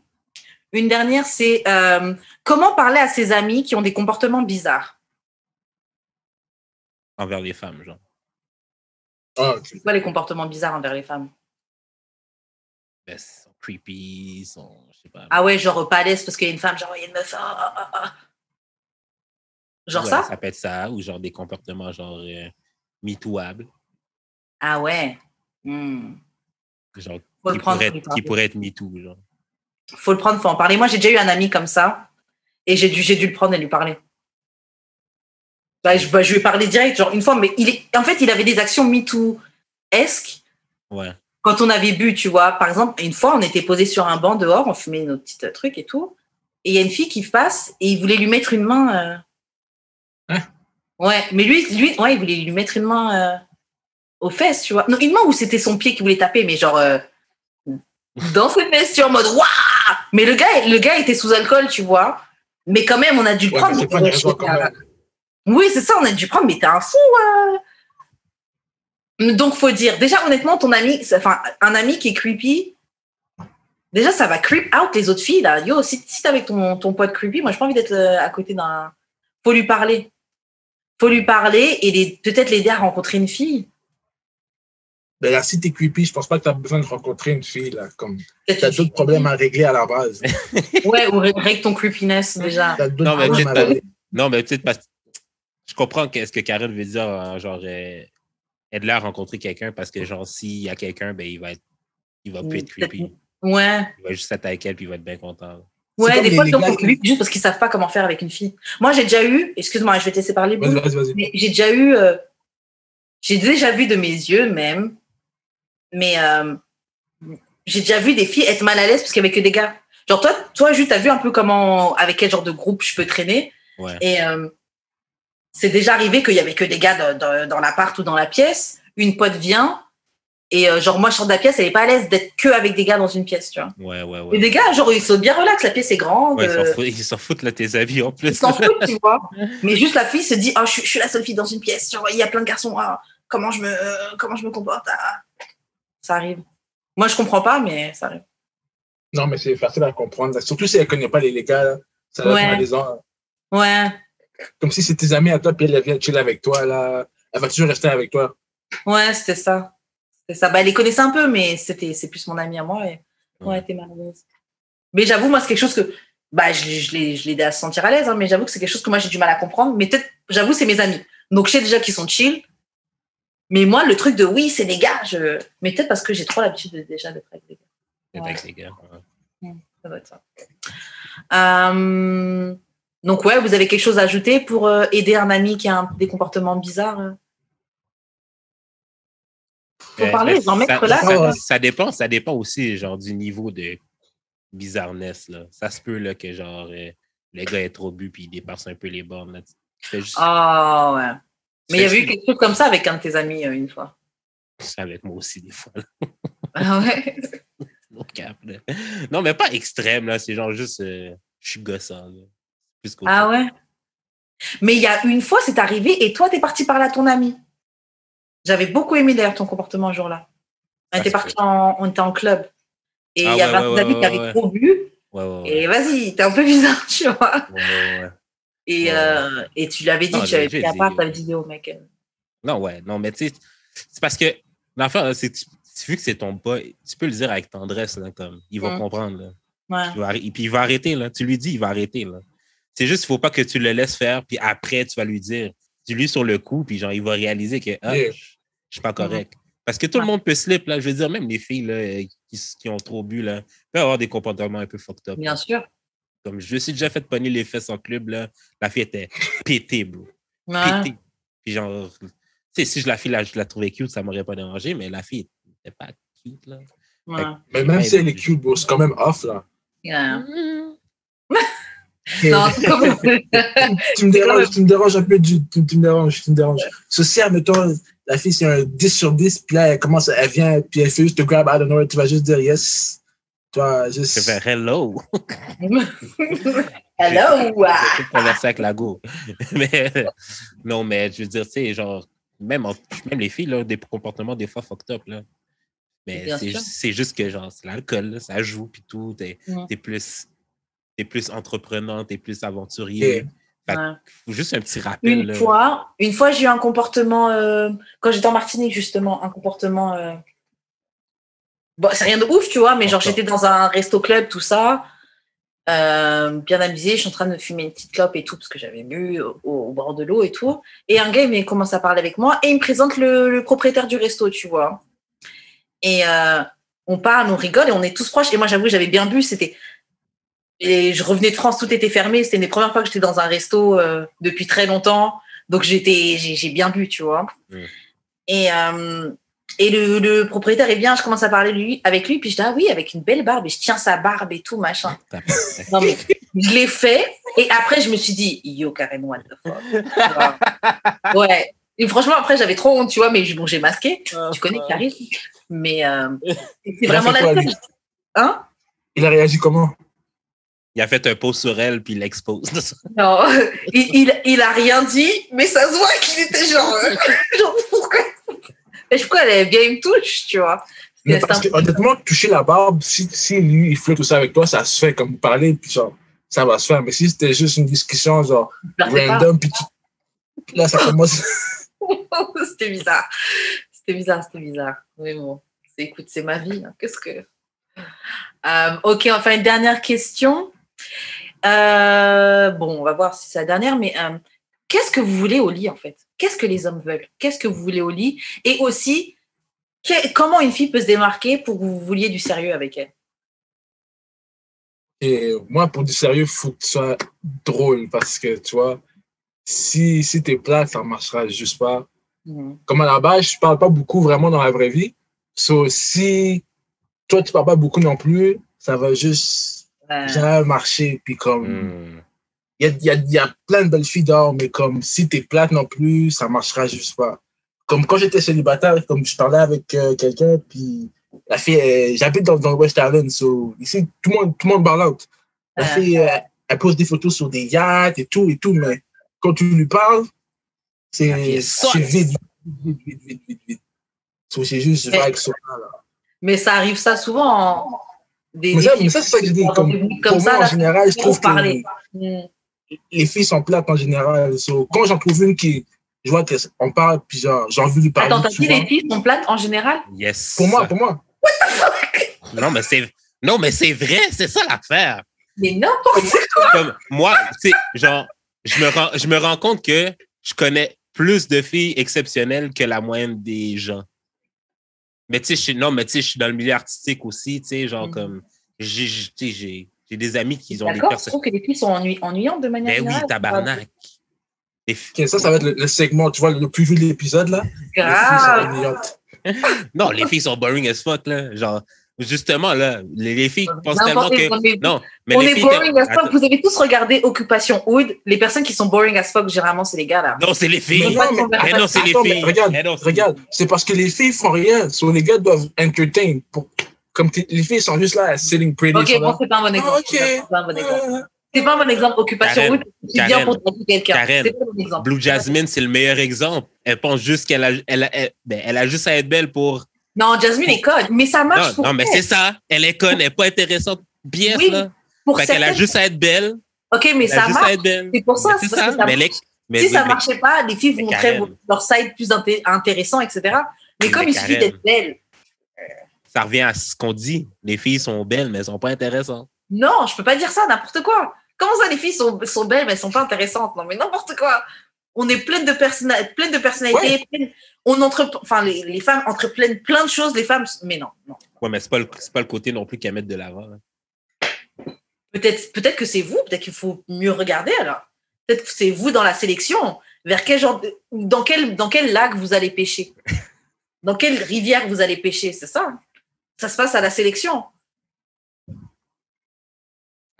Une dernière, c'est comment parler à ses amis qui ont des comportements bizarres? Envers les femmes, genre. C'est quoi les comportements bizarres envers les femmes? Ben, ils sont creepy, je sais pas. Ah ouais, genre pas à l'aise parce qu'il y a une femme, genre il y a une meuf. Genre ouais, ça? Ça peut être ça, ou genre des comportements genre MeTooables. Ah ouais. Genre qui pourrait être MeToo, genre. Faut le prendre, faut en parler. Moi, j'ai déjà eu un ami comme ça et j'ai dû le prendre et lui parler. Je lui ai parlé direct, genre une fois, mais en fait, il avait des actions MeToo-esque. Ouais. Quand on avait bu, tu vois, par exemple, une fois, on était posé sur un banc dehors, on fumait nos petits trucs et tout, et il y a une fille qui passe et il voulait lui mettre une main. Ouais, mais lui, ouais, il voulait lui mettre une main aux fesses, tu vois. Non, une main où c'était son pied qui voulait taper, mais genre dans ses fesses, tu vois, en mode waouh. Mais le gars était sous alcool, tu vois. Mais quand même, on a dû le prendre. Oui, c'est ça, on a dû le prendre, mais t'es un fou. Donc, faut dire, déjà, honnêtement, ton ami, un ami qui est creepy, déjà, ça va creep out les autres filles, là. Yo, si t'es avec ton pote creepy, moi, j'ai pas envie d'être à côté d'un. Faut lui parler. Et peut-être l'aider à rencontrer une fille. Ben là, si t'es creepy, je pense pas que t'as besoin de rencontrer une fille, là. Comme, t'as d'autres problèmes à régler à la base. Ouais, ou règle ton creepiness, déjà. Non, mais peut-être parce que je comprends ce que Karen veut dire, genre, aide-la à rencontrer quelqu'un parce que, genre, s'il y a quelqu'un, ben, il va plus être creepy. Ouais. Il va juste être avec elle puis il va être bien content. Ouais, des fois, les gens sont creepy juste parce qu'ils savent pas comment faire avec une fille. Moi, j'ai déjà eu, excuse-moi, je vais te laisser parler. Vas-y. Mais j'ai déjà vu de mes yeux même, mais j'ai déjà vu des filles être mal à l'aise parce qu'il y avait que des gars. Genre, toi, juste, t'as vu un peu avec quel genre de groupe je peux traîner. Ouais. Et c'est déjà arrivé qu'il y avait que des gars dans l'appart ou dans la pièce. Une pote vient et genre, moi, je sors de la pièce, elle est pas à l'aise d'être que avec des gars dans une pièce, tu vois. Ouais. Et des gars, genre, ils sont bien relax, la pièce est grande. Ouais, ils s'en foutent, là, tes avis en plus. Ils s'en foutent, tu vois. Mais juste la fille se dit, oh, je suis la seule fille dans une pièce, genre, il y a plein de garçons, comment je me comporte. Ça arrive. Moi, je comprends pas, mais ça arrive. Non, mais c'est facile à comprendre. Surtout si elle connaît pas les gars, ça va être malaisant. Ouais. Comme si c'était tes amis à toi, puis elle vient chiller avec toi, là. Elle va toujours rester avec toi. Ouais, c'était ça. Bah, elle les connaissait un peu, mais c'est plus mon amie à moi. Et... Ouais, t'es malheureuse. Mais j'avoue, moi, c'est quelque chose que... Bah, je l'ai aidé à se sentir à l'aise, hein, mais j'avoue que c'est quelque chose que moi, j'ai du mal à comprendre. Mais peut-être, j'avoue, c'est mes amis. Donc, je sais déjà qu'ils sont chill. Mais moi, le truc de oui, c'est des gars, mais peut-être parce que j'ai trop l'habitude déjà d'être avec des gars. Avec les gars, ça doit être ça. Donc, ouais, vous avez quelque chose à ajouter pour aider un ami qui a des comportements bizarres? Faut parler, en mettre là. Ça dépend aussi, genre, du niveau de bizarreness, là. Ça se peut, là, que, genre, le gars est trop bu puis il dépasse un peu les bornes, là. Juste... Ah, ouais. Mais il y avait eu quelque chose comme ça avec un de tes amis une fois. C'est avec moi aussi, des fois. Ah ouais? Non, mais pas extrême, là. C'est genre juste... je suis gossant, là. Plus Ah ouais? Mais il y a une fois, c'est arrivé et toi, t'es parti parler à ton ami. J'avais beaucoup aimé d'ailleurs ton comportement ce jour-là. On était parti on était en club. Et il y avait un ami qui avait trop bu. Et vas-y, t'es un peu bizarre, tu vois. Et tu lui avais dit, tu avais pris à part, t'avais dit, oh mec. Non, mais tu sais, c'est parce que l'enfant, c'est vu que c'est ton pas, tu peux le dire avec tendresse, là, comme il va comprendre. Là. Et puis il va arrêter, là. Tu lui dis, il va arrêter, là. C'est juste, il ne faut pas que tu le laisses faire, puis après, tu vas lui dire. Dis-lui sur le coup, puis genre, il va réaliser que je suis pas correct. Parce que tout le monde peut slip, là. Je veux dire, même les filles là, qui ont trop bu, là, peuvent avoir des comportements un peu fucked up. Bien sûr. Comme je me suis déjà fait pogner les fesses en club, là. La fille était pétée, bro. Pétée. Puis genre, tu sais, si la fille, là, je la trouvais cute, ça m'aurait pas dérangé, mais la fille n'était pas cute, là. Mais même si elle est cute, bro, c'est quand même off, là. Yeah. Non, tu me déranges un peu, tu me déranges. Ceci, admettons, la fille, c'est un 10 sur 10, puis là, elle vient, puis elle fait juste te grab out of nowhere, tu vas juste dire yes. Tu vas juste... Je vais faire hello. Hello! Je vais converser avec la go. Mais, non, mais je veux dire, tu sais, genre, même les filles, là, des comportements des fois fucked up, là. Mais c'est juste que, genre, c'est l'alcool, là, ça joue, puis tout. T'es plus entreprenant, t'es plus aventurier. Fait faut juste un petit rappel. Une fois, j'ai eu un comportement, quand j'étais en Martinique, justement, un comportement... Bon, c'est rien de ouf, tu vois, mais genre, j'étais dans un resto-club, tout ça, bien amusée, je suis en train de fumer une petite clope et tout, parce que j'avais bu au bord de l'eau et tout. Et un gars, il commence à parler avec moi et il me présente le propriétaire du resto, tu vois. Et on parle, on rigole et on est tous proches. Et moi, j'avoue, j'avais bien bu, Et je revenais de France, tout était fermé. C'était une des premières fois que j'étais dans un resto depuis très longtemps. Donc, j'ai bien bu, tu vois. Et le propriétaire est bien, je commence à parler avec lui, puis je dis, ah oui, avec une belle barbe, et je tiens sa barbe et tout, machin. Non, mais je l'ai fait, et après, je me suis dit, yo, Karen, what the fuck. Ouais. Et franchement, après, j'avais trop honte, tu vois, mais bon, j'ai masqué. Tu connais Karim. Mais c'est vraiment la chose. Hein? Il a réagi comment? Il a fait un post sur elle, puis il l'expose. Non, il a rien dit, mais ça se voit qu'il était genre pourquoi? Pourquoi elle est bien une touche, tu vois? Mais parce que, honnêtement, toucher la barbe, si lui, il flirte tout ça avec toi, ça se fait comme parler, puis genre, ça va se faire. Mais si c'était juste une discussion, genre, random, puis là, ça commence. C'était bizarre. Mais bon, écoute, c'est ma vie. Hein. Qu'est-ce que. Ok, on va faire une dernière question. Bon, on va voir si c'est la dernière, mais qu'est-ce que vous voulez au lit, en fait? Qu'est-ce que les hommes veulent? Qu'est-ce que vous voulez au lit? Et aussi, comment une fille peut se démarquer pour que vous vouliez du sérieux avec elle? Et moi, pour du sérieux, il faut que tu sois drôle parce que, tu vois, si t'es plate, ça ne marchera juste pas. Comme à la base, je parle pas beaucoup vraiment dans la vraie vie. Si toi, tu parles pas beaucoup non plus, ça va juste jamais marcher. Puis comme, il y a plein de belles filles dehors, mais comme si t'es plate non plus, ça marchera juste pas. Comme quand j'étais célibataire, comme je parlais avec quelqu'un, puis la fille, j'habite dans le West Island, ici, tout le monde parle out. La fille, elle pose des photos sur des yachts et tout, mais quand tu lui parles, c'est vite. C'est juste vague sur là. Mais ça arrive ça souvent mais ça, c'est ça que je dis. Pour moi, en général, je trouve que les filles sont plates en général. Quand j'en trouve une qui, je vois qu'on parle, puis j'ai envie de lui parler. Attends, t'as dit les filles sont plates en général? Yes. Pour moi. What the fuck? Non, mais c'est vrai, c'est ça l'affaire. Mais n'importe quoi. Comme moi, tu sais, genre, je me rends compte que je connais plus de filles exceptionnelles que la moyenne des gens. Mais tu sais, je suis dans le milieu artistique aussi, tu sais, genre comme, j'ai des amis qui ont des personnes. Je trouve que les filles sont ennuyantes de manière générale. Ben oui, tabarnak. Okay, ça va être le segment, tu vois, le plus vu de l'épisode, là. Grave. Les filles sont ennuyantes. Non, les filles sont boring as fuck, là. Genre, Justement, là, les filles pensent tellement que... Non, mais on les est filles... boring as fuck. Vous avez tous regardé Occupation Hood. Les personnes qui sont boring as fuck, généralement, c'est les gars, là. Non, c'est les filles. Mais non, c'est les filles. Regarde. C'est parce que les filles font rien. So, les gars doivent entertain. Comme les filles sont juste là, sitting pretty. Ok, bon, c'est pas un bon exemple. C'est pas un bon exemple. Occupation Hood, c'est bien pour traiter quelqu'un. Karen, c'est pas un bon exemple. Blue Jasmine, c'est le meilleur exemple. Elle pense juste qu'elle a juste à être belle pour... Non, Jasmine est conne, mais ça marche pour Non, mais c'est ça. Elle est conne, elle n'est pas intéressante. Bien, oui, là. Fait qu'elle a juste à être belle. OK, mais ça marche. C'est pour ça. C'est ça. Si ça ne marchait pas, les filles vous montraient leur side plus intéressant, etc. Mais comme il suffit d'être belle. Ça revient à ce qu'on dit. Les filles sont belles, mais elles ne sont pas intéressantes. Non, je ne peux pas dire ça, n'importe quoi. Comment ça, les filles sont belles, mais elles ne sont pas intéressantes? Non, mais n'importe quoi. On est plein de personnalités. Ouais. Les femmes entreprennent plein de choses, les femmes, mais non. Ouais, mais c'est pas le côté non plus qu'elles mettent de l'avant. Peut-être que c'est vous, peut-être qu'il faut mieux regarder alors. Peut-être que c'est vous dans la sélection. Vers quel genre dans quel lac vous allez pêcher? Dans quelle rivière vous allez pêcher? C'est ça. Ça se passe à la sélection.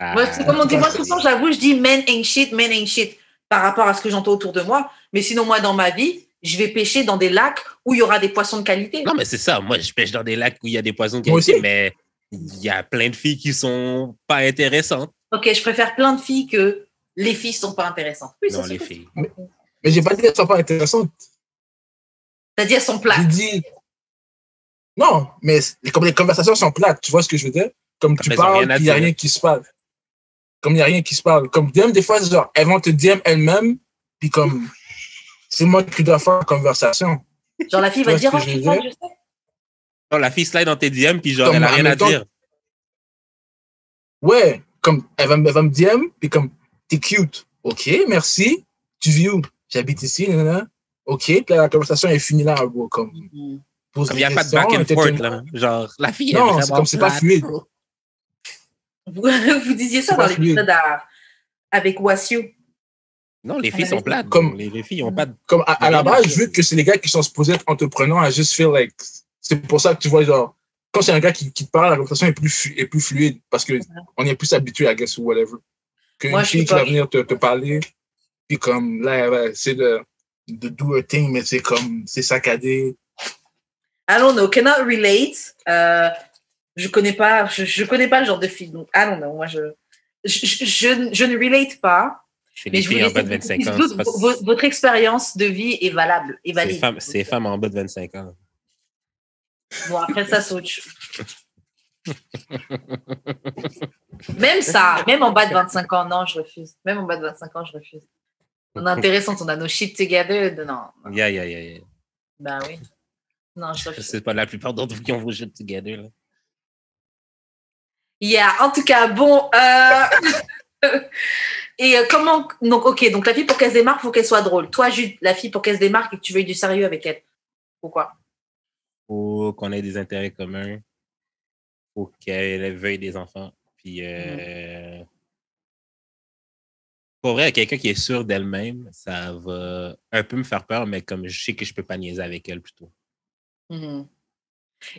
Moi, c'est comme on dit, moi tout le temps, j'avoue, je dis men ain't shit par rapport à ce que j'entends autour de moi. Mais sinon, moi, dans ma vie, je vais pêcher dans des lacs où il y aura des poissons de qualité. Non, mais c'est ça. Moi, je pêche dans des lacs où il y a des poissons de qualité, mais il y a plein de filles qui sont pas intéressantes. OK, je préfère plein de filles que les filles sont pas intéressantes. Oui, non, les filles. Mais j'ai pas dit qu'elles sont pas intéressantes. T'as dit elles sont plates. J'ai dit... Non, mais comme les conversations sont plates, tu vois ce que je veux dire? Comme tu parles, il n'y a rien qui se parle. Comme il n'y a rien qui se parle. Comme DM, des fois, genre, elles vont te DM elles-mêmes, puis comme, c'est moi qui dois faire la conversation. Genre, la fille va dire, je sais. Non, la fille slide dans tes DM, puis genre, elle n'a rien à dire. Ouais, comme, elle va me DM, puis comme, t'es cute. OK, merci. Tu vis où? J'habite ici, nanana. OK, puis là, la conversation est finie là, bro, comme. Comme il n'y a pas de back and forth, là. Genre, la fille, non, c'est comme, c'est pas fluide. Vous disiez ça dans l'épisode avec Wassio. Non, les filles sont plates. Comme, les filles ont pas de... Comme à la base, vu que c'est les gars qui sont supposés être entrepreneurs, I just feel like... C'est pour ça que tu vois, genre, quand c'est un gars qui te parle, la conversation est plus fluide parce qu'on est plus habitué, I guess, ou whatever. Qu'une fille qui va venir te parler, puis comme, là, c'est de do a thing, mais c'est comme, c'est saccadé. I don't know, cannot relate. Je connais pas le genre de fille, donc I don't know. Moi, je ne relate pas. C'est les filles en bas de 25 ans. Votre expérience de vie est valable, est valide. C'est les femmes en bas de 25 ans. Bon, après ça, c'est autre chose. Même ça, même en bas de 25 ans, non, je refuse. Même en bas de 25 ans, je refuse. On est intéressant, on a nos shit together. Non. Yeah. Ben oui. Non, je refuse. C'est pas la plupart d'entre vous qui ont vos shit together, là. Yeah, en tout cas, bon. Et comment. Donc, OK, donc la fille, pour qu'elle se démarque, il faut qu'elle soit drôle. Toi, Jude, la fille, pour qu'elle se démarque et que tu veuilles du sérieux avec elle. Pourquoi? Faut qu'on ait des intérêts communs. Faut qu'elle veuille des enfants. Puis, pour vrai, quelqu'un qui est sûr d'elle-même, ça va un peu me faire peur, mais comme je sais que je peux pas niaiser avec elle plutôt. Mm-hmm.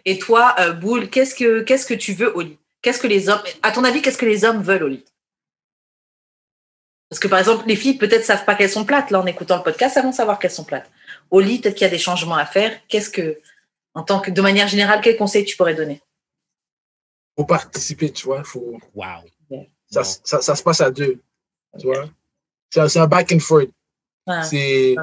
Et toi, Boule, qu'est-ce que tu veux au lit? Qu'est-ce que les hommes, à ton avis, qu'est-ce que les hommes veulent au lit? Parce que par exemple, les filles peut-être savent pas qu'elles sont plates. Là, en écoutant le podcast, elles vont savoir qu'elles sont plates. Au lit, peut-être qu'il y a des changements à faire. De manière générale, quel conseil tu pourrais donner? Faut participer, tu vois. Wow. Ça se passe à deux, tu vois. C'est un back and forth. Ah, c'est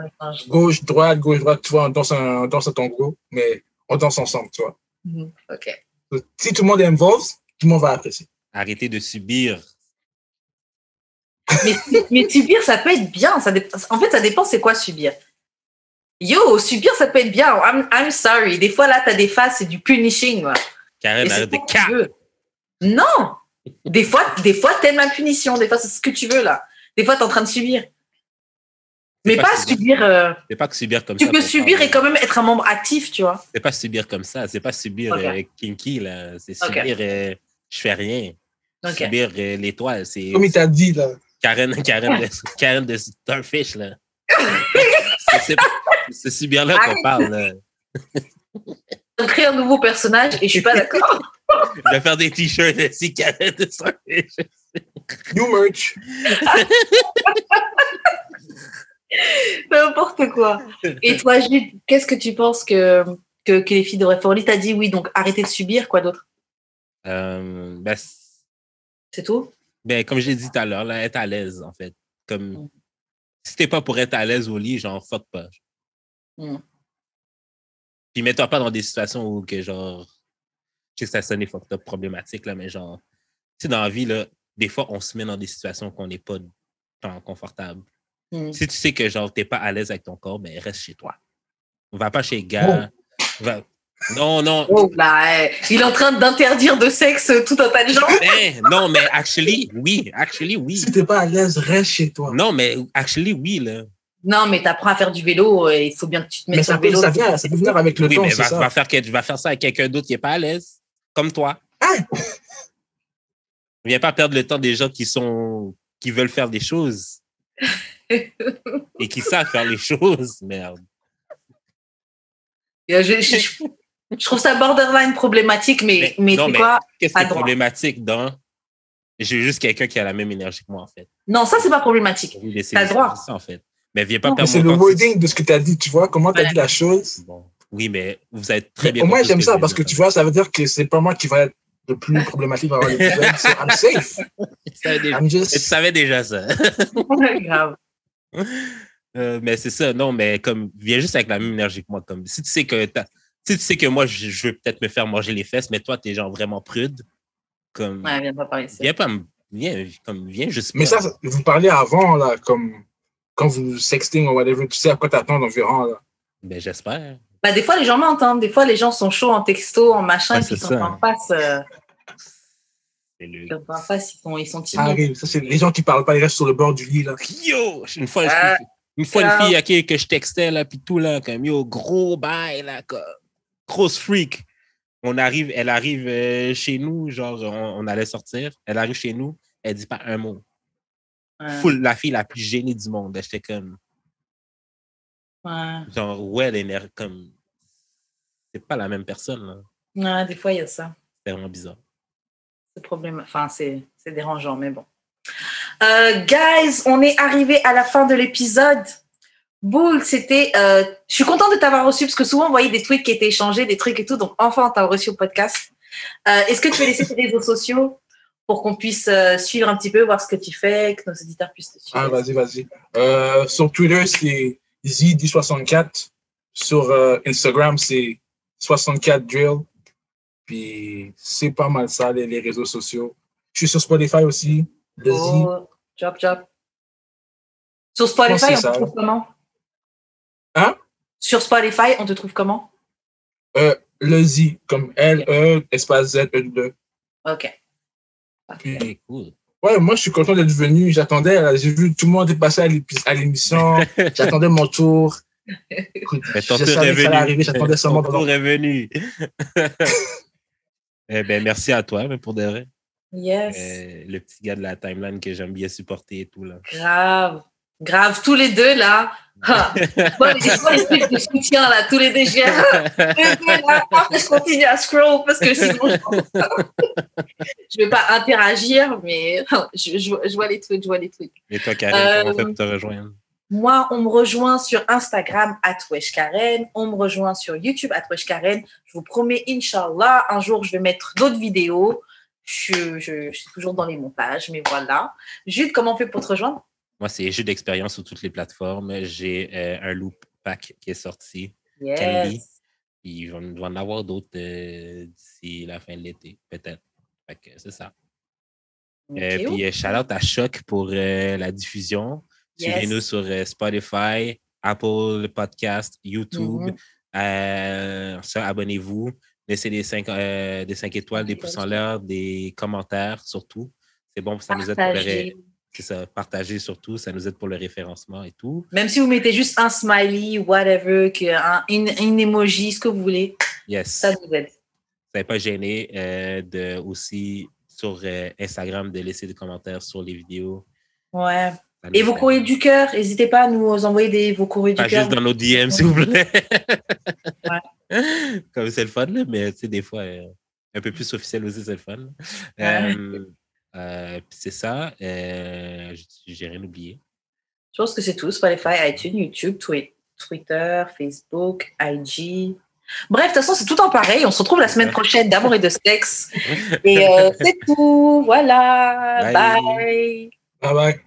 gauche, droite, tu vois, on danse à ton gros, mais on danse ensemble, tu vois. Mm-hmm. OK. Donc, si tout le monde est involved, tout le monde va apprécier. Arrêtez de subir. Mais subir, ça peut être bien. En fait, ça dépend c'est quoi subir. Yo, subir, ça peut être bien. I'm sorry. Des fois, là, t'as des phases, c'est du punishing. Là. Karen, arrête de cap. Non. Des fois, t'aimes la punition. Des fois, c'est ce que tu veux, là. Des fois, t'es en train de subir. Mais pas subir. C'est pas que subir comme ça. Tu peux subir et quand même être un membre actif, tu vois. C'est pas subir comme ça. C'est pas subir kinky, là. C'est subir je fais rien. Subir l'étoile. C'est comme il t'a dit, là. Karen de Starfish, là. c'est subir là qu'on parle, là. créer un nouveau personnage et je suis pas d'accord. Je vais faire des t-shirts de cigarettes de ça. New merch. N'importe quoi. Et toi, Jude, qu'est-ce que tu penses que les filles devraient faire? Oli t'a dit oui, donc arrêter de subir, quoi d'autre? C'est tout? Ben, comme je l'ai dit tout à l'heure, là, être à l'aise, en fait. Comme, si t'es pas pour être à l'aise au lit, genre, fuck pas. Puis mets-toi pas dans des situations où, que, genre, je sais que ça sonne fucked up problématique, là, mais genre, tu sais, dans la vie, là, des fois, on se met dans des situations qu'on n'est pas tant confortable. Si tu sais que, genre, t'es pas à l'aise avec ton corps, ben, reste chez toi. Va pas chez les gars. Non. Oh, là, il est en train d'interdire de sexe tout un tas de gens. Non, mais actually, oui. Si t'es pas à l'aise, reste chez toi. Non, mais actually, oui, là. Non, mais t'apprends à faire du vélo et il faut bien que tu te mettes sur le vélo. Ça peut venir avec le temps, mais c'est ça. Va faire ça avec quelqu'un d'autre qui est pas à l'aise, comme toi. Viens pas perdre le temps des gens qui veulent faire des choses. Et qui savent faire les choses, merde. Je trouve ça borderline problématique, mais non, c'est quoi? Qu'est-ce qui est problématique dans... J'ai juste quelqu'un qui a la même énergie que moi, en fait. Non, ça, c'est pas problématique. T'as le droit. C'est ça, en fait. Mais viens pas perdre c'est le wording de ce que tu as dit, tu vois, comment tu as dit la chose. Bon. Oui, mais vous êtes très bien... Moi, j'aime ça parce que, tu vois, ça veut dire que c'est pas moi qui va être le plus problématique dans l'épisode. I'm safe. Tu savais déjà ça. Grave. Mais c'est ça, non, mais comme, viens juste avec la même énergie que moi. Comme, si tu sais que moi, je veux peut-être me faire manger les fesses, mais toi, t'es genre vraiment prude. Comme, viens pas par ici. Viens juste. Mais ça, vous parlez avant, là, comme quand vous sexting ou whatever, tu sais à quoi t'attendre environ, là. Ben, j'espère. Des fois, les gens m'entendent. Des fois, les gens sont chauds en texto, en machin, et puis quand en face, ils sont timides. Ça arrive. Ça, c'est les gens qui parlent pas, ils restent sur le bord du lit, là. Yo! Une fois, une fille à qui que je textais, là, puis tout, là, comme, yo, gros bail, là, grosse freak. Elle arrive chez nous, genre, on allait sortir. Elle arrive chez nous, elle dit pas un mot. La fille la plus gênée du monde. J'étais comme... Genre, elle est comme... C'est pas la même personne, là. Des fois, il y a ça. C'est vraiment bizarre. C'est dérangeant, mais bon. Guys, on est arrivé à la fin de l'épisode. Bull, c'était... je suis contente de t'avoir reçu parce que souvent, on voyait des tweets qui étaient échangés, des trucs et tout. Donc, enfin, on t'a reçu au podcast. Est-ce que tu veux laisser tes réseaux sociaux pour qu'on puisse suivre un petit peu, voir ce que tu fais, que nos auditeurs puissent te suivre? Vas-y. Sur Twitter, c'est ZD64. Sur Instagram, c'est 64drill. Puis, c'est pas mal ça, les réseaux sociaux. Je suis sur Spotify aussi. Job. Sur Spotify, on te trouve comment? Sur Spotify, on te trouve comment? Le Z, comme L-E, espace Z-E-2. OK. Puis, cool. Ouais, moi, je suis content d'être venu. J'attendais, j'ai vu tout le monde est passé à l'émission. J'attendais mon tour. Écoute, je savais que ça allait arriver. J'attendais seulement. Ton tour est venu. Merci à toi, mais pour de vrai. Yes. Le petit gars de la timeline que j'aime bien supporter et tout, là. Grave, tous les deux, là. Moi, les trucs de soutien, là, tous les deux, je continue à scroll parce que sinon, je ne vais pas interagir, mais je vois les trucs, Et toi, Karen, comment on fait pour te rejoindre? Moi, on me rejoint sur Instagram @weshkaren, on me rejoint sur YouTube @weshkaren. Je vous promets, Inch'Allah, un jour, je vais mettre d'autres vidéos. Je suis toujours dans les montages, mais voilà. Jude, comment on fait pour te rejoindre? Moi, c'est jeu d'expérience sur toutes les plateformes. J'ai un loop pack qui est sorti. Yes. Candy. Il va en avoir d'autres d'ici la fin de l'été, peut-être. Fait que c'est ça. Okay. Puis, shout-out à Choc pour la diffusion. Yes. Suivez-nous sur Spotify, Apple Podcast, YouTube. Abonnez-vous. Laissez des 5 étoiles, des pouces en l'air, des commentaires surtout. C'est bon, ça nous aide pour c'est ça, partager surtout, ça nous aide pour le référencement et tout. Même si vous mettez juste un smiley, whatever, une emoji, ce que vous voulez, ça nous aide. Soyez pas gêné aussi sur Instagram de laisser des commentaires sur les vidéos. Ouais. Et vos courriers du cœur, n'hésitez pas à nous envoyer vos courriers du cœur. Juste dans nos DM, s'il vous plaît. Ouais. Comme c'est le fun, là, mais tu sais, des fois, un peu plus officiel aussi, c'est le fun. Puis c'est ça. J'ai rien oublié. Je pense que c'est tout. Spotify, iTunes, YouTube, Twitter, Facebook, IG. Bref, de toute façon, c'est tout en pareil. On se retrouve la semaine prochaine d'Amour et de sexe. Et c'est tout. Voilà. Bye. Bye bye.